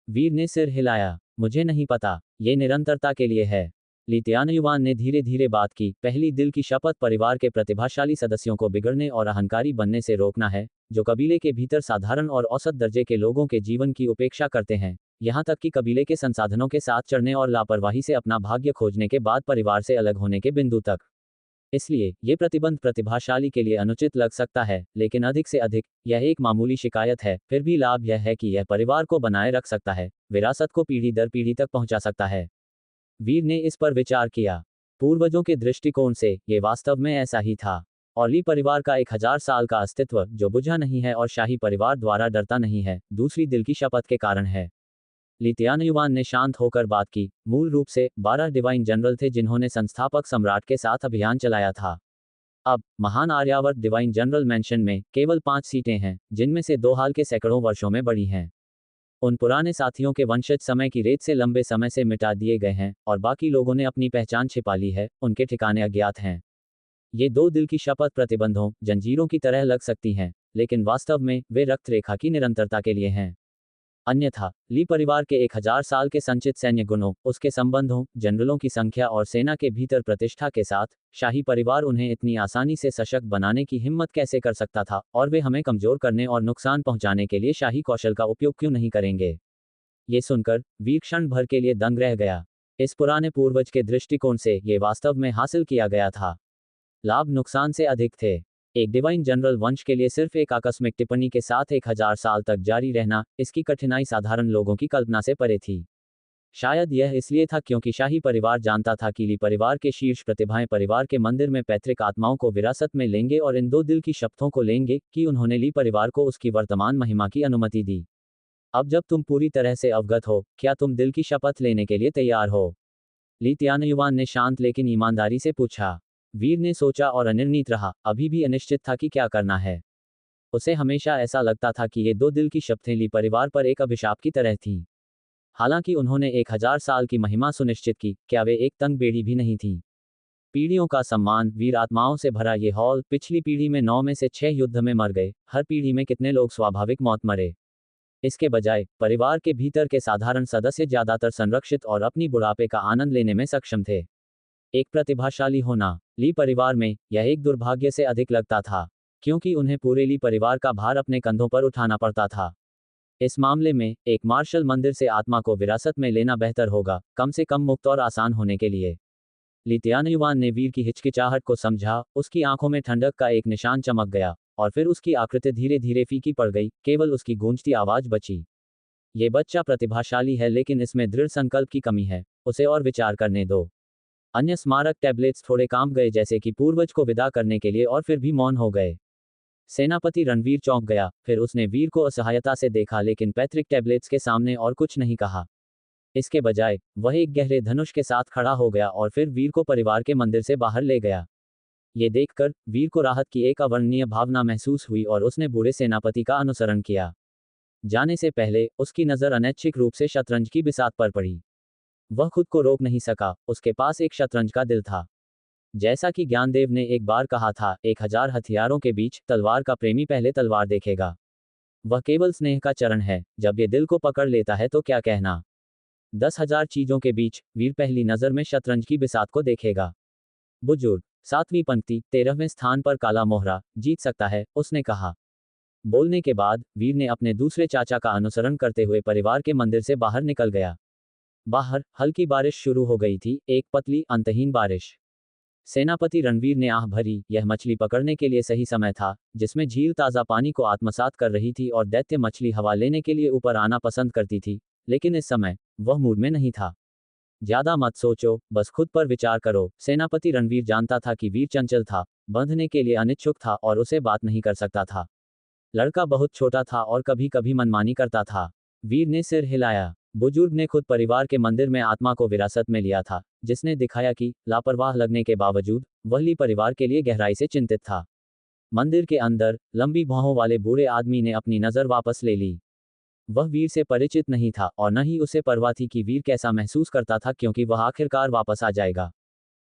वीर ने सिर हिलाया, मुझे नहीं पता, ये निरंतरता के लिए है। ली त्यानयुआन ने धीरे धीरे बात की, पहली दिल की शपथ परिवार के प्रतिभाशाली सदस्यों को बिगड़ने और अहंकारी बनने से रोकना है, जो कबीले के भीतर साधारण और औसत दर्जे के लोगों के जीवन की उपेक्षा करते हैं, यहाँ तक कि कबीले के संसाधनों के साथ चढ़ने और लापरवाही से अपना भाग्य खोजने के बाद परिवार से अलग होने के बिंदु तक। इसलिए ये प्रतिबंध प्रतिभाशाली के लिए अनुचित लग सकता है, लेकिन अधिक से अधिक यह एक मामूली शिकायत है। फिर भी लाभ यह है कि यह परिवार को बनाए रख सकता है, विरासत को पीढ़ी दर पीढ़ी तक पहुंचा सकता है। वीर ने इस पर विचार किया। पूर्वजों के दृष्टिकोण से ये वास्तव में ऐसा ही था। और ली परिवार का 1000 साल का अस्तित्व जो बुझा नहीं है और शाही परिवार द्वारा डरता नहीं है, दूसरी दिल की शपथ के कारण है। ली त्यानयुआन ने शांत होकर बात की, मूल रूप से 12 डिवाइन जनरल थे जिन्होंने संस्थापक सम्राट के साथ अभियान चलाया था। अब महान आर्यावर्त डिवाइन जनरल मेंशन में केवल 5 सीटें हैं, जिनमें से 2 हाल के सैकड़ों वर्षों में बढ़ी हैं। उन पुराने साथियों के वंशज समय की रेत से लंबे समय से मिटा दिए गए हैं और बाकी लोगों ने अपनी पहचान छिपा ली है, उनके ठिकाने अज्ञात हैं। ये 2 दिल की शपथ प्रतिबंधों जंजीरों की तरह लग सकती हैं, लेकिन वास्तव में वे रक्त रेखा की निरंतरता के लिए हैं। अन्यथा ली परिवार के 1000 साल के संचित सैन्य गुणों, उसके संबंधों, जनरलों की संख्या और सेना के भीतर प्रतिष्ठा के साथ शाही परिवार उन्हें इतनी आसानी से सशक्त बनाने की हिम्मत कैसे कर सकता था, और वे हमें कमजोर करने और नुकसान पहुंचाने के लिए शाही कौशल का उपयोग क्यों नहीं करेंगे? ये सुनकर वीर क्षण भर के लिए दंग रह गया। इस पुराने पूर्वज के दृष्टिकोण से ये वास्तव में हासिल किया गया था। लाभ नुकसान से अधिक थे। एक डिवाइन जनरल वंश के लिए सिर्फ एक आकस्मिक टिप्पणी के साथ 1000 साल तक जारी रहना, इसकी कठिनाई साधारण लोगों की कल्पना से परे थी। शायद यह इसलिए था क्योंकि शाही परिवार जानता था कि ली परिवार के शीर्ष प्रतिभाएं परिवार के मंदिर में पैतृक आत्माओं को विरासत में लेंगे और इन 2 दिल की शपथों को लेंगे कि उन्होंने ली परिवार को उसकी वर्तमान महिमा की अनुमति दी। अब जब तुम पूरी तरह से अवगत हो, क्या तुम दिल की शपथ लेने के लिए तैयार हो? ली त्यानयुआन ने शांत लेकिन ईमानदारी से पूछा। वीर ने सोचा और अनिर्णित रहा, अभी भी अनिश्चित था कि क्या करना है। उसे हमेशा ऐसा लगता था कि ये 2 दिल की शपथें ली परिवार पर एक अभिशाप की तरह थीं। हालांकि उन्होंने 1000 साल की महिमा सुनिश्चित की, क्या वे एक तंग बेड़ी भी नहीं थीं? पीढ़ियों का सम्मान, वीर आत्माओं से भरा ये हॉल, पिछली पीढ़ी में 9 में से 6 युद्ध में मर गए, हर पीढ़ी में कितने लोग स्वाभाविक मौत मरे। इसके बजाय परिवार के भीतर के साधारण सदस्य ज्यादातर संरक्षित और अपनी बुढ़ापे का आनंद लेने में सक्षम थे। एक प्रतिभाशाली होना ली परिवार में यह एक दुर्भाग्य से अधिक लगता था, क्योंकि उन्हें पूरे ली परिवार का भार अपने कंधों पर उठाना पड़ता था। इस मामले में एक मार्शल मंदिर से आत्मा को विरासत में लेना बेहतर होगा, कम से कम मुक्त और आसान होने के लिए। ली त्यानयुआन ने वीर की हिचकिचाहट को समझा, उसकी आंखों में ठंडक का एक निशान चमक गया और फिर उसकी आकृति धीरे धीरे फीकी पड़ गई, केवल उसकी गूंजती आवाज बची। ये बच्चा प्रतिभाशाली है लेकिन इसमें दृढ़ संकल्प की कमी है, उसे और विचार करने दो। अन्य स्मारक टैबलेट्स थोड़े काम गए, जैसे कि पूर्वज को विदा करने के लिए, और फिर भी मौन हो गए। सेनापति रणवीर चौंक गया, फिर उसने वीर को असहायता से देखा, लेकिन पैतृक टैबलेट्स के सामने और कुछ नहीं कहा। इसके बजाय वह एक गहरे धनुष के साथ खड़ा हो गया और फिर वीर को परिवार के मंदिर से बाहर ले गया। ये देखकर वीर को राहत की एक अवर्णनीय भावना महसूस हुई और उसने बूढ़े सेनापति का अनुसरण किया। जाने से पहले उसकी नज़र अनैच्छिक रूप से शतरंज की बिसात पर पड़ी। वह खुद को रोक नहीं सका, उसके पास एक शतरंज का दिल था। जैसा कि ज्ञानदेव ने एक बार कहा था, 1000 हथियारों के बीच तलवार का प्रेमी पहले तलवार देखेगा। वह केवल स्नेह का चरण है, जब ये दिल को पकड़ लेता है तो क्या कहना। 10,000 चीजों के बीच वीर पहली नज़र में शतरंज की बिसात को देखेगा। बुजुर्ग, 7वीं पंक्ति, 13वें स्थान पर काला मोहरा जीत सकता है, उसने कहा। बोलने के बाद वीर ने अपने दूसरे चाचा का अनुसरण करते हुए परिवार के मंदिर से बाहर निकल गया। बाहर हल्की बारिश शुरू हो गई थी, एक पतली अंतहीन बारिश। सेनापति रणवीर ने आह भरी। यह मछली पकड़ने के लिए सही समय था, जिसमें झील ताज़ा पानी को आत्मसात कर रही थी और दैत्य मछली हवा लेने के लिए ऊपर आना पसंद करती थी, लेकिन इस समय वह मूड में नहीं था। ज्यादा मत सोचो, बस खुद पर विचार करो। सेनापति रणवीर जानता था कि वीर चंचल था, बंधने के लिए अनिच्छुक था और उसे बात नहीं कर सकता था। लड़का बहुत छोटा था और कभी कभी मनमानी करता था। वीर ने सिर हिलाया। बुजुर्ग ने खुद परिवार के मंदिर में आत्मा को विरासत में लिया था, जिसने दिखाया कि लापरवाह लगने के बावजूद वह परिवार के लिए गहराई से चिंतित था। मंदिर के अंदर लंबी भौहों वाले बूढ़े आदमी ने अपनी नज़र वापस ले ली। वह वीर से परिचित नहीं था और न ही उसे परवाह थी कि वीर कैसा महसूस करता था, क्योंकि वह आखिरकार वापस आ जाएगा।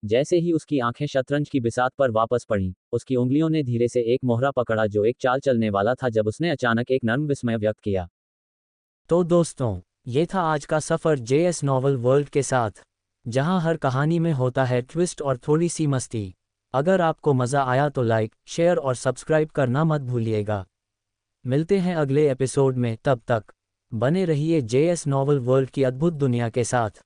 जैसे ही उसकी आंखें शतरंज की बिसात पर वापस पड़ीं, उसकी उंगलियों ने धीरे से एक मोहरा पकड़ा जो एक चाल चलने वाला था, जब उसने अचानक एक नर्म विस्मय व्यक्त किया। तो दोस्तों, ये था आज का सफ़र जेएस नॉवल वर्ल्ड के साथ, जहां हर कहानी में होता है ट्विस्ट और थोड़ी सी मस्ती। अगर आपको मज़ा आया तो लाइक, शेयर और सब्सक्राइब करना मत भूलिएगा। मिलते हैं अगले एपिसोड में, तब तक बने रहिए जेएस नॉवल वर्ल्ड की अद्भुत दुनिया के साथ।